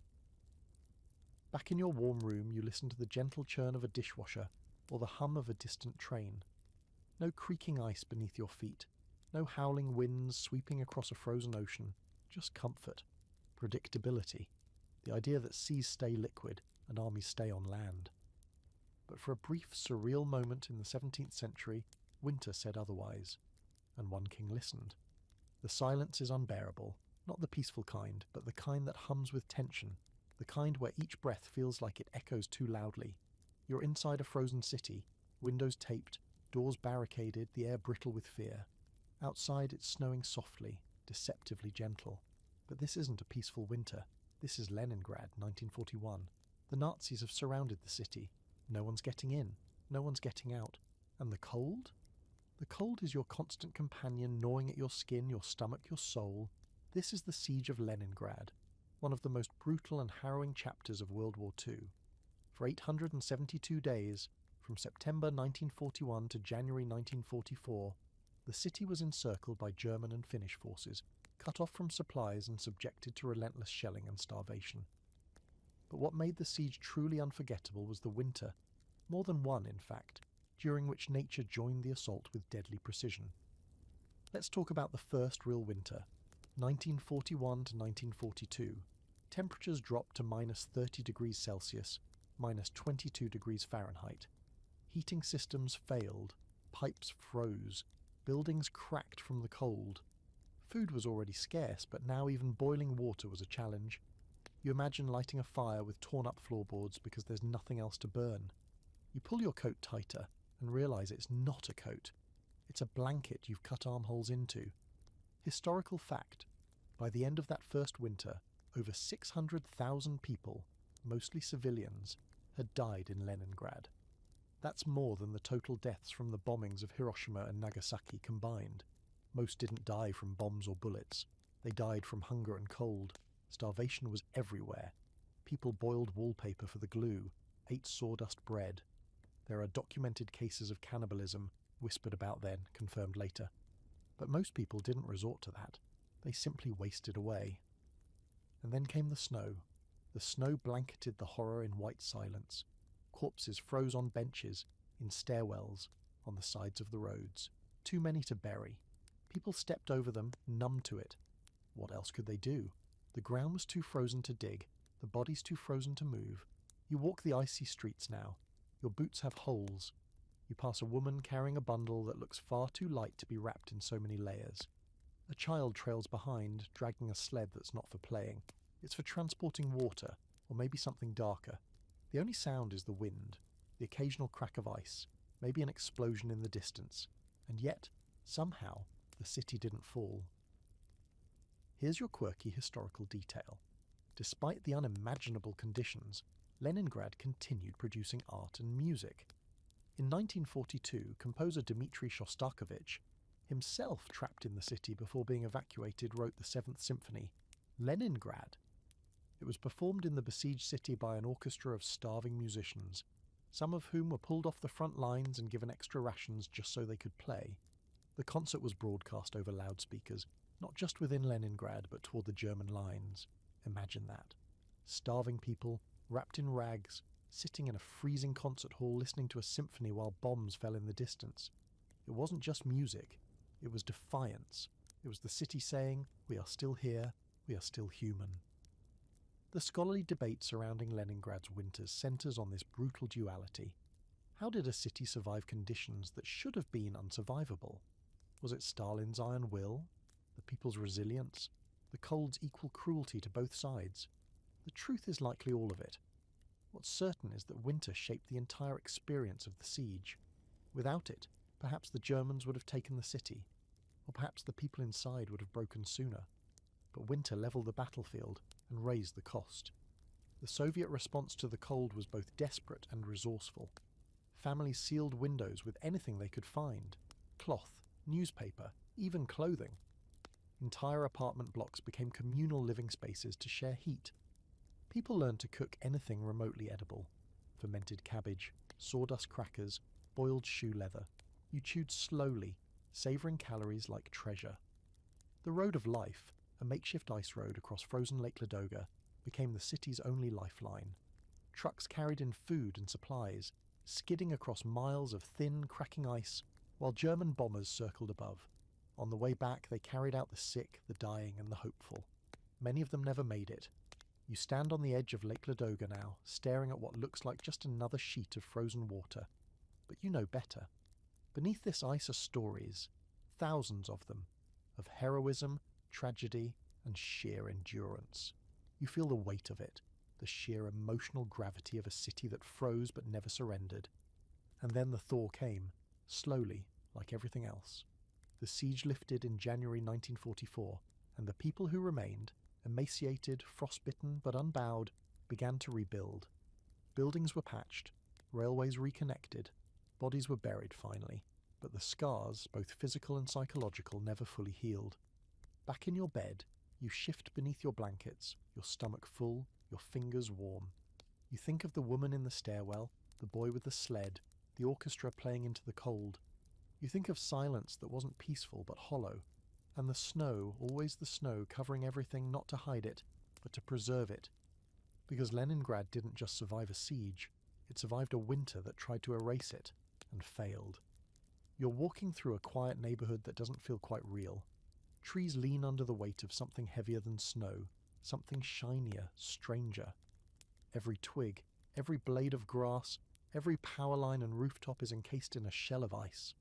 Back in your warm room, you listen to the gentle churn of a dishwasher or the hum of a distant train. No creaking ice beneath your feet, no howling winds sweeping across a frozen ocean, just comfort, predictability, the idea that seas stay liquid and armies stay on land. But for a brief, surreal moment in the 17th century, winter said otherwise, and one king listened. The silence is unbearable, not the peaceful kind, but the kind that hums with tension, the kind where each breath feels like it echoes too loudly. You're inside a frozen city, windows taped, doors barricaded, the air brittle with fear. Outside it's snowing softly, deceptively gentle. But this isn't a peaceful winter. This is Leningrad, 1941. The Nazis have surrounded the city. No one's getting in. No one's getting out. And the cold? The cold is your constant companion, gnawing at your skin, your stomach, your soul. This is the siege of Leningrad, one of the most brutal and harrowing chapters of World War II. For 872 days, from September 1941 to January 1944, the city was encircled by German and Finnish forces, cut off from supplies and subjected to relentless shelling and starvation. But what made the siege truly unforgettable was the winter, more than one in fact, during which nature joined the assault with deadly precision. Let's talk about the first real winter, 1941 to 1942. Temperatures dropped to minus 30 degrees Celsius, minus 22 degrees Fahrenheit. Heating systems failed, pipes froze, buildings cracked from the cold. Food was already scarce, but now even boiling water was a challenge. You imagine lighting a fire with torn-up floorboards because there's nothing else to burn. You pull your coat tighter and realise it's not a coat. It's a blanket you've cut armholes into. Historical fact, by the end of that first winter, over 600,000 people, mostly civilians, had died in Leningrad. That's more than the total deaths from the bombings of Hiroshima and Nagasaki combined. Most didn't die from bombs or bullets. They died from hunger and cold. Starvation was everywhere. People boiled wallpaper for the glue, ate sawdust bread. There are documented cases of cannibalism, whispered about then, confirmed later. But most people didn't resort to that. They simply wasted away. And then came the snow. The snow blanketed the horror in white silence. Corpses froze on benches, in stairwells, on the sides of the roads. Too many to bury. People stepped over them, numb to it. What else could they do? The ground was too frozen to dig, the bodies too frozen to move. You walk the icy streets now. Your boots have holes. You pass a woman carrying a bundle that looks far too light to be wrapped in so many layers. A child trails behind, dragging a sled that's not for playing. It's for transporting water, or maybe something darker. The only sound is the wind, the occasional crack of ice, maybe an explosion in the distance. And yet, somehow, the city didn't fall. Here's your quirky historical detail. Despite the unimaginable conditions, Leningrad continued producing art and music. In 1942, composer Dmitri Shostakovich, himself trapped in the city before being evacuated, wrote the Seventh Symphony, Leningrad. It was performed in the besieged city by an orchestra of starving musicians, some of whom were pulled off the front lines and given extra rations just so they could play. The concert was broadcast over loudspeakers, not just within Leningrad, but toward the German lines. Imagine that. Starving people, wrapped in rags, sitting in a freezing concert hall listening to a symphony while bombs fell in the distance. It wasn't just music. It was defiance. It was the city saying, "We are still here, we are still human." The scholarly debate surrounding Leningrad's winters centers on this brutal duality. How did a city survive conditions that should have been unsurvivable? Was it Stalin's iron will? The people's resilience? The cold's equal cruelty to both sides? The truth is likely all of it. What's certain is that winter shaped the entire experience of the siege. Without it, perhaps the Germans would have taken the city, or perhaps the people inside would have broken sooner. But winter leveled the battlefield and raised the cost. The Soviet response to the cold was both desperate and resourceful. Families sealed windows with anything they could find: cloth, newspaper, even clothing. Entire apartment blocks became communal living spaces to share heat. People learned to cook anything remotely edible: fermented cabbage, sawdust crackers, boiled shoe leather. You chewed slowly, savouring calories like treasure. The Road of Life, a makeshift ice road across frozen Lake Ladoga, became the city's only lifeline. Trucks carried in food and supplies, skidding across miles of thin, cracking ice, while German bombers circled above. On the way back, they carried out the sick, the dying, and the hopeful. Many of them never made it. You stand on the edge of Lake Ladoga now, staring at what looks like just another sheet of frozen water. But you know better. Beneath this ice are stories, thousands of them, of heroism, tragedy, and sheer endurance. You feel the weight of it, the sheer emotional gravity of a city that froze but never surrendered. And then the thaw came, slowly, like everything else. The siege lifted in January 1944, and the people who remained, emaciated, frostbitten but unbowed, began to rebuild. Buildings were patched, railways reconnected, bodies were buried finally, but the scars, both physical and psychological, never fully healed. Back in your bed, you shift beneath your blankets, your stomach full, your fingers warm. You think of the woman in the stairwell, the boy with the sled, the orchestra playing into the cold. You think of silence that wasn't peaceful but hollow, and the snow, always the snow, covering everything not to hide it, but to preserve it. Because Leningrad didn't just survive a siege, it survived a winter that tried to erase it, and failed. You're walking through a quiet neighborhood that doesn't feel quite real. Trees lean under the weight of something heavier than snow, something shinier, stranger. Every twig, every blade of grass, every power line and rooftop is encased in a shell of ice.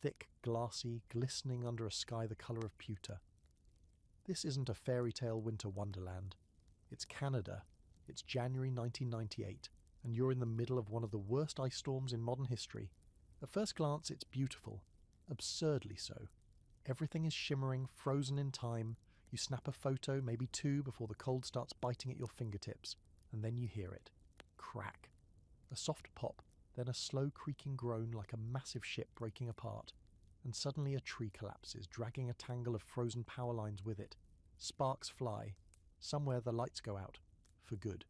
Thick, glassy, glistening under a sky the colour of pewter. This isn't a fairy tale winter wonderland. It's Canada. It's January 1998, and you're in the middle of one of the worst ice storms in modern history. At first glance, it's beautiful. Absurdly so. Everything is shimmering, frozen in time. You snap a photo, maybe two, before the cold starts biting at your fingertips, and then you hear it. Crack. A soft pop, then a slow creaking groan like a massive ship breaking apart, and suddenly a tree collapses, dragging a tangle of frozen power lines with it. Sparks fly. Somewhere the lights go out. For good.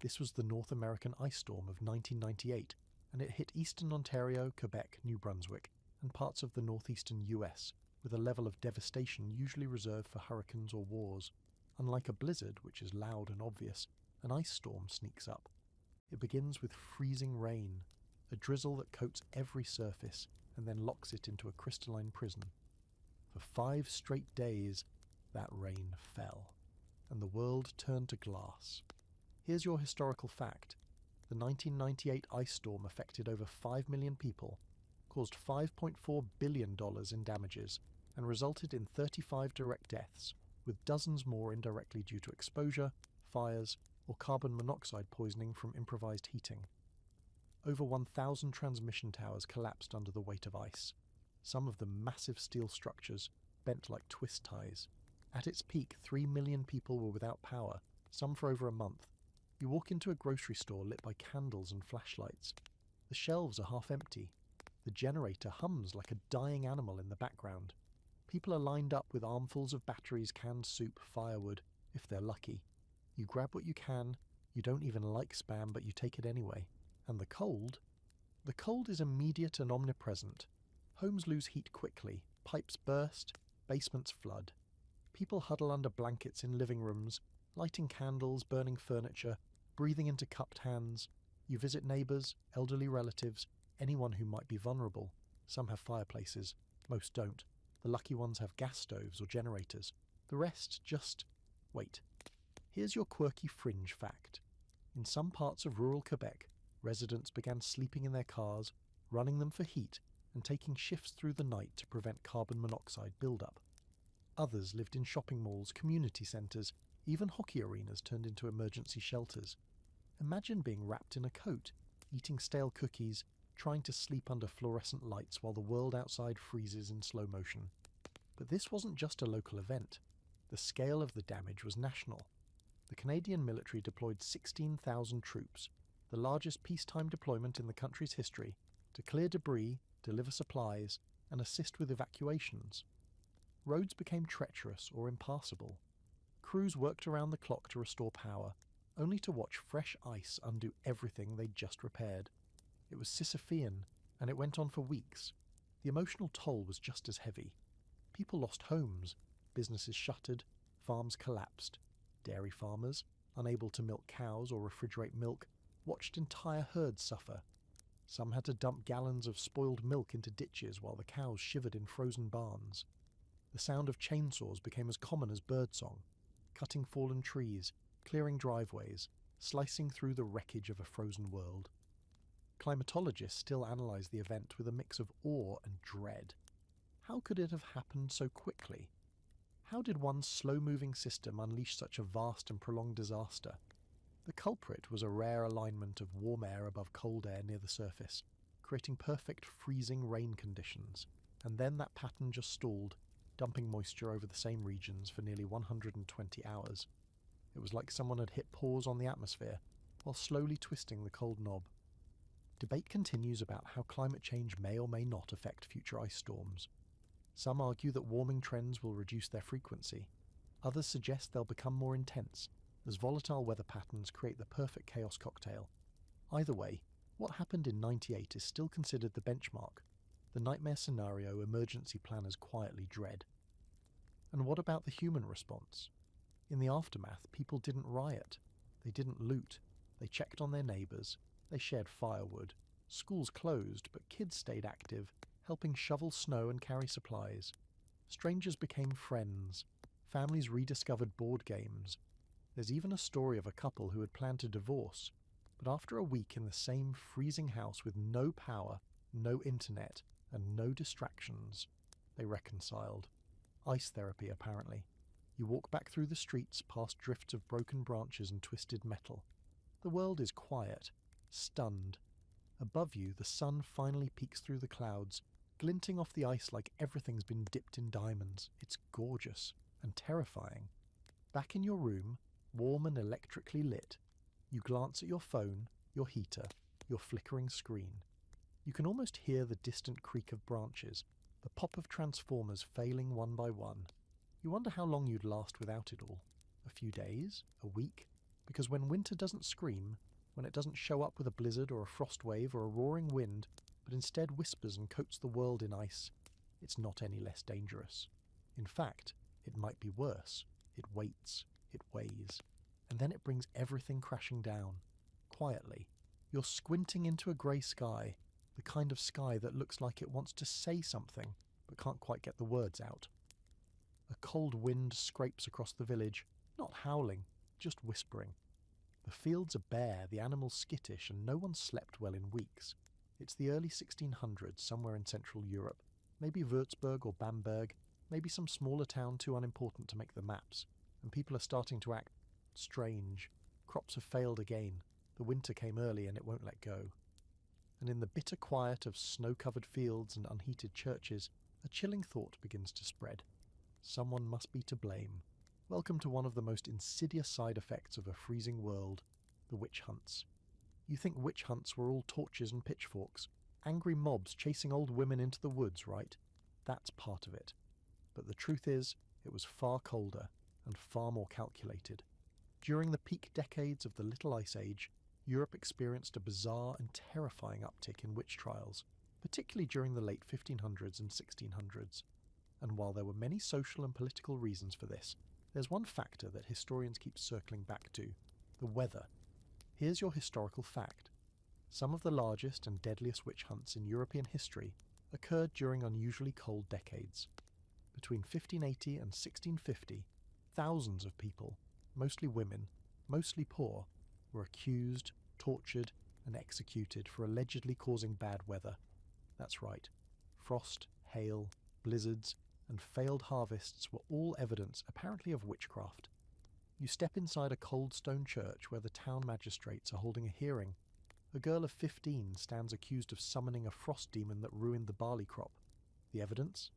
This was the North American ice storm of 1998, and it hit eastern Ontario, Quebec, New Brunswick, and parts of the northeastern US, with a level of devastation usually reserved for hurricanes or wars. Unlike a blizzard, which is loud and obvious, an ice storm sneaks up. It begins with freezing rain, a drizzle that coats every surface and then locks it into a crystalline prison. For 5 straight days, that rain fell, and the world turned to glass. Here's your historical fact. The 1998 ice storm affected over 5 million people, caused $5.4 billion in damages, and resulted in 35 direct deaths, with dozens more indirectly due to exposure, fires, or carbon monoxide poisoning from improvised heating. Over 1,000 transmission towers collapsed under the weight of ice, some of them massive steel structures, bent like twist ties. At its peak, 3 million people were without power, some for over a month. You walk into a grocery store lit by candles and flashlights. The shelves are half empty. The generator hums like a dying animal in the background. People are lined up with armfuls of batteries, canned soup, firewood, if they're lucky. You grab what you can. You don't even like Spam, but you take it anyway. And the cold? The cold is immediate and omnipresent. Homes lose heat quickly. Pipes burst. Basements flood. People huddle under blankets in living rooms, lighting candles, burning furniture, breathing into cupped hands. You visit neighbours, elderly relatives, anyone who might be vulnerable. Some have fireplaces. Most don't. The lucky ones have gas stoves or generators. The rest just wait. Here's your quirky fringe fact. In some parts of rural Quebec, residents began sleeping in their cars, running them for heat, and taking shifts through the night to prevent carbon monoxide buildup. Others lived in shopping malls, community centres, even hockey arenas turned into emergency shelters. Imagine being wrapped in a coat, eating stale cookies, trying to sleep under fluorescent lights while the world outside freezes in slow motion. But this wasn't just a local event. The scale of the damage was national. The Canadian military deployed 16,000 troops, the largest peacetime deployment in the country's history, to clear debris, deliver supplies, and assist with evacuations. Roads became treacherous or impassable. Crews worked around the clock to restore power, only to watch fresh ice undo everything they'd just repaired. It was Sisyphean, and it went on for weeks. The emotional toll was just as heavy. People lost homes, businesses shuttered, farms collapsed. Dairy farmers, unable to milk cows or refrigerate milk, watched entire herds suffer. Some had to dump gallons of spoiled milk into ditches while the cows shivered in frozen barns. The sound of chainsaws became as common as birdsong, cutting fallen trees, clearing driveways, slicing through the wreckage of a frozen world. Climatologists still analyze the event with a mix of awe and dread. How could it have happened so quickly? How did one slow-moving system unleash such a vast and prolonged disaster? The culprit was a rare alignment of warm air above cold air near the surface, creating perfect freezing rain conditions, and then that pattern just stalled, dumping moisture over the same regions for nearly 120 hours. It was like someone had hit pause on the atmosphere while slowly twisting the cold knob. Debate continues about how climate change may or may not affect future ice storms. Some argue that warming trends will reduce their frequency. Others suggest they'll become more intense, as volatile weather patterns create the perfect chaos cocktail. Either way, what happened in '98 is still considered the benchmark, the nightmare scenario emergency planners quietly dread. And what about the human response? In the aftermath, people didn't riot. They didn't loot. They checked on their neighbours. They shared firewood. Schools closed, but kids stayed active, helping shovel snow and carry supplies. Strangers became friends. Families rediscovered board games. There's even a story of a couple who had planned to divorce, but after a week in the same freezing house with no power, no internet, and no distractions, they reconciled. Ice therapy, apparently. You walk back through the streets past drifts of broken branches and twisted metal. The world is quiet, stunned. Above you, the sun finally peeks through the clouds, glinting off the ice like everything's been dipped in diamonds. It's gorgeous and terrifying. Back in your room, warm and electrically lit, you glance at your phone, your heater, your flickering screen. You can almost hear the distant creak of branches, the pop of transformers failing one by one. You wonder how long you'd last without it all. A few days? A week? Because when winter doesn't scream, when it doesn't show up with a blizzard or a frost wave or a roaring wind, but instead whispers and coats the world in ice, it's not any less dangerous. In fact, it might be worse. It waits, it weighs, and then it brings everything crashing down. Quietly. You're squinting into a grey sky, the kind of sky that looks like it wants to say something, but can't quite get the words out. A cold wind scrapes across the village, not howling, just whispering. The fields are bare, the animals skittish, and no one slept well in weeks. It's the early 1600s, somewhere in Central Europe, maybe Würzburg or Bamberg, maybe some smaller town too unimportant to make the maps, and people are starting to act strange. Crops have failed again. The winter came early and it won't let go. And in the bitter quiet of snow-covered fields and unheated churches, a chilling thought begins to spread. Someone must be to blame. Welcome to one of the most insidious side effects of a freezing world, the witch hunts. You think witch hunts were all torches and pitchforks, angry mobs chasing old women into the woods, right? That's part of it. But the truth is, it was far colder and far more calculated. During the peak decades of the Little Ice Age, Europe experienced a bizarre and terrifying uptick in witch trials, particularly during the late 1500s and 1600s. And while there were many social and political reasons for this, there's one factor that historians keep circling back to: the weather. Here's your historical fact. Some of the largest and deadliest witch hunts in European history occurred during unusually cold decades. Between 1580 and 1650, thousands of people, mostly women, mostly poor, were accused, tortured, and executed for allegedly causing bad weather. That's right. Frost, hail, blizzards, and failed harvests were all evidence, apparently, of witchcraft. You step inside a cold stone church where the town magistrates are holding a hearing. A girl of 15 stands accused of summoning a frost demon that ruined the barley crop. The evidence?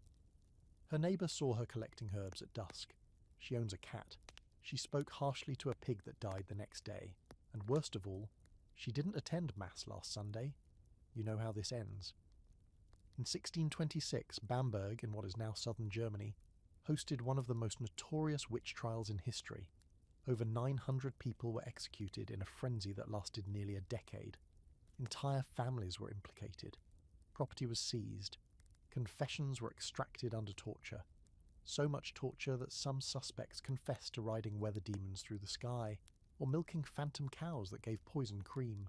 Her neighbour saw her collecting herbs at dusk. She owns a cat. She spoke harshly to a pig that died the next day. And worst of all, she didn't attend Mass last Sunday. You know how this ends. In 1626, Bamberg, in what is now southern Germany, hosted one of the most notorious witch trials in history. Over 900 people were executed in a frenzy that lasted nearly a decade. Entire families were implicated. Property was seized. Confessions were extracted under torture. So much torture that some suspects confessed to riding weather demons through the sky, or milking phantom cows that gave poison cream.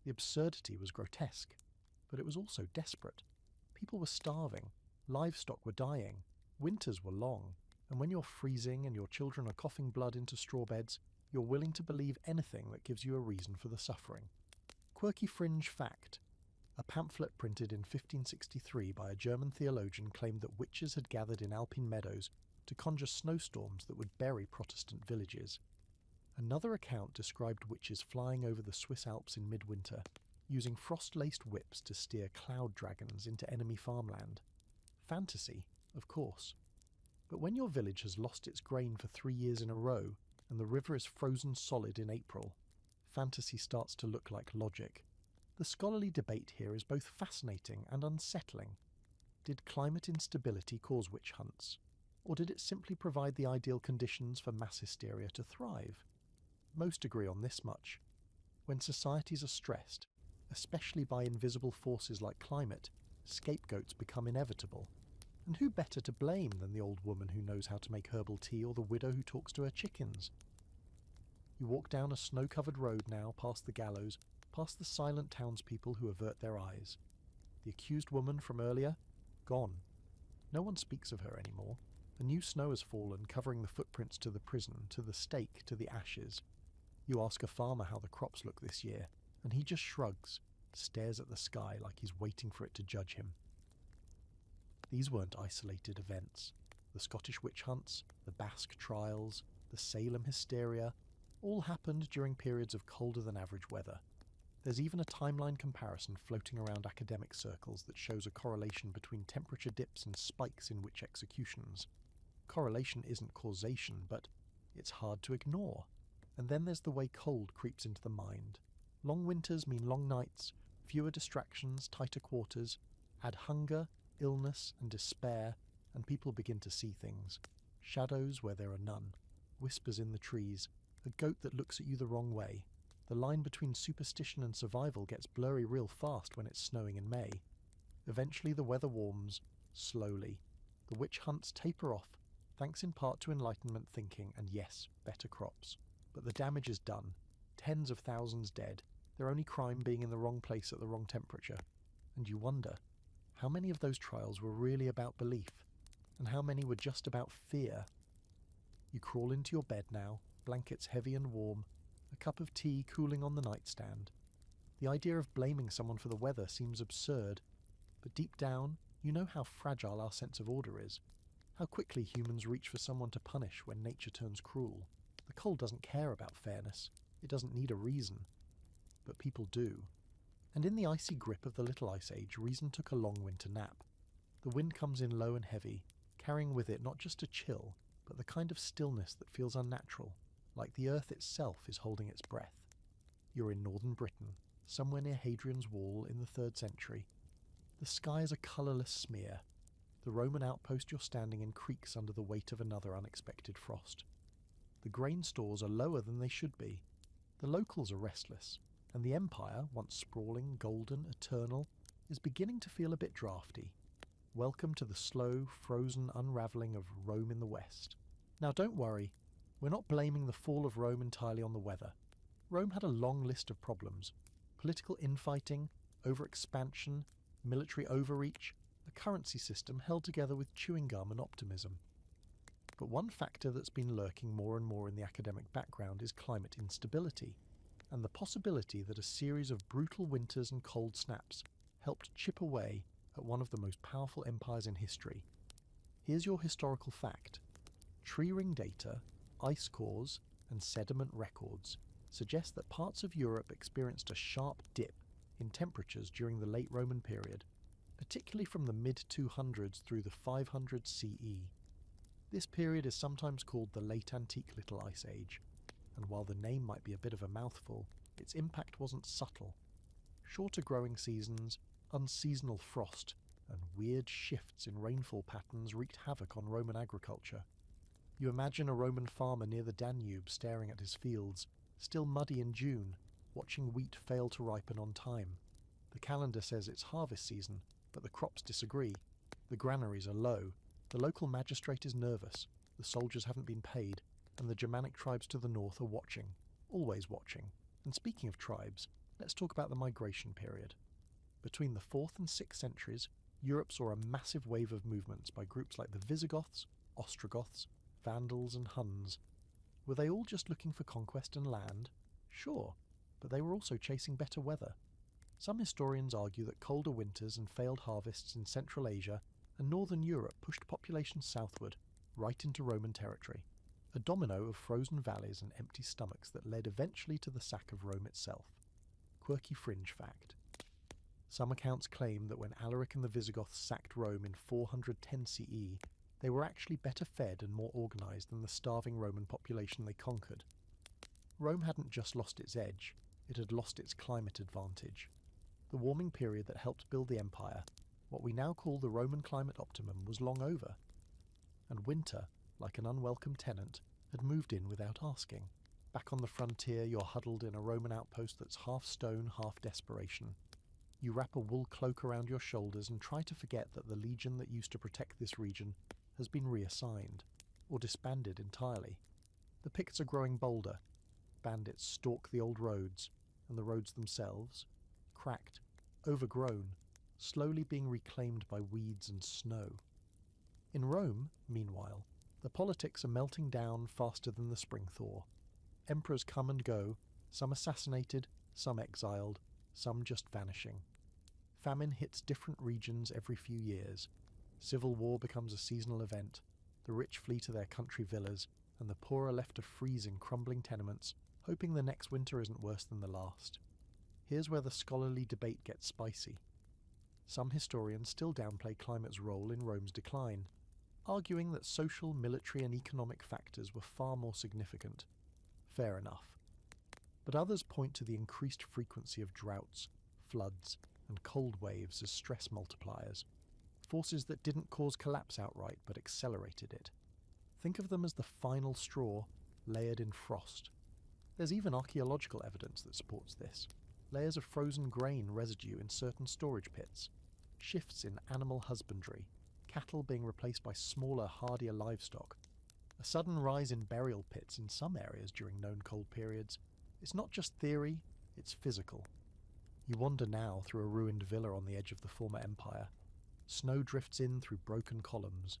The absurdity was grotesque, but it was also desperate. People were starving, livestock were dying, winters were long, and when you're freezing and your children are coughing blood into straw beds, you're willing to believe anything that gives you a reason for the suffering. Quirky fringe fact. A pamphlet printed in 1563 by a German theologian claimed that witches had gathered in Alpine meadows to conjure snowstorms that would bury Protestant villages. Another account described witches flying over the Swiss Alps in midwinter, using frost-laced whips to steer cloud dragons into enemy farmland. Fantasy, of course, But when your village has lost its grain for 3 years in a row, and the river is frozen solid in April, fantasy starts to look like logic. The scholarly debate here is both fascinating and unsettling. Did climate instability cause witch hunts? Or did it simply provide the ideal conditions for mass hysteria to thrive? Most agree on this much. When societies are stressed, especially by invisible forces like climate, scapegoats become inevitable. And who better to blame than the old woman who knows how to make herbal tea or the widow who talks to her chickens? You walk down a snow-covered road now, past the gallows, past the silent townspeople who avert their eyes. The accused woman from earlier? Gone. No one speaks of her anymore. A new snow has fallen, covering the footprints to the prison, to the stake, to the ashes. You ask a farmer how the crops look this year, and he just shrugs, stares at the sky like he's waiting for it to judge him. These weren't isolated events. The Scottish witch hunts, the Basque trials, the Salem hysteria, all happened during periods of colder than average weather. There's even a timeline comparison floating around academic circles that shows a correlation between temperature dips and spikes in witch executions. Correlation isn't causation, but it's hard to ignore. And then there's the way cold creeps into the mind. Long winters mean long nights, fewer distractions, tighter quarters. Add hunger, illness, and despair, and people begin to see things. Shadows where there are none. Whispers in the trees. A goat that looks at you the wrong way. The line between superstition and survival gets blurry real fast when it's snowing in May. Eventually the weather warms, slowly. The witch hunts taper off, thanks in part to Enlightenment thinking and yes, better crops. But the damage is done. Tens of thousands dead, their only crime being in the wrong place at the wrong temperature. And you wonder, how many of those trials were really about belief? And how many were just about fear? You crawl into your bed now, blankets heavy and warm, a cup of tea cooling on the nightstand. The idea of blaming someone for the weather seems absurd, but deep down, you know how fragile our sense of order is, how quickly humans reach for someone to punish when nature turns cruel. The cold doesn't care about fairness, it doesn't need a reason, but people do. And in the icy grip of the Little Ice Age, reason took a long winter nap. The wind comes in low and heavy, carrying with it not just a chill, but the kind of stillness that feels unnatural, like the earth itself is holding its breath. You're in northern Britain, somewhere near Hadrian's Wall in the 3rd century. The sky is a colourless smear. The Roman outpost you're standing in creaks under the weight of another unexpected frost. The grain stores are lower than they should be. The locals are restless, and the empire, once sprawling, golden, eternal, is beginning to feel a bit drafty. Welcome to the slow, frozen unravelling of Rome in the West. Now don't worry, we're not blaming the fall of Rome entirely on the weather. Rome had a long list of problems. Political infighting, overexpansion, military overreach, a currency system held together with chewing gum and optimism. But one factor that's been lurking more and more in the academic background is climate instability, and the possibility that a series of brutal winters and cold snaps helped chip away at one of the most powerful empires in history. Here's your historical fact. Tree ring data, ice cores, and sediment records suggest that parts of Europe experienced a sharp dip in temperatures during the late Roman period, particularly from the mid-200s through the 500 CE. This period is sometimes called the Late Antique Little Ice Age, and while the name might be a bit of a mouthful, its impact wasn't subtle. Shorter growing seasons, unseasonal frost, and weird shifts in rainfall patterns wreaked havoc on Roman agriculture. You imagine a Roman farmer near the Danube staring at his fields, still muddy in June, watching wheat fail to ripen on time. The calendar says it's harvest season, but the crops disagree. The granaries are low, the local magistrate is nervous, the soldiers haven't been paid, and the Germanic tribes to the north are watching, always watching. And speaking of tribes, let's talk about the migration period. Between the 4th and 6th centuries, Europe saw a massive wave of movements by groups like the Visigoths, Ostrogoths, Vandals and Huns. Were they all just looking for conquest and land? Sure, but they were also chasing better weather. Some historians argue that colder winters and failed harvests in Central Asia and Northern Europe pushed populations southward, right into Roman territory. A domino of frozen valleys and empty stomachs that led eventually to the sack of Rome itself. Quirky fringe fact. Some accounts claim that when Alaric and the Visigoths sacked Rome in 410 CE, They were actually better fed and more organised than the starving Roman population they conquered. Rome hadn't just lost its edge, it had lost its climate advantage. The warming period that helped build the empire, what we now call the Roman climate optimum, was long over. And winter, like an unwelcome tenant, had moved in without asking. Back on the frontier, you're huddled in a Roman outpost that's half stone, half desperation. You wrap a wool cloak around your shoulders and try to forget that the legion that used to protect this region has been reassigned, or disbanded entirely. The Picts are growing bolder. Bandits stalk the old roads, and the roads themselves, cracked, overgrown, slowly being reclaimed by weeds and snow. In Rome, meanwhile, the politics are melting down faster than the spring thaw. Emperors come and go, some assassinated, some exiled, some just vanishing. Famine hits different regions every few years. Civil war becomes a seasonal event. The rich flee to their country villas, and the poor are left to freeze in crumbling tenements, hoping the next winter isn't worse than the last. Here's where the scholarly debate gets spicy. Some historians still downplay climate's role in Rome's decline, arguing that social, military and economic factors were far more significant. Fair enough. But others point to the increased frequency of droughts, floods, and cold waves as stress multipliers, forces that didn't cause collapse outright but accelerated it. Think of them as the final straw layered in frost. There's even archaeological evidence that supports this. Layers of frozen grain residue in certain storage pits, shifts in animal husbandry, cattle being replaced by smaller, hardier livestock, a sudden rise in burial pits in some areas during known cold periods. It's not just theory, it's physical. You wander now through a ruined villa on the edge of the former empire. Snow drifts in through broken columns.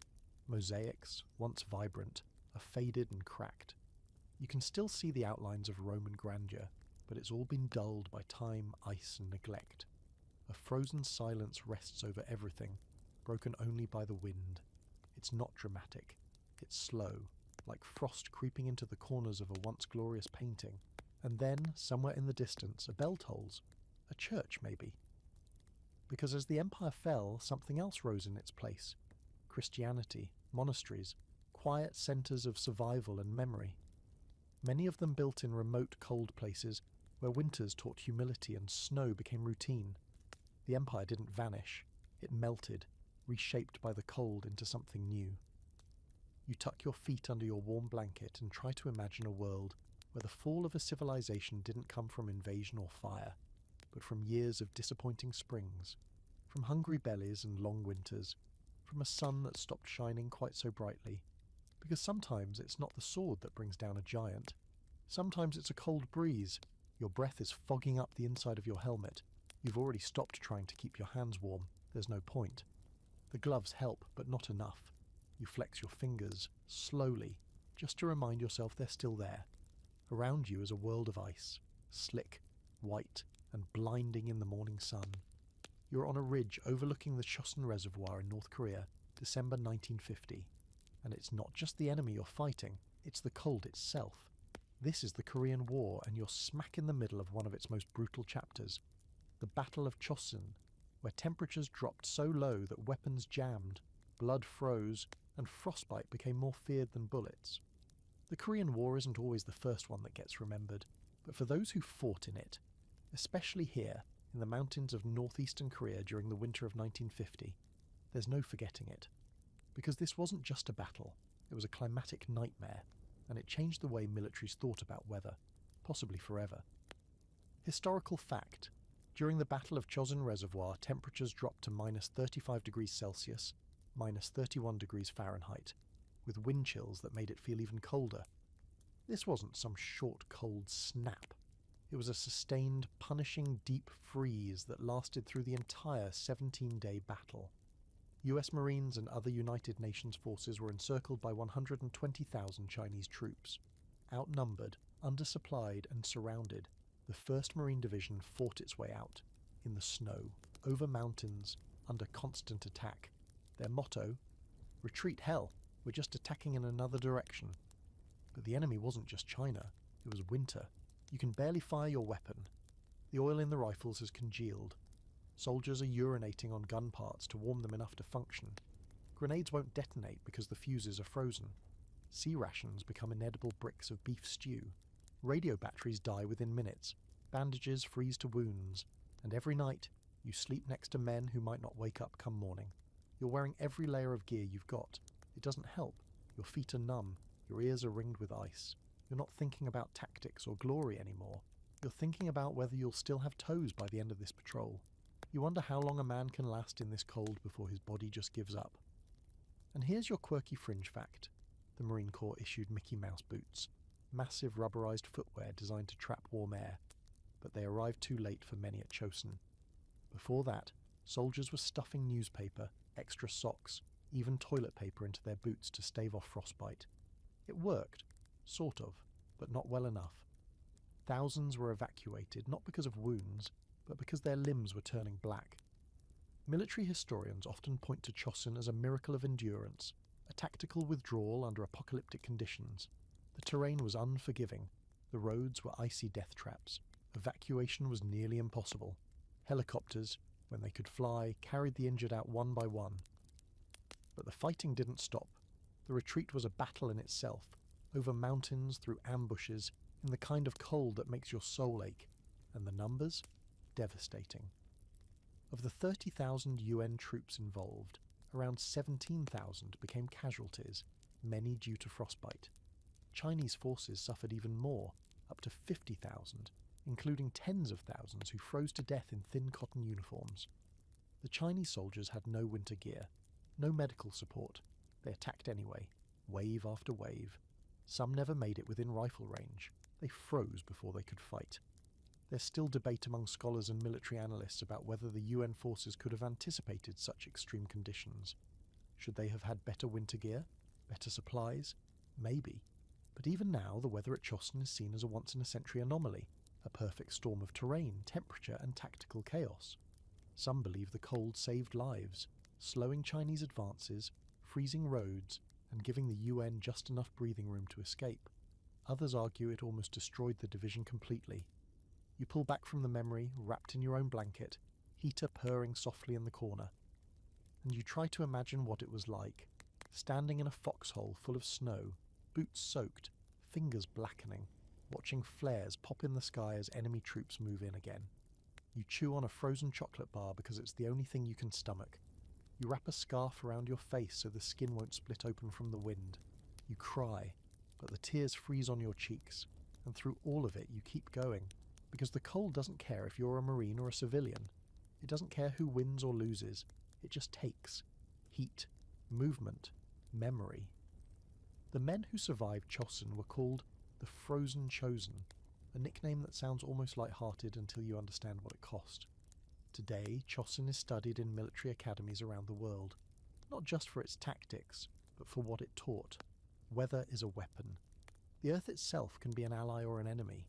Mosaics, once vibrant, are faded and cracked. You can still see the outlines of Roman grandeur, but it's all been dulled by time, ice, and neglect. A frozen silence rests over everything, broken only by the wind. It's not dramatic. It's slow, like frost creeping into the corners of a once glorious painting. And then, somewhere in the distance, a bell tolls. A church, maybe. Because as the empire fell, something else rose in its place. Christianity, monasteries, quiet centres of survival and memory. Many of them built in remote, cold places where winters taught humility and snow became routine. The empire didn't vanish. It melted, reshaped by the cold into something new. You tuck your feet under your warm blanket and try to imagine a world where the fall of a civilization didn't come from invasion or fire, but from years of disappointing springs, from hungry bellies and long winters, from a sun that stopped shining quite so brightly. Because sometimes it's not the sword that brings down a giant. Sometimes it's a cold breeze. Your breath is fogging up the inside of your helmet. You've already stopped trying to keep your hands warm. There's no point. The gloves help, but not enough. You flex your fingers, slowly, just to remind yourself they're still there. Around you is a world of ice, slick, white, and blinding in the morning sun. You're on a ridge overlooking the Chosin Reservoir in North Korea, December 1950. And it's not just the enemy you're fighting, it's the cold itself. This is the Korean War, and you're smack in the middle of one of its most brutal chapters, the Battle of Chosin, where temperatures dropped so low that weapons jammed, blood froze, and frostbite became more feared than bullets. The Korean War isn't always the first one that gets remembered, but for those who fought in it, especially here, in the mountains of northeastern Korea during the winter of 1950, there's no forgetting it. Because this wasn't just a battle, it was a climatic nightmare, and it changed the way militaries thought about weather, possibly forever. Historical fact: during the Battle of Chosin Reservoir, temperatures dropped to minus 35 degrees Celsius, minus 31 degrees Fahrenheit, with wind chills that made it feel even colder. This wasn't some short, cold snap. It was a sustained, punishing deep freeze that lasted through the entire 17-day battle. US Marines and other United Nations forces were encircled by 120,000 Chinese troops. Outnumbered, undersupplied, and surrounded, the 1st Marine Division fought its way out, in the snow, over mountains, under constant attack. Their motto: retreat hell, we're just attacking in another direction. But the enemy wasn't just China, it was winter. You can barely fire your weapon. The oil in the rifles has congealed. Soldiers are urinating on gun parts to warm them enough to function. Grenades won't detonate because the fuses are frozen. Sea rations become inedible bricks of beef stew. Radio batteries die within minutes. Bandages freeze to wounds. And every night, you sleep next to men who might not wake up come morning. You're wearing every layer of gear you've got. It doesn't help. Your feet are numb. Your ears are ringed with ice. You're not thinking about tactics or glory anymore. You're thinking about whether you'll still have toes by the end of this patrol. You wonder how long a man can last in this cold before his body just gives up. And here's your quirky fringe fact. The Marine Corps issued Mickey Mouse boots, massive rubberized footwear designed to trap warm air, but they arrived too late for many at Chosin. Before that, soldiers were stuffing newspaper, extra socks, even toilet paper into their boots to stave off frostbite. It worked, sort of, but not well enough. Thousands were evacuated, not because of wounds, but because their limbs were turning black. Military historians often point to Chosin as a miracle of endurance, a tactical withdrawal under apocalyptic conditions. The terrain was unforgiving, the roads were icy death traps, evacuation was nearly impossible. Helicopters, when they could fly, carried the injured out one by one. But the fighting didn't stop. The retreat was a battle in itself, over mountains, through ambushes, in the kind of cold that makes your soul ache, and the numbers? Devastating. Of the 30,000 UN troops involved, around 17,000 became casualties, many due to frostbite. Chinese forces suffered even more, up to 50,000, including tens of thousands who froze to death in thin cotton uniforms. The Chinese soldiers had no winter gear, no medical support. They attacked anyway, wave after wave. Some never made it within rifle range. They froze before they could fight. There's still debate among scholars and military analysts about whether the UN forces could have anticipated such extreme conditions. Should they have had better winter gear? Better supplies? Maybe. But even now, the weather at Chosin is seen as a once-in-a-century anomaly, a perfect storm of terrain, temperature, and tactical chaos. Some believe the cold saved lives, slowing Chinese advances, freezing roads, and giving the UN just enough breathing room to escape. Others argue it almost destroyed the division completely. You pull back from the memory, wrapped in your own blanket, heater purring softly in the corner, and you try to imagine what it was like, standing in a foxhole full of snow, boots soaked, fingers blackening, watching flares pop in the sky as enemy troops move in again. You chew on a frozen chocolate bar because it's the only thing you can stomach. You wrap a scarf around your face so the skin won't split open from the wind. You cry, but the tears freeze on your cheeks, and through all of it you keep going, because the cold doesn't care if you're a Marine or a civilian. It doesn't care who wins or loses. It just takes. Heat, movement, memory. The men who survived Chosin were called the Frozen Chosen, a nickname that sounds almost light-hearted until you understand what it cost. Today, Chosin is studied in military academies around the world, not just for its tactics, but for what it taught. Weather is a weapon. The Earth itself can be an ally or an enemy.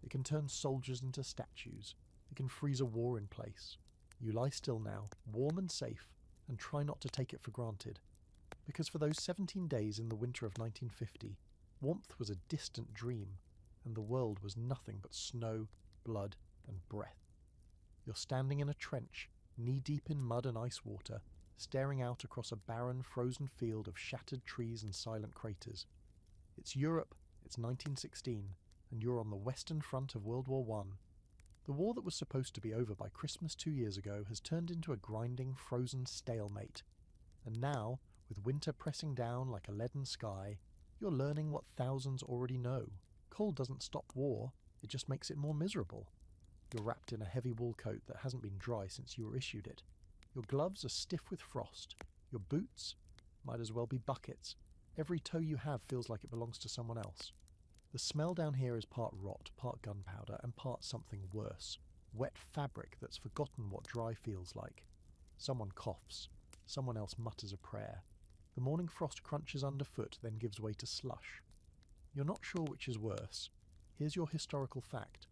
It can turn soldiers into statues. It can freeze a war in place. You lie still now, warm and safe, and try not to take it for granted. Because for those 17 days in the winter of 1950, warmth was a distant dream, and the world was nothing but snow, blood, and breath. You're standing in a trench, knee-deep in mud and ice water, staring out across a barren, frozen field of shattered trees and silent craters. It's Europe, it's 1916, and you're on the Western Front of World War I. The war that was supposed to be over by Christmas 2 years ago has turned into a grinding, frozen stalemate. And now, with winter pressing down like a leaden sky, you're learning what thousands already know. Cold doesn't stop war, it just makes it more miserable. You're wrapped in a heavy wool coat that hasn't been dry since you were issued it. Your gloves are stiff with frost. Your boots might as well be buckets. Every toe you have feels like it belongs to someone else. The smell down here is part rot, part gunpowder, and part something worse. Wet fabric that's forgotten what dry feels like. Someone coughs. Someone else mutters a prayer. The morning frost crunches underfoot, then gives way to slush. You're not sure which is worse. Here's your historical fact.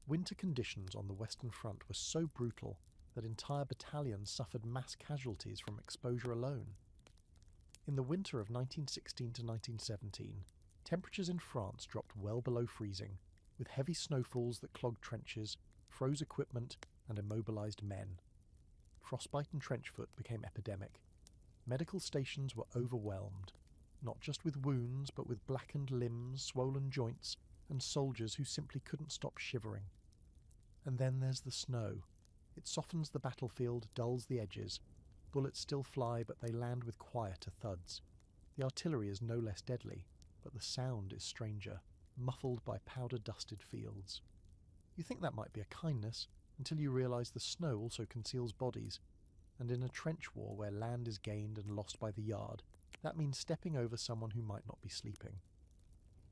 Winter conditions on the Western Front were so brutal that entire battalions suffered mass casualties from exposure alone. In the winter of 1916 to 1917, temperatures in France dropped well below freezing, with heavy snowfalls that clogged trenches, froze equipment, and immobilized men. Frostbite and trench foot became epidemic. Medical stations were overwhelmed, not just with wounds, but with blackened limbs, swollen joints, and soldiers who simply couldn't stop shivering. And then there's the snow. It softens the battlefield, dulls the edges. Bullets still fly, but they land with quieter thuds. The artillery is no less deadly, but the sound is stranger, muffled by powder-dusted fields. You think that might be a kindness, until you realise the snow also conceals bodies, and in a trench war where land is gained and lost by the yard, that means stepping over someone who might not be sleeping.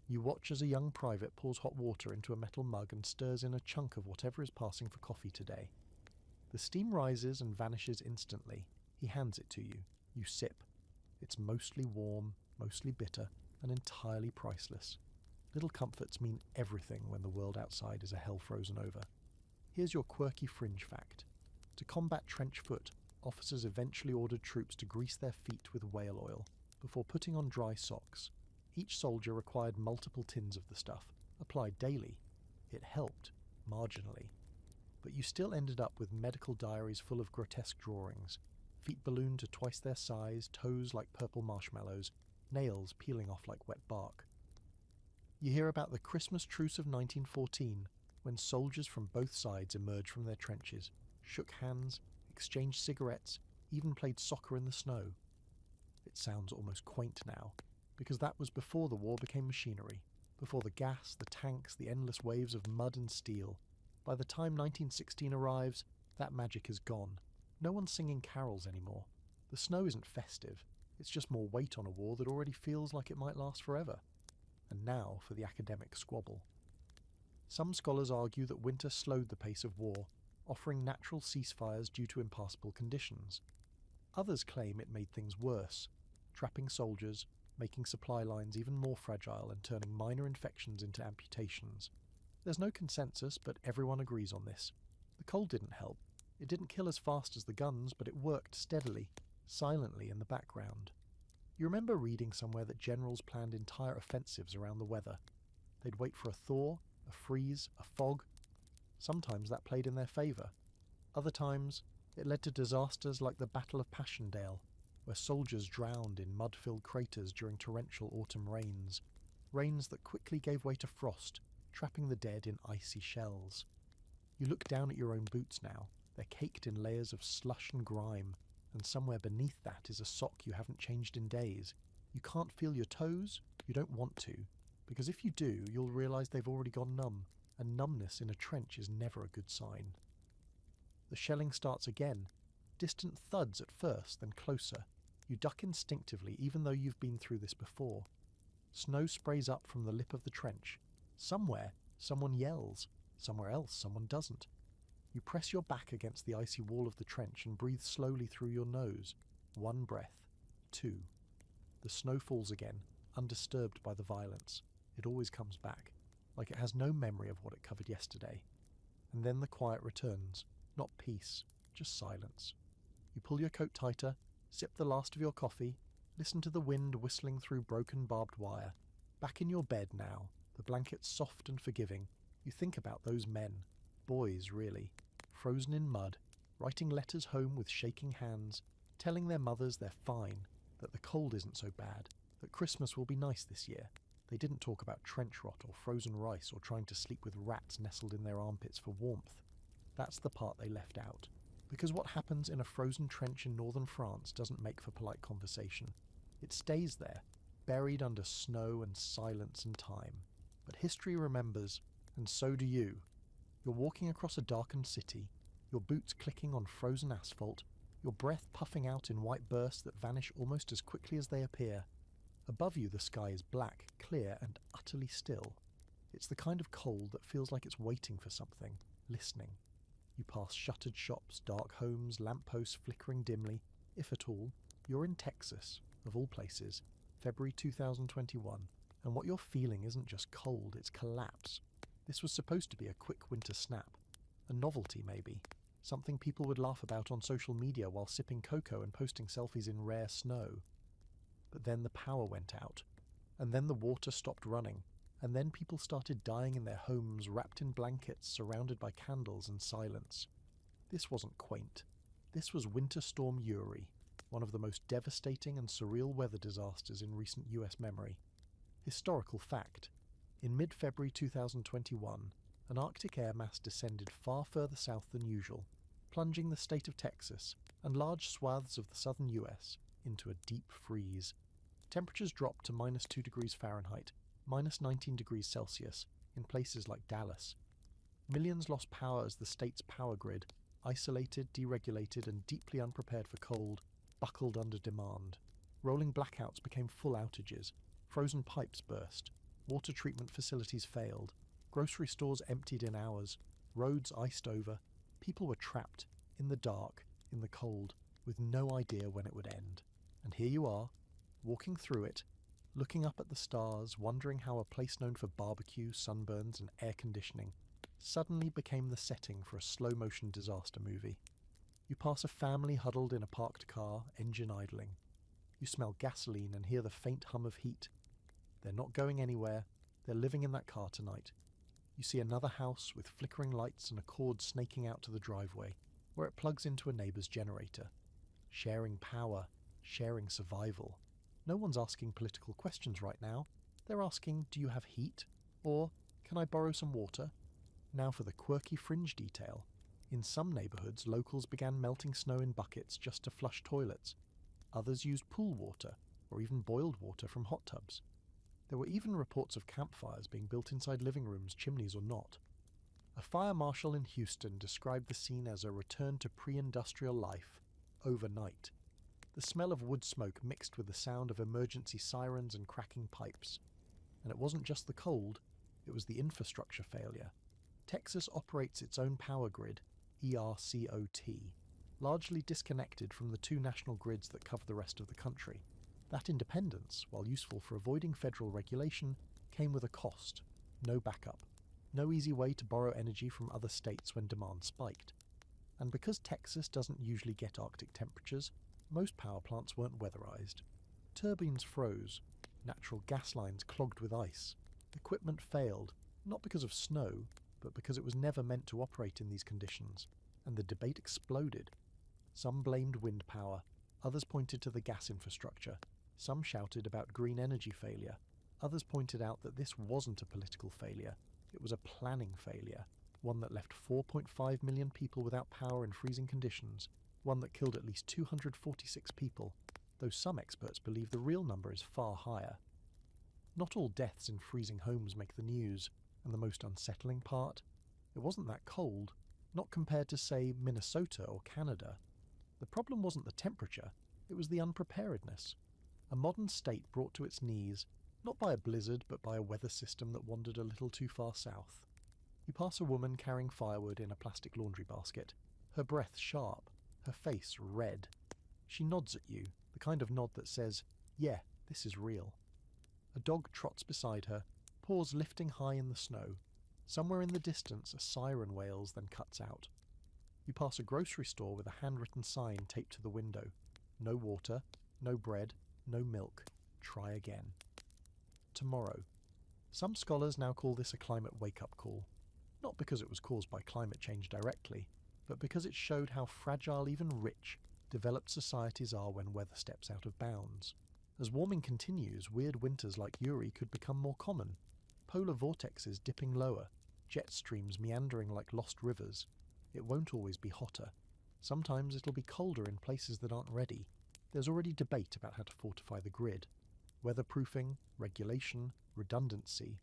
You watch as a young private pours hot water into a metal mug and stirs in a chunk of whatever is passing for coffee today. The steam rises and vanishes instantly. He hands it to you. You sip. It's mostly warm, mostly bitter, and entirely priceless. Little comforts mean everything when the world outside is a hell frozen over. Here's your quirky fringe fact. To combat trench foot, officers eventually ordered troops to grease their feet with whale oil before putting on dry socks. Each soldier required multiple tins of the stuff, applied daily. It helped, marginally. But you still ended up with medical diaries full of grotesque drawings, feet ballooned to twice their size, toes like purple marshmallows, nails peeling off like wet bark. You hear about the Christmas truce of 1914, when soldiers from both sides emerged from their trenches, shook hands, exchanged cigarettes, even played soccer in the snow. It sounds almost quaint now, because that was before the war became machinery, before the gas, the tanks, the endless waves of mud and steel. By the time 1916 arrives, that magic is gone. No one's singing carols anymore. The snow isn't festive. It's just more weight on a war that already feels like it might last forever. And now for the academic squabble. Some scholars argue that winter slowed the pace of war, offering natural ceasefires due to impassable conditions. Others claim it made things worse, trapping soldiers, making supply lines even more fragile and turning minor infections into amputations. There's no consensus, but everyone agrees on this. The cold didn't help. It didn't kill as fast as the guns, but it worked steadily, silently in the background. You remember reading somewhere that generals planned entire offensives around the weather. They'd wait for a thaw, a freeze, a fog. Sometimes that played in their favour. Other times, it led to disasters like the Battle of Passchendaele, where soldiers drowned in mud-filled craters during torrential autumn rains that quickly gave way to frost, trapping the dead in icy shells. You look down at your own boots now. They're caked in layers of slush and grime, and somewhere beneath that is a sock you haven't changed in days. You can't feel your toes, you don't want to, because if you do, you'll realise they've already gone numb, and numbness in a trench is never a good sign. The shelling starts again, distant thuds at first, then closer. You duck instinctively, even though you've been through this before. Snow sprays up from the lip of the trench. Somewhere, someone yells. Somewhere else, someone doesn't. You press your back against the icy wall of the trench and breathe slowly through your nose. 1 breath. 2. The snow falls again, undisturbed by the violence. It always comes back, like it has no memory of what it covered yesterday. And then the quiet returns. Not peace, just silence. You pull your coat tighter, sip the last of your coffee, listen to the wind whistling through broken barbed wire. Back in your bed now, the blankets soft and forgiving, you think about those men, boys really, frozen in mud, writing letters home with shaking hands, telling their mothers they're fine, that the cold isn't so bad, that Christmas will be nice this year. They didn't talk about trench rot or frozen rice or trying to sleep with rats nestled in their armpits for warmth. That's the part they left out. Because what happens in a frozen trench in northern France doesn't make for polite conversation. It stays there, buried under snow and silence and time. But history remembers, and so do you. You're walking across a darkened city, your boots clicking on frozen asphalt, your breath puffing out in white bursts that vanish almost as quickly as they appear. Above you the sky is black, clear, and utterly still. It's the kind of cold that feels like it's waiting for something, listening. You pass shuttered shops, dark homes, lampposts flickering dimly. If at all, you're in Texas, of all places, February 2021, and what you're feeling isn't just cold, it's collapse. This was supposed to be a quick winter snap, a novelty maybe, something people would laugh about on social media while sipping cocoa and posting selfies in rare snow. But then the power went out, and then the water stopped running, and then people started dying in their homes, wrapped in blankets, surrounded by candles and silence. This wasn't quaint. This was Winter Storm Uri, one of the most devastating and surreal weather disasters in recent US memory. Historical fact: in mid-February 2021, an Arctic air mass descended far further south than usual, plunging the state of Texas and large swaths of the southern US into a deep freeze. Temperatures dropped to -2 degrees Fahrenheit, -19 degrees Celsius, in places like Dallas. Millions lost power as the state's power grid, isolated, deregulated, and deeply unprepared for cold, buckled under demand. Rolling blackouts became full outages, frozen pipes burst, water treatment facilities failed, grocery stores emptied in hours, roads iced over, people were trapped, in the dark, in the cold, with no idea when it would end. And here you are, walking through it, looking up at the stars, wondering how a place known for barbecue, sunburns, and air conditioning suddenly became the setting for a slow-motion disaster movie. You pass a family huddled in a parked car, engine idling. You smell gasoline and hear the faint hum of heat. They're not going anywhere, they're living in that car tonight. You see another house with flickering lights and a cord snaking out to the driveway, where it plugs into a neighbour's generator. Sharing power, sharing survival. No one's asking political questions right now. They're asking, do you have heat? Or, can I borrow some water? Now for the quirky fringe detail. In some neighbourhoods, locals began melting snow in buckets just to flush toilets. Others used pool water, or even boiled water from hot tubs. There were even reports of campfires being built inside living rooms, chimneys or not. A fire marshal in Houston described the scene as a return to pre-industrial life, overnight. The smell of wood smoke mixed with the sound of emergency sirens and cracking pipes. And it wasn't just the cold, it was the infrastructure failure. Texas operates its own power grid, ERCOT, largely disconnected from the two national grids that cover the rest of the country. That independence, while useful for avoiding federal regulation, came with a cost. No backup. No easy way to borrow energy from other states when demand spiked. And because Texas doesn't usually get Arctic temperatures, most power plants weren't weatherized. Turbines froze, natural gas lines clogged with ice. Equipment failed, not because of snow, but because it was never meant to operate in these conditions, and the debate exploded. Some blamed wind power, others pointed to the gas infrastructure, some shouted about green energy failure, others pointed out that this wasn't a political failure, it was a planning failure, one that left 4.5 million people without power in freezing conditions, one that killed at least 246 people, though some experts believe the real number is far higher. Not all deaths in freezing homes make the news, and the most unsettling part? It wasn't that cold, not compared to, say, Minnesota or Canada. The problem wasn't the temperature, it was the unpreparedness. A modern state brought to its knees, not by a blizzard but by a weather system that wandered a little too far south. You pass a woman carrying firewood in a plastic laundry basket, her breath sharp, her face red. She nods at you, the kind of nod that says, yeah, this is real. A dog trots beside her, paws lifting high in the snow. Somewhere in the distance a siren wails, then cuts out. You pass a grocery store with a handwritten sign taped to the window. No water, no bread, no milk. Try again. Tomorrow. Some scholars now call this a climate wake-up call. Not because it was caused by climate change directly, but because it showed how fragile even rich, developed societies are when weather steps out of bounds. As warming continues, weird winters like Uri could become more common. Polar vortexes dipping lower, jet streams meandering like lost rivers. It won't always be hotter. Sometimes it'll be colder in places that aren't ready. There's already debate about how to fortify the grid. Weatherproofing, regulation, redundancy.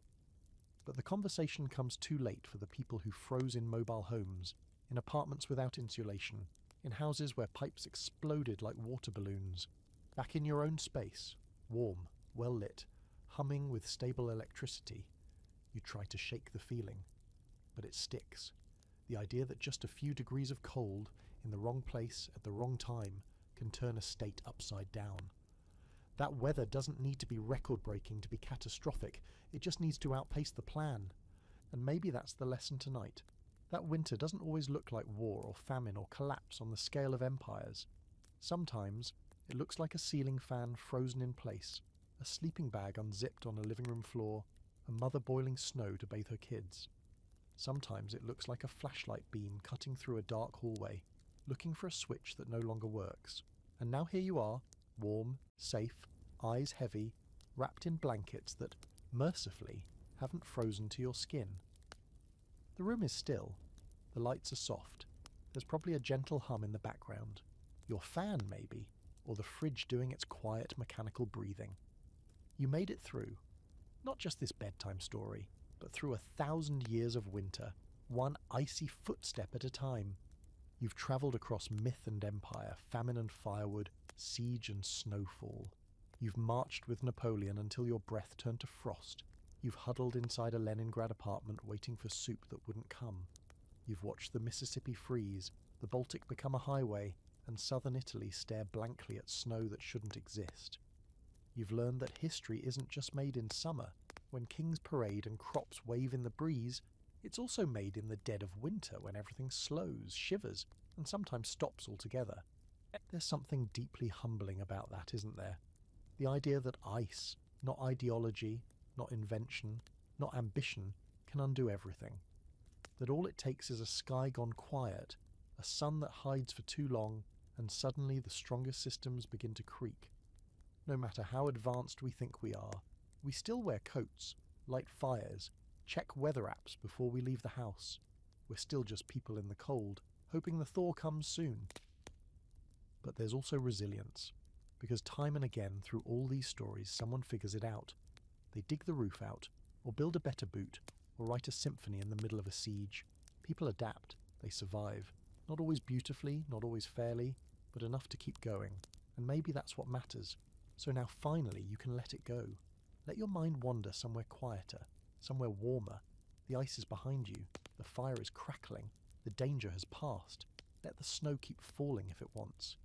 But the conversation comes too late for the people who froze in mobile homes, in apartments without insulation, in houses where pipes exploded like water balloons. Back in your own space, warm, well lit, humming with stable electricity. You try to shake the feeling, but it sticks. The idea that just a few degrees of cold, in the wrong place at the wrong time, can turn a state upside down. That weather doesn't need to be record-breaking to be catastrophic, it just needs to outpace the plan. And maybe that's the lesson tonight. That winter doesn't always look like war or famine or collapse on the scale of empires. Sometimes it looks like a ceiling fan frozen in place, a sleeping bag unzipped on a living room floor, a mother boiling snow to bathe her kids. Sometimes it looks like a flashlight beam cutting through a dark hallway, looking for a switch that no longer works, And now here you are, warm, safe, eyes heavy, wrapped in blankets that, mercifully, haven't frozen to your skin. The room is still. The lights are soft. There's probably a gentle hum in the background. Your fan, maybe, or the fridge doing its quiet mechanical breathing. You made it through. Not just this bedtime story, but through 1,000 years of winter, one icy footstep at a time. You've travelled across myth and empire, famine and firewood, siege and snowfall. You've marched with Napoleon until your breath turned to frost. You've huddled inside a Leningrad apartment waiting for soup that wouldn't come. You've watched the Mississippi freeze, the Baltic become a highway, and southern Italy stare blankly at snow that shouldn't exist. You've learned that history isn't just made in summer, when kings parade and crops wave in the breeze. It's also made in the dead of winter when everything slows, shivers, and sometimes stops altogether. There's something deeply humbling about that, isn't there? The idea that ice, not ideology, not invention, not ambition, can undo everything. That all it takes is a sky gone quiet, a sun that hides for too long, and suddenly the strongest systems begin to creak. No matter how advanced we think we are, we still wear coats, light fires, check weather apps before we leave the house. We're still just people in the cold, hoping the thaw comes soon. But there's also resilience, because time and again through all these stories someone figures it out. They dig the roof out, or build a better boot, or write a symphony in the middle of a siege. People adapt, they survive. Not always beautifully, not always fairly, but enough to keep going. And maybe that's what matters. So now finally you can let it go. Let your mind wander somewhere quieter, somewhere warmer. The ice is behind you, the fire is crackling, the danger has passed. Let the snow keep falling if it wants.